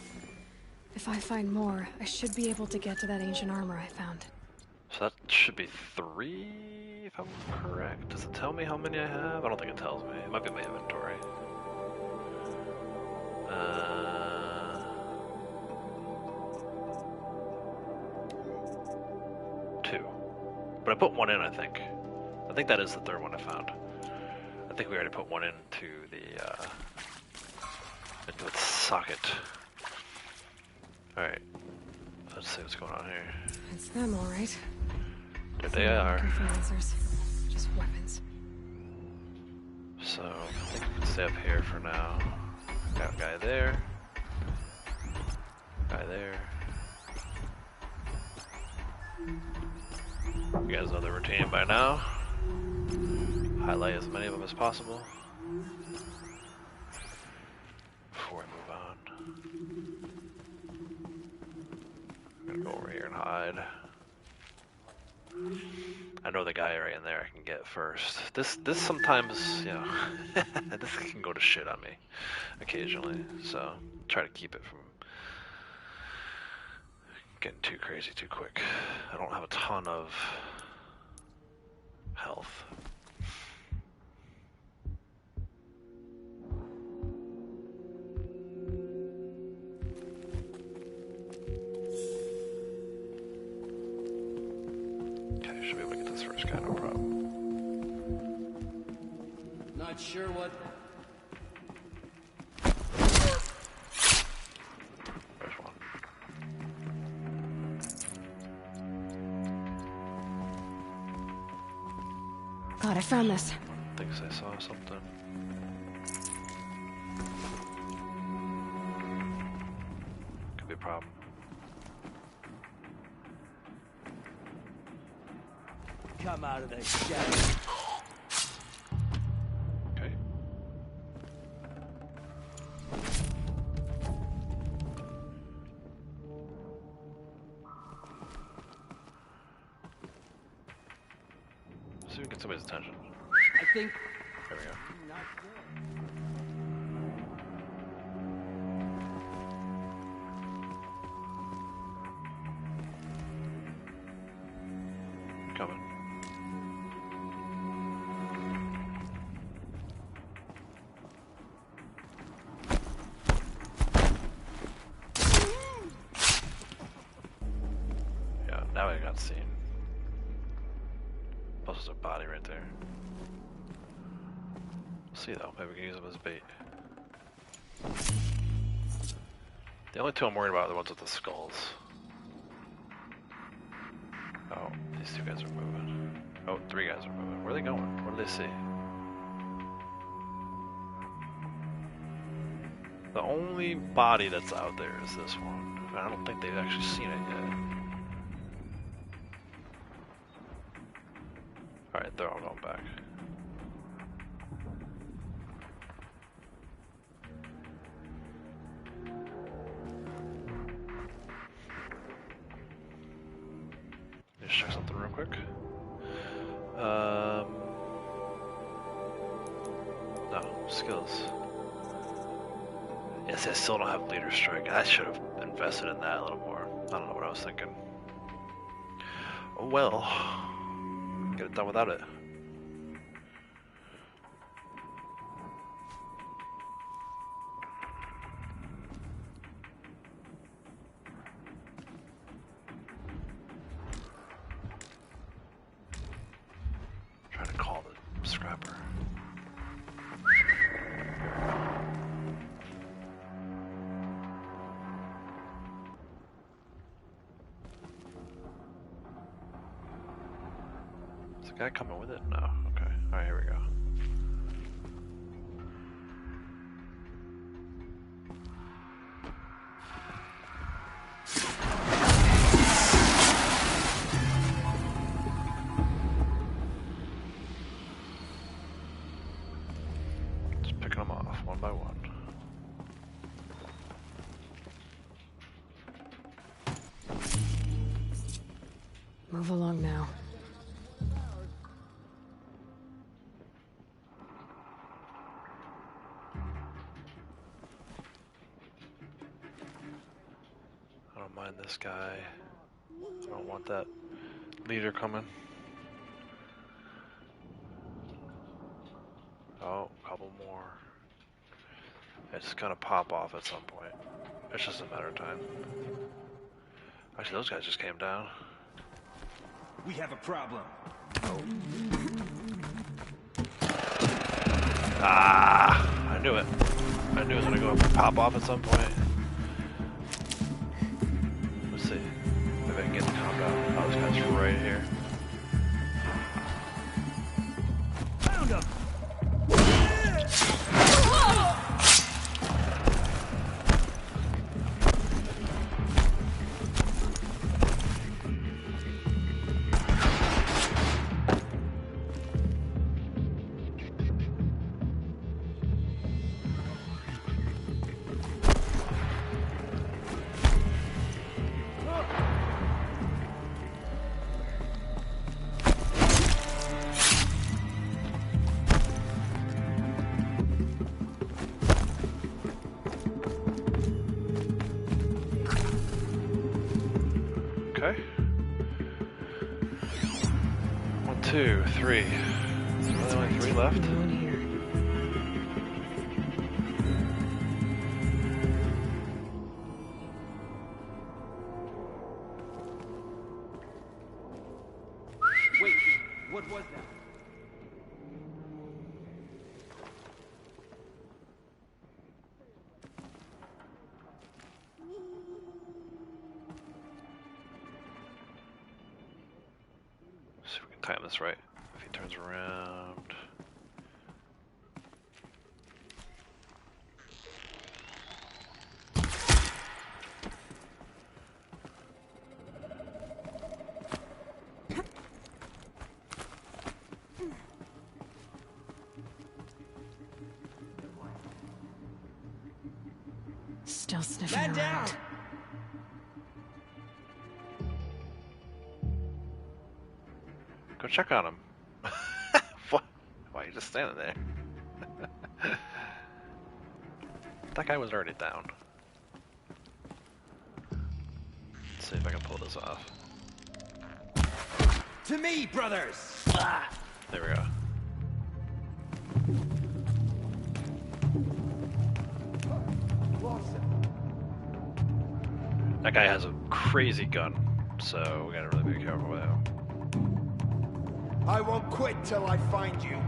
[SPEAKER 5] If I find more, I should be able to get to that ancient armor I found.
[SPEAKER 1] So that should be 3, if I'm correct. Does it tell me how many I have? I don't think it tells me. It might be in my inventory. 2. But I put 1 in, I think. I think that is the 3rd one I found. I think we already put 1 into its socket. Alright. Let's see what's going on here.
[SPEAKER 5] It's them, all right.
[SPEAKER 1] There they are.
[SPEAKER 5] Looking for answers. Just weapons.
[SPEAKER 1] So, I think we can stay up here for now. Got a guy there. Guy there. You guys know the routine by now. Highlight as many of them as possible before we move on. I'm gonna go over here and hide. I know the guy right in there I can get first. This sometimes, you know, this can go to shit on me occasionally, so try to keep it from getting too crazy too quick. I don't have a ton of health. Okay, should be able to get this first guy, no problem.
[SPEAKER 4] Not sure what...
[SPEAKER 1] First one.
[SPEAKER 5] God, I found this.
[SPEAKER 1] Thinks I saw something. Could be a problem.
[SPEAKER 4] Come out of the shadows.
[SPEAKER 1] Okay. See if we can get somebody's attention.
[SPEAKER 4] I think...
[SPEAKER 1] There we go.
[SPEAKER 4] Not good.
[SPEAKER 1] Coming. Yeah, now I got seen. Plus there's a body right there. See though, maybe we can use them as bait. The only two I'm worried about are the ones with the skulls. Oh, these two guys are moving. Oh, three guys are moving. Where are they going? What do they see? The only body that's out there is this one. I don't think they've actually seen it yet. Alright, they're all going back. Just check something real quick. No, skills. Yes, I still don't have leader strike. I should have invested in that a little more. I don't know what I was thinking. Oh well. Get it done without it. Trying to call the scrapper. Is the guy coming with it? No. Okay. Alright, here we go. Just picking them off one by one.
[SPEAKER 5] Move along now.
[SPEAKER 1] I don't mind this guy. I don't want that leader coming. Oh, a couple more. It's gonna pop off at some point. It's just a matter of time. Actually, those guys just came down.
[SPEAKER 4] We have a problem.
[SPEAKER 1] Ah! I knew it. I knew it was gonna go up and pop off at some point. Let's see. Maybe I can get the calm down. Oh, this guy's right here.
[SPEAKER 4] Found him!
[SPEAKER 1] 2, 3. There's only 3 left.
[SPEAKER 4] Wait, what was that?
[SPEAKER 1] See if we can time this right. If he turns around.
[SPEAKER 5] Still sniffing
[SPEAKER 4] Man down!
[SPEAKER 5] around.
[SPEAKER 1] Go check on him. What? Why are you just standing there? That guy was already down. Let's see if I can pull this off.
[SPEAKER 4] To me, brothers!
[SPEAKER 1] There we go. That guy has a crazy gun, so we gotta really be careful with him.
[SPEAKER 18] I won't quit till I find you.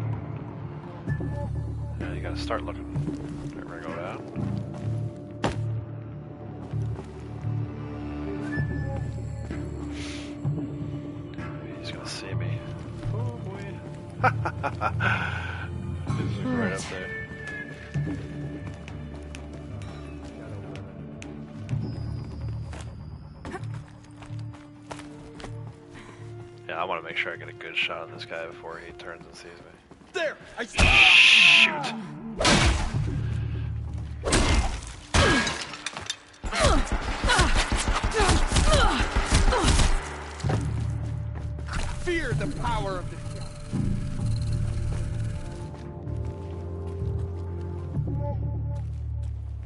[SPEAKER 1] Yeah, you gotta start looking. There we go down. He's gonna see me. Oh boy. This is right up there. Yeah, I want to make sure I get a good shot on this guy before he turns and sees me.
[SPEAKER 4] There! I
[SPEAKER 1] Shoot!
[SPEAKER 18] Fear the power of the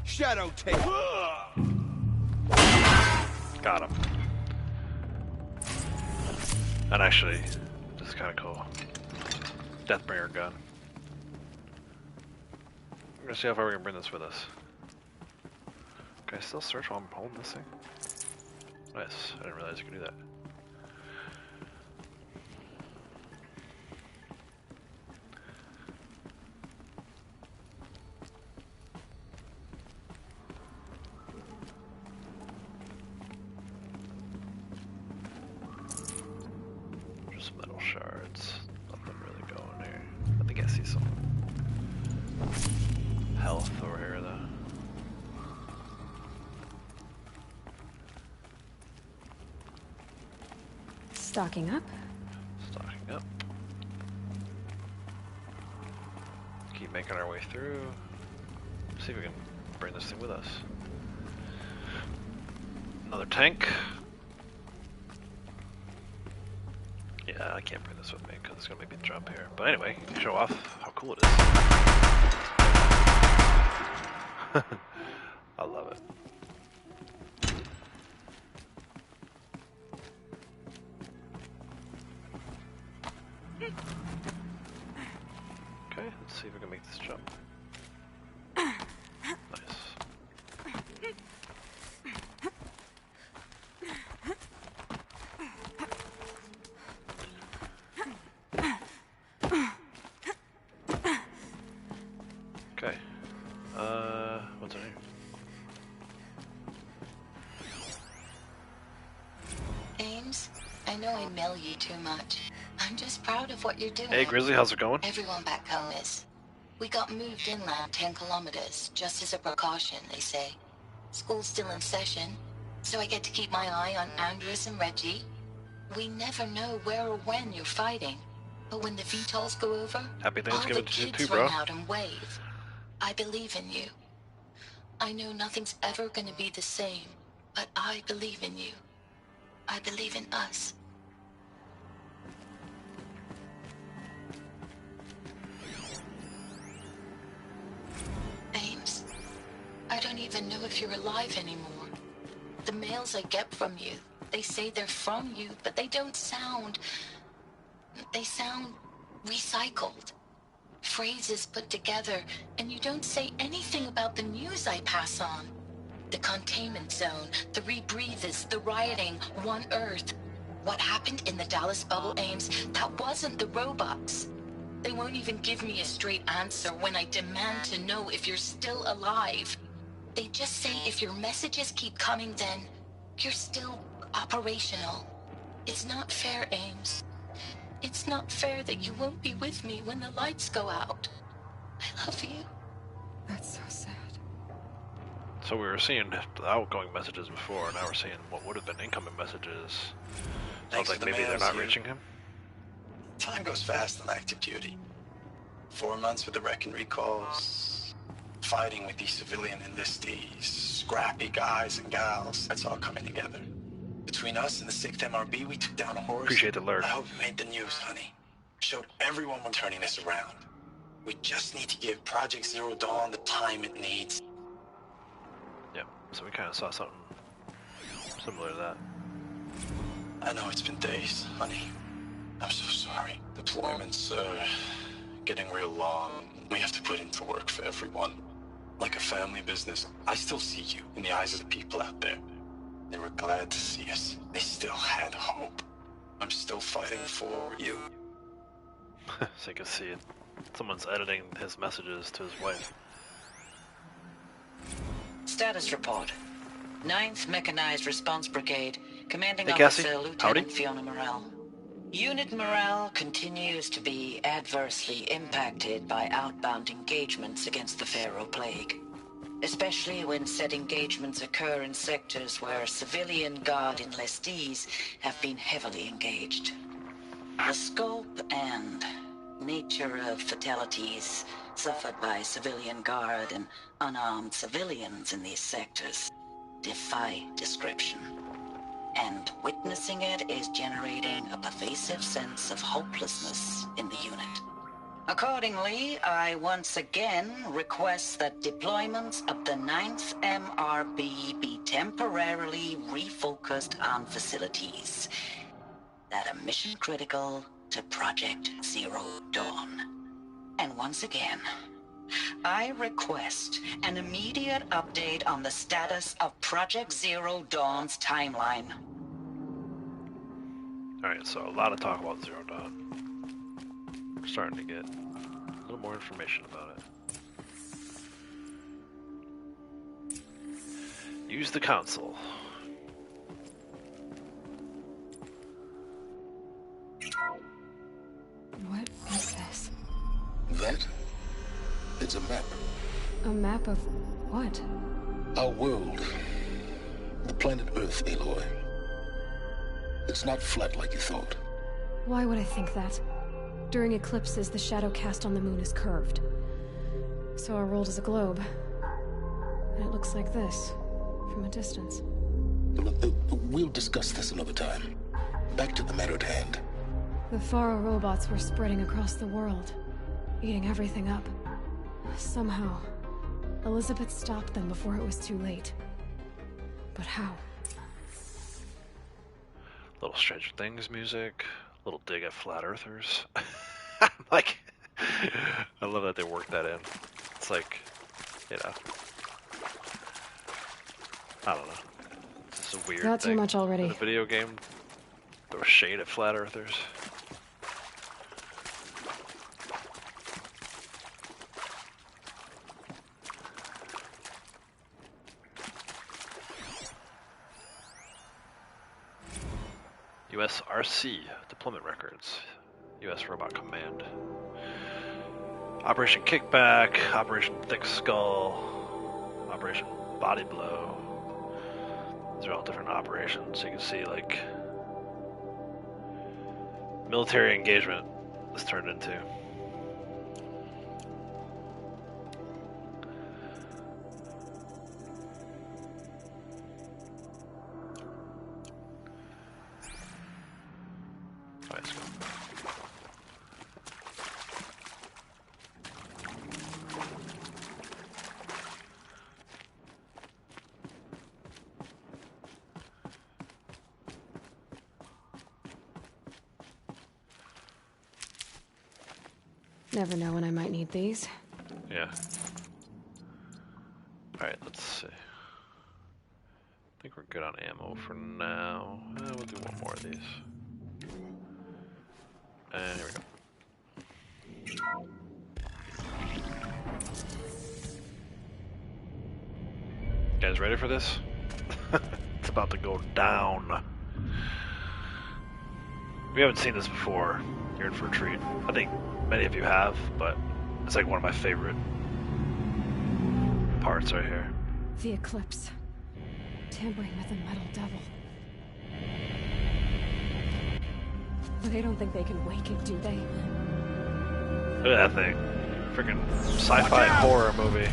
[SPEAKER 18] Shadow take.
[SPEAKER 1] Got him. And actually, this is kind of cool. Deathbringer Gun. I'm gonna see how far we can bring this with us. Can I still search while I'm holding this thing? Nice. I didn't realize you could do that. Just metal shards. Nothing really going here. I think I see some health over here though.
[SPEAKER 5] Stocking up.
[SPEAKER 1] Stocking up. Keep making our way through. See if we can bring this thing with us. Another tank. Yeah, I can't bring this with me because it's going to make me jump here. But anyway, show off how cool it is. I love it. Okay, let's see if we can make this jump. Nice. Okay. What's in here?
[SPEAKER 21] Ames, I know I mail you too much. I'm just proud of what you're doing.
[SPEAKER 1] Hey Grizzly, how's it going?
[SPEAKER 21] Everyone back home is. We got moved inland 10 kilometers, just as a precaution, they say. School's still in session, so I get to keep my eye on Andres and Reggie. We never know where or when you're fighting, but when the VTOLs go over,
[SPEAKER 1] Happy
[SPEAKER 21] all the
[SPEAKER 1] Thanksgiving to you
[SPEAKER 21] kids
[SPEAKER 1] too, bro.
[SPEAKER 21] run out and wave. I believe in you. I know nothing's ever gonna be the same, but I believe in you. I believe in us. Ames, I don't even know if you're alive anymore. The mails I get from you, they say they're from you, but they don't sound...
[SPEAKER 23] They sound recycled. Phrases put together, and you don't say anything about the news I pass on. The containment zone, the rebreathers, the rioting, One Earth. What happened in the Dallas bubble, Ames, that wasn't the robots. They won't even give me a straight answer when I demand to know if you're still alive. They just say if your messages keep coming, then you're still operational. It's not fair, Ames. It's not fair that you won't be with me when the lights go out. I love you.
[SPEAKER 5] That's so sad.
[SPEAKER 1] So we were seeing the outgoing messages before, now we're seeing what would have been incoming messages. Sounds like maybe they're not reaching him.
[SPEAKER 9] Time goes fast on active duty. 4 months with the wreck and recalls, fighting with these civilian enlistees, scrappy guys and gals. That's all coming together. Between us and the 6th MRB, we took down a horse.
[SPEAKER 1] Appreciate the alert.
[SPEAKER 9] I hope it made the news, honey. Showed everyone we're turning this around. We just need to give Project Zero Dawn the time it needs.
[SPEAKER 1] Yep, so we kind of saw something similar to that.
[SPEAKER 9] I know it's been days, honey. I'm so sorry. Deployments are getting real long. We have to put into work for everyone. Like a family business. I still see you in the eyes of the people out there. They were glad to see us. They still had hope. I'm still fighting for you.
[SPEAKER 1] So you can see it. Someone's editing his messages to his wife.
[SPEAKER 21] Status report. 9th Mechanized Response Brigade, Commanding
[SPEAKER 1] Hey, Cassie.
[SPEAKER 21] Officer Lieutenant
[SPEAKER 1] Howdy.
[SPEAKER 21] Fiona Morrell. Unit morale continues to be adversely impacted by outbound engagements against the Pharaoh Plague, especially when said engagements occur in sectors where civilian guard enlistees have been heavily engaged. The scope and nature of fatalities suffered by civilian guard and unarmed civilians in these sectors defy description. And witnessing it is generating a pervasive sense of hopelessness in the unit. Accordingly, I once again request that deployments of the 9th MRB be temporarily refocused on facilities that are mission critical to Project Zero Dawn. And once again, I request an immediate update on the status of Project Zero Dawn's timeline.
[SPEAKER 1] Alright, so a lot of talk about Zero Dawn. We're starting to get a little more information about it. Use the console.
[SPEAKER 5] What is this?
[SPEAKER 20] That? It's a map.
[SPEAKER 5] A map of what?
[SPEAKER 20] Our world. The planet Earth, Aloy. It's not flat like you thought.
[SPEAKER 5] Why would I think that? During eclipses, the shadow cast on the moon is curved. So our world is a globe. And it looks like this, from a distance.
[SPEAKER 20] We'll discuss this another time. Back to the matter at hand.
[SPEAKER 5] The Pharaoh robots were spreading across the world, eating everything up. Somehow, Elizabeth stopped them before it was too late. But how?
[SPEAKER 1] Little Stranger Things music, little dig at flat earthers. Like, I love that they worked that in. It's like, you know, I don't know. It's just a weird
[SPEAKER 5] Not
[SPEAKER 1] thing.
[SPEAKER 5] too much already.
[SPEAKER 1] In a video game, throw shade at flat earthers. USRC deployment records. US Robot Command. Operation Kickback, Operation Thick Skull, Operation Body Blow. These are all different operations. So you can see, like, military engagement is turned into. Let's go.
[SPEAKER 5] Never know when I might need these.
[SPEAKER 1] Yeah. Alright, let's see. I think we're good on ammo for now. We'll do one more of these. And here we go. Guys ready for this? It's about to go down. If you haven't seen this before, you're in for a treat. I think many of you have, but it's like one of my favorite parts right here.
[SPEAKER 5] The eclipse. Tampering with the metal devil. They don't think they can wake it, do they?
[SPEAKER 1] Look at that thing. Freaking sci-fi horror movie.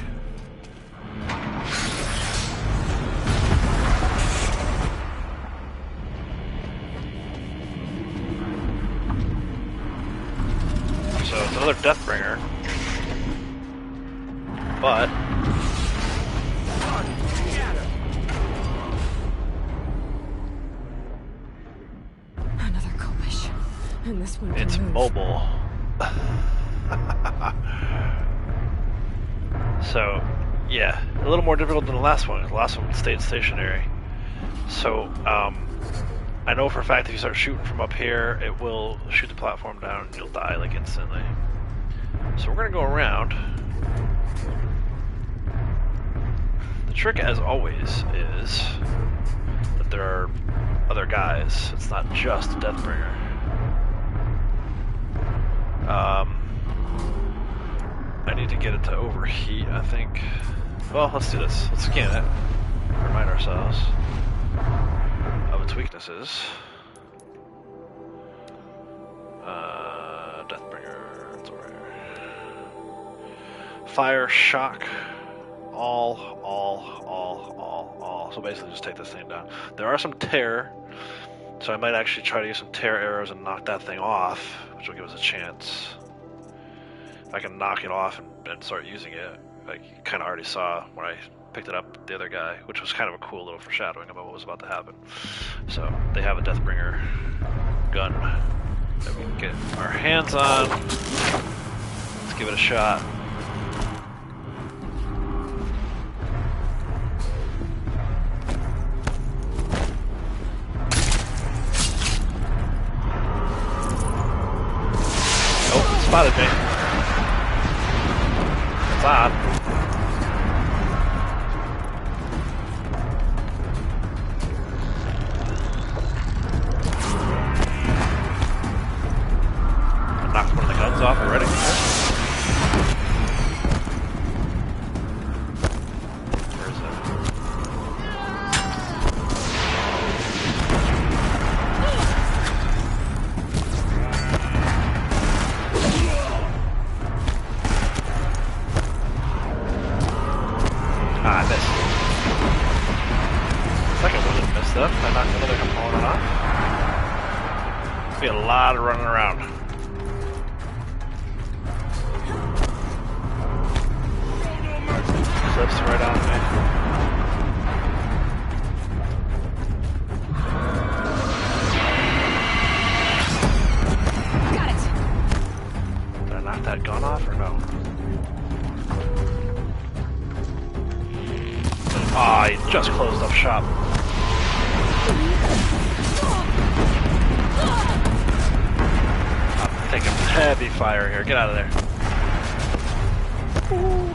[SPEAKER 1] So it's another Deathbringer. But
[SPEAKER 5] another Kobish. And this one
[SPEAKER 1] it's mobile. So, yeah, a little more difficult than the last one. The last one stayed stationary. So, I know for a fact if you start shooting from up here, it will shoot the platform down and you'll die like instantly. So we're gonna go around. The trick, as always, is that there are other guys. It's not just Deathbringer. I need to get it to overheat, I think. Well, let's do this. Let's scan it. Remind ourselves of its weaknesses. Deathbringer, it's over here. Fire, shock, all. So basically just take this thing down. There are some tear, so I might actually try to use some tear arrows and knock that thing off, which will give us a chance. If I can knock it off and start using it, like you kind of already saw when I picked it up, the other guy, which was kind of a cool little foreshadowing about what was about to happen. So they have a Deathbringer gun that we can get our hands on. Let's give it a shot. Oh, spotted me. It's on. Knocked one of the guns off already. Where is it? Ah, I missed. Second one didn't miss though. I knocked another component off. Be a lot of running around. Clips right on me.
[SPEAKER 5] Got it.
[SPEAKER 1] Did I knock that gun off or no? Ah, he just closed up shop. I'm taking heavy fire here. Get out of there. Ooh.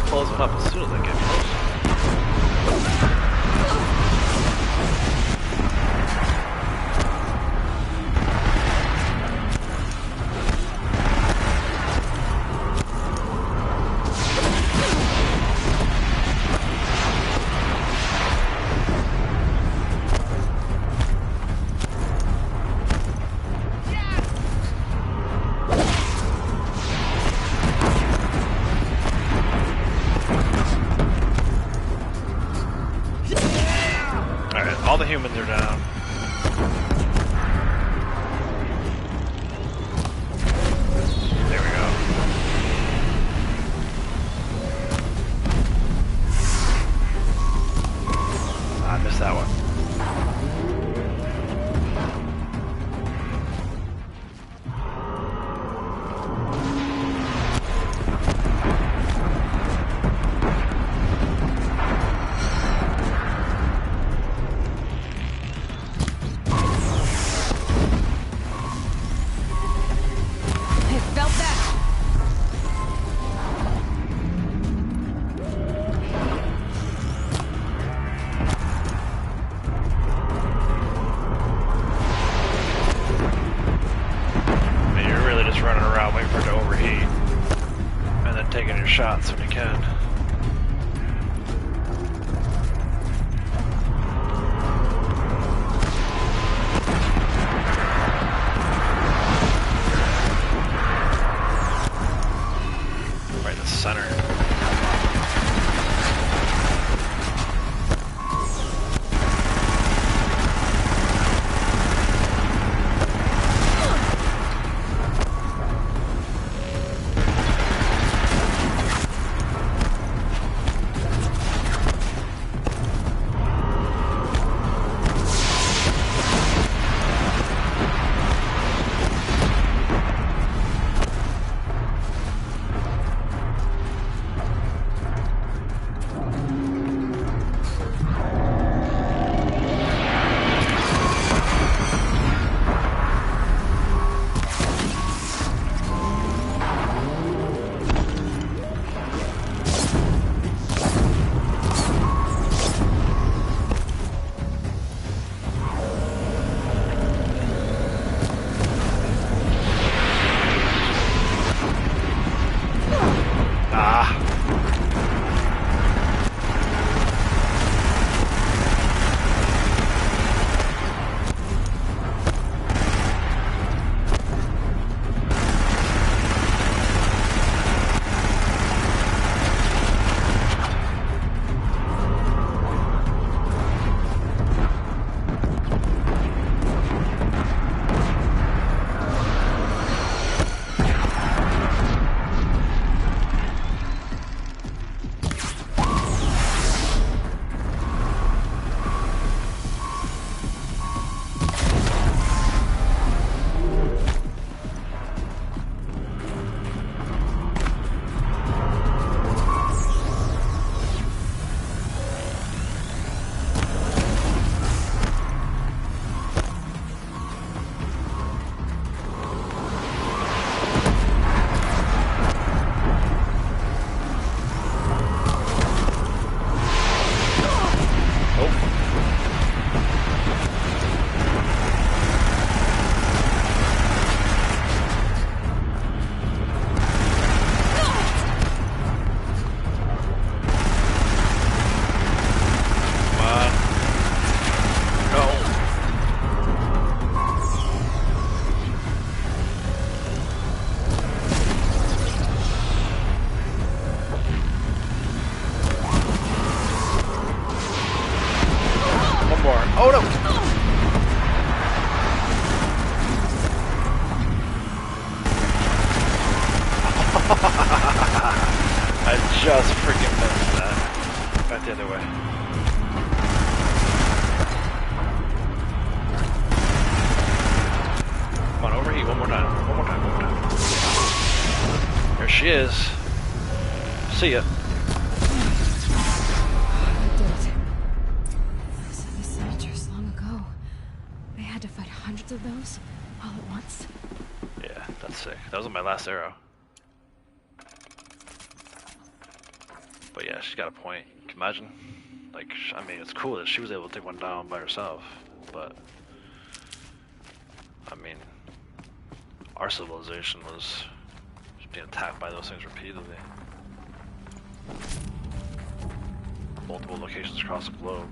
[SPEAKER 1] Closing up as soon as I get close. shots when you can. Right in the center. Oh no! I just freaking missed that. Back the other way. Come on, overheat one more time. One more time, one more time. There she is. See ya.
[SPEAKER 5] Of those all at once.
[SPEAKER 1] Yeah, that's sick. That was my last arrow. But yeah, she's got a point. Can you imagine? Like, I mean, it's cool that she was able to take one down by herself, but I mean, our civilization was just being attacked by those things repeatedly. Multiple locations across the globe.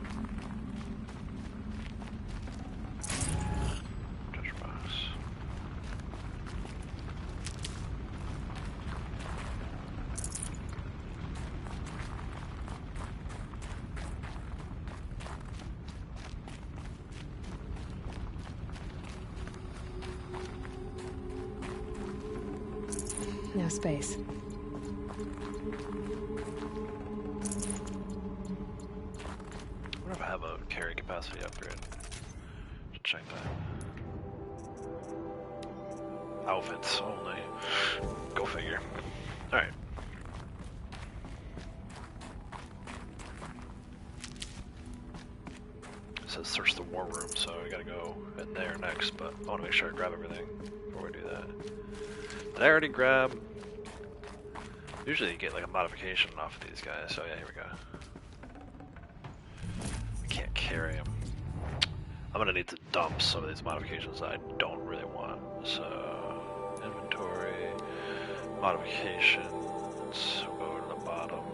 [SPEAKER 5] No space.
[SPEAKER 1] I wonder if I have a carry capacity upgrade. Should check that. Outfits only. Go figure. Alright. It says search the war room, so we gotta go in there next, but I want to make sure I grab everything before we do that. Did I already grab? Usually you get like a modification off of these guys, so yeah, here we go. I can't carry them. I'm gonna need to dump some of these modifications that I don't really want. So, inventory, modifications, we'll go bottom.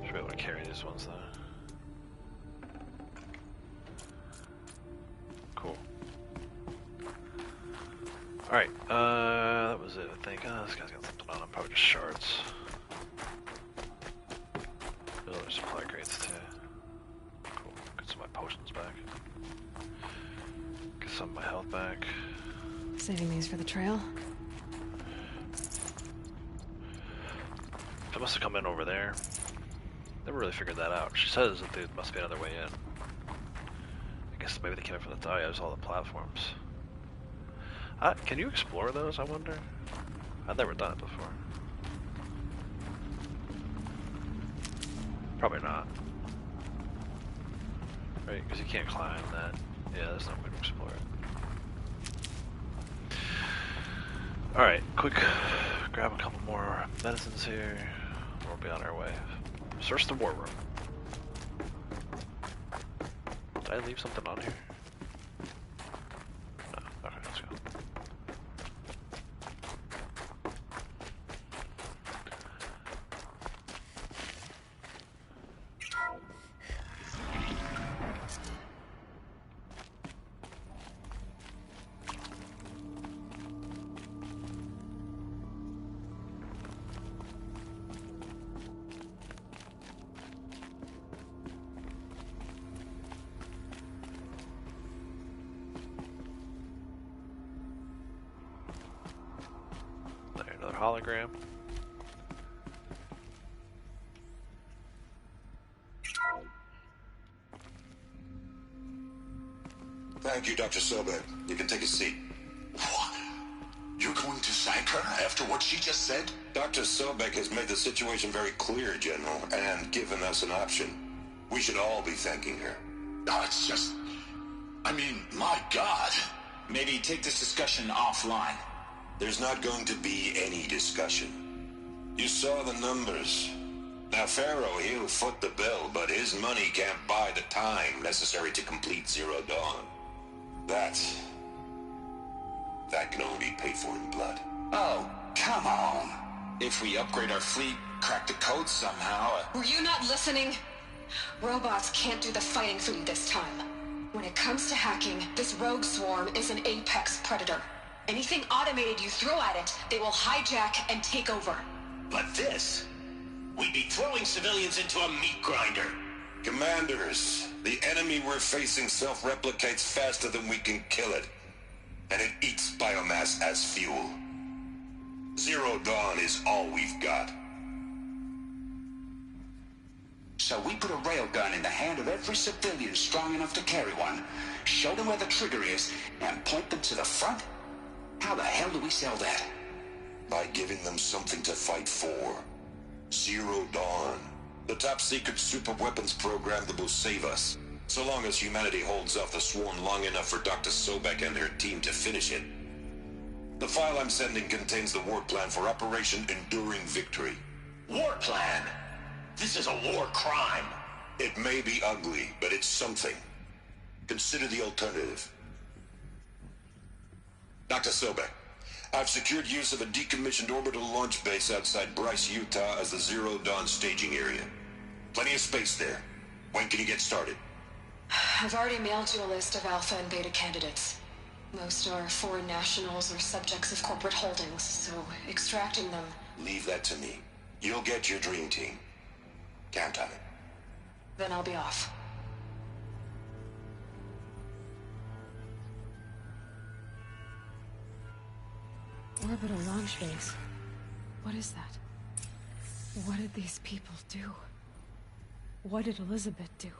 [SPEAKER 1] Should be able to carry these ones though. Cool. Alright, that was it, I think. Oh, this guy's got something on him, probably just shards. Oh, there's supply crates too. Cool, get some of my potions back. Get some of my health back.
[SPEAKER 5] Saving these for the trail?
[SPEAKER 1] They must have come in over there. Never really figured that out. She says that there must be another way in. I guess maybe they came in from the top. Yeah, there's all the platforms. Can you explore those, I wonder? I've never done it before. Probably not. Right, because you can't climb that. Yeah, there's no way to explore it. Alright, quick grab a couple more medicines here. We'll be on our way. Search the war room. Did I leave something on here? No. Okay, let's go. Hologram.
[SPEAKER 20] Thank you, Dr. Sobek. You can take a seat. What? You're going to thank her after what she just said? Dr. Sobek has made the situation very clear, General, and given us an option. We should all be thanking her.
[SPEAKER 10] No, it's just... I mean, my God.
[SPEAKER 20] Maybe take this discussion offline. There's not going to be any discussion. You saw the numbers. Now, Pharaoh, he'll foot the bill, but his money can't buy the time necessary to complete Zero Dawn. That can only be paid for in blood.
[SPEAKER 10] Oh, come on. If we upgrade our fleet, crack the code somehow...
[SPEAKER 23] Were you not listening? Robots can't do the fighting for you this time. When it comes to hacking, this rogue swarm is an apex predator. Anything automated you throw at it, they will hijack and take over.
[SPEAKER 10] But this... we'd be throwing civilians into a meat grinder.
[SPEAKER 20] Commanders, the enemy we're facing self-replicates faster than we can kill it. And it eats biomass as fuel. Zero Dawn is all we've got.
[SPEAKER 10] So we put a railgun in the hand of every civilian strong enough to carry one, show them where the trigger is, and point them to the front? How the hell do we sell that?
[SPEAKER 20] By giving them something to fight for. Zero Dawn. The top-secret super-weapons program that will save us. So long as humanity holds off the swarm long enough for Dr. Sobek and her team to finish it. The file I'm sending contains the war plan for Operation Enduring Victory.
[SPEAKER 10] War plan? This is a war crime.
[SPEAKER 20] It may be ugly, but it's something. Consider the alternative. Dr. Sobek, I've secured use of a decommissioned orbital launch base outside Bryce, Utah as the Zero Dawn staging area. Plenty of space there. When can you get started?
[SPEAKER 23] I've already mailed you a list of Alpha and Beta candidates. Most are foreign nationals or subjects of corporate holdings, so extracting them...
[SPEAKER 20] Leave that to me. You'll get your dream team. Count on it.
[SPEAKER 23] Then I'll be off.
[SPEAKER 5] Orbital launch base. What is that? What did these people do? What did Elizabeth do?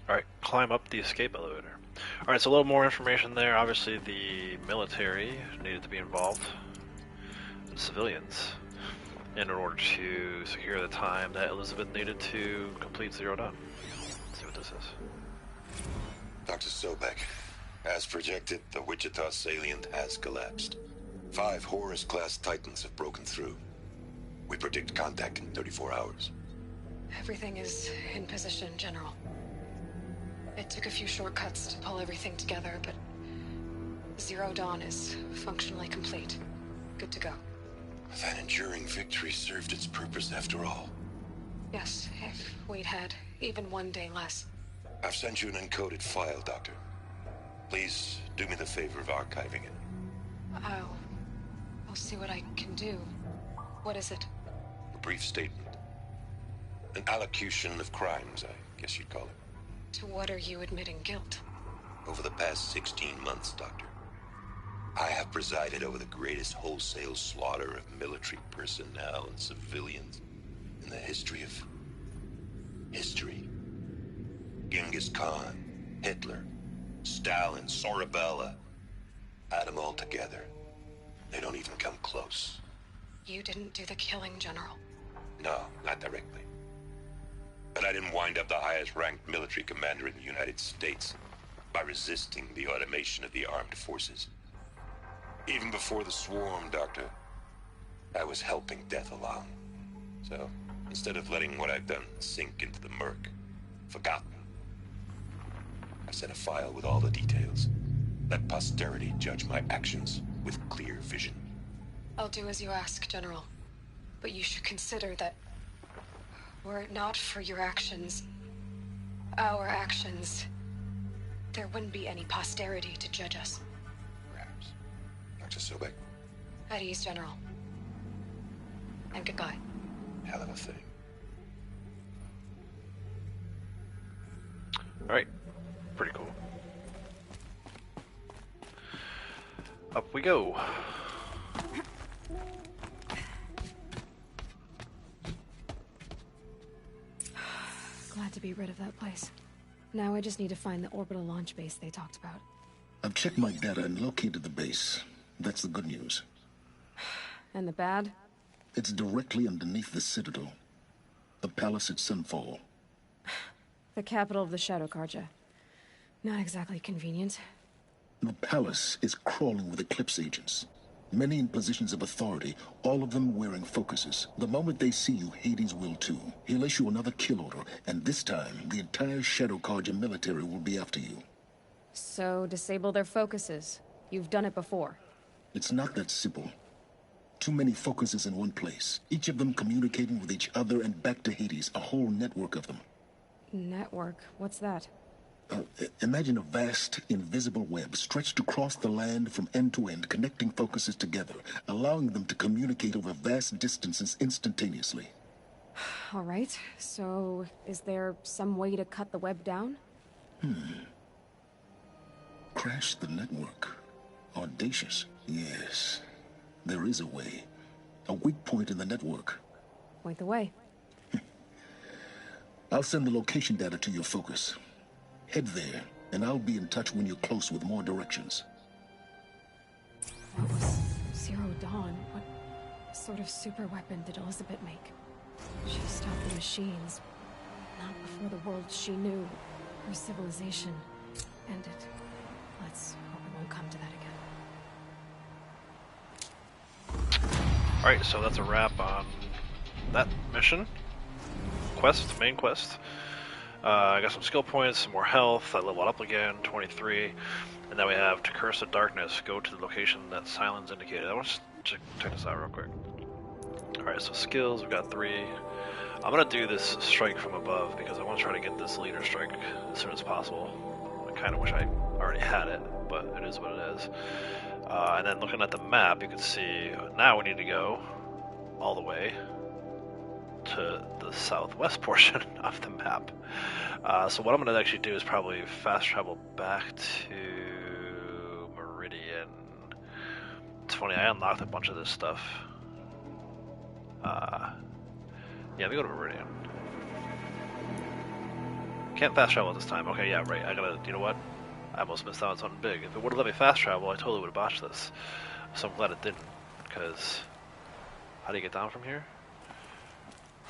[SPEAKER 1] Alright, climb up the escape elevator. Alright, so a little more information there. Obviously the military needed to be involved. And civilians. In order to secure the time that Elizabeth needed to complete Zero Dawn. Let's see what this is.
[SPEAKER 20] Dr. Sobek, as projected, the Wichita salient has collapsed. 5 Horus-class Titans have broken through. We predict contact in 34 hours.
[SPEAKER 23] Everything is in position, General.
[SPEAKER 5] It took a few shortcuts to pull everything together, but Zero Dawn is functionally complete. Good to go.
[SPEAKER 20] That enduring victory served its purpose after all.
[SPEAKER 5] Yes, if we'd had even one day less.
[SPEAKER 20] I've sent you an encoded file, Doctor. Please do me the favor of archiving it.
[SPEAKER 5] I'll see what I can do. What is it?
[SPEAKER 20] A brief statement. An allocution of crimes, I guess you'd call it.
[SPEAKER 5] To what are you admitting guilt?
[SPEAKER 20] Over the past 16 months, Doctor, I have presided over the greatest wholesale slaughter of military personnel and civilians in the history of history. Genghis Khan, Hitler, Stalin, Sorabella, add them all together. They don't even come close.
[SPEAKER 5] You didn't do the killing, General.
[SPEAKER 20] No, not directly. But I didn't wind up the highest-ranked military commander in the United States by resisting the automation of the armed forces. Even before the swarm, Doctor, I was helping death along. So, instead of letting what I've done sink into the murk, forgotten, I sent a file with all the details. Let posterity judge my actions with clear vision.
[SPEAKER 5] I'll do as you ask, General. But you should consider that were it not for your actions, our actions, there wouldn't be any posterity to judge us.
[SPEAKER 20] Perhaps. Dr. Sobek.
[SPEAKER 5] At ease, General. And goodbye.
[SPEAKER 20] Hell of a thing.
[SPEAKER 1] Alright. Pretty cool. Up we go.
[SPEAKER 5] Glad to be rid of that place. Now I just need to find the orbital launch base they talked about.
[SPEAKER 12] I've checked my data and located the base. That's the good news.
[SPEAKER 5] And the bad?
[SPEAKER 12] It's directly underneath the Citadel. The palace at Sunfall.
[SPEAKER 5] The capital of the Shadow Carja. Not exactly convenient.
[SPEAKER 12] The palace is crawling with Eclipse agents. Many in positions of authority, all of them wearing focuses. The moment they see you, Hades will too. He'll issue another kill order, and this time, the entire Shadow Carja military will be after you.
[SPEAKER 5] So, disable their focuses. You've done it before.
[SPEAKER 12] It's not that simple. Too many focuses in one place. Each of them communicating with each other and back to Hades, a whole network of them.
[SPEAKER 5] Network? What's that?
[SPEAKER 12] Imagine a vast, invisible web stretched across the land from end to end, connecting focuses together, allowing them to communicate over vast distances instantaneously.
[SPEAKER 5] All right, so is there some way to cut the web down?
[SPEAKER 12] Crash the network. Audacious. Yes, there is a way. A weak point in the network.
[SPEAKER 5] Point the way.
[SPEAKER 12] I'll send the location data to your focus. Head there, and I'll be in touch when you're close with more directions.
[SPEAKER 5] What was Zero Dawn? What sort of super weapon did Elizabeth make? She stopped the machines. Not before the world she knew. Her civilization ended. Let's hope it won't come to that again.
[SPEAKER 1] Alright, so that's a wrap on that mission. Main quest. I got some skill points, some more health, I leveled up again, 23. And then we have to Curse of Darkness, go to the location that Silence indicated. I want to check this out real quick. Alright, so skills, we've got 3. I'm going to do this strike from above because I want to try to get this leader strike as soon as possible. I kind of wish I already had it, but it is what it is. And then looking at the map, you can see now we need to go all the way to the southwest portion of the map. So what I'm going to actually do is probably fast travel back to Meridian. It's funny, I unlocked a bunch of this stuff. Yeah, we go to Meridian. Can't fast travel this time. Okay, yeah, right. I gotta, you know what? I almost missed out on something big. If it would have let me fast travel, I totally would have botched this. So I'm glad it didn't, because how do you get down from here?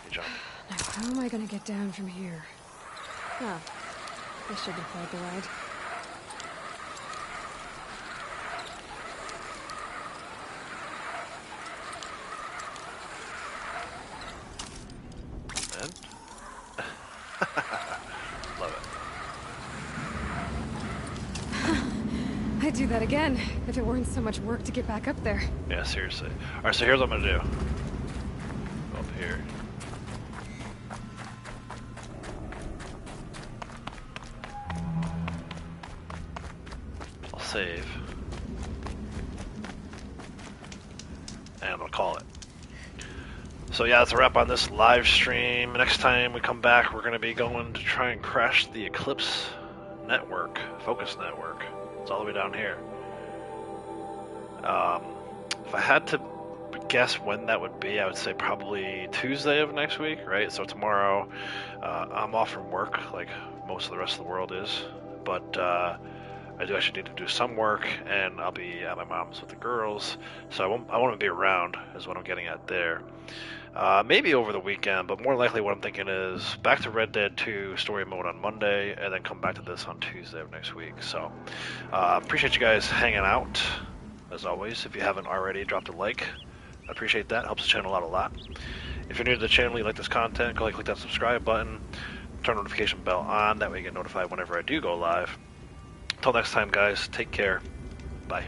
[SPEAKER 1] You jump.
[SPEAKER 5] Now, how am I gonna get down from here? Oh, this should be quite the ride.
[SPEAKER 1] Love it.
[SPEAKER 5] do that again, if it weren't so much work to get back up there.
[SPEAKER 1] Yeah, seriously. Alright, so here's what I'm gonna do. Go up here. I'll save. And I'm gonna call it. So yeah, that's a wrap on this live stream. Next time we come back, we're gonna be going to try and crash the Eclipse network, focus network. It's all the way down here. If I had to guess when that would be, I would say probably Tuesday of next week, right? So tomorrow, I'm off from work, like most of the rest of the world is, but I do actually need to do some work, and I'll be at my mom's with the girls, so I won't be around, is what I'm getting at there. Maybe over the weekend, but more likely what I'm thinking is back to Red Dead 2 story mode on Monday, and then come back to this on Tuesday of next week. So, appreciate you guys hanging out, as always. If you haven't already, dropped a like. I appreciate that. Helps the channel out a lot. If you're new to the channel, you like this content, go ahead and click that subscribe button. Turn the notification bell on. That way you get notified whenever I do go live. Until next time, guys, take care. Bye.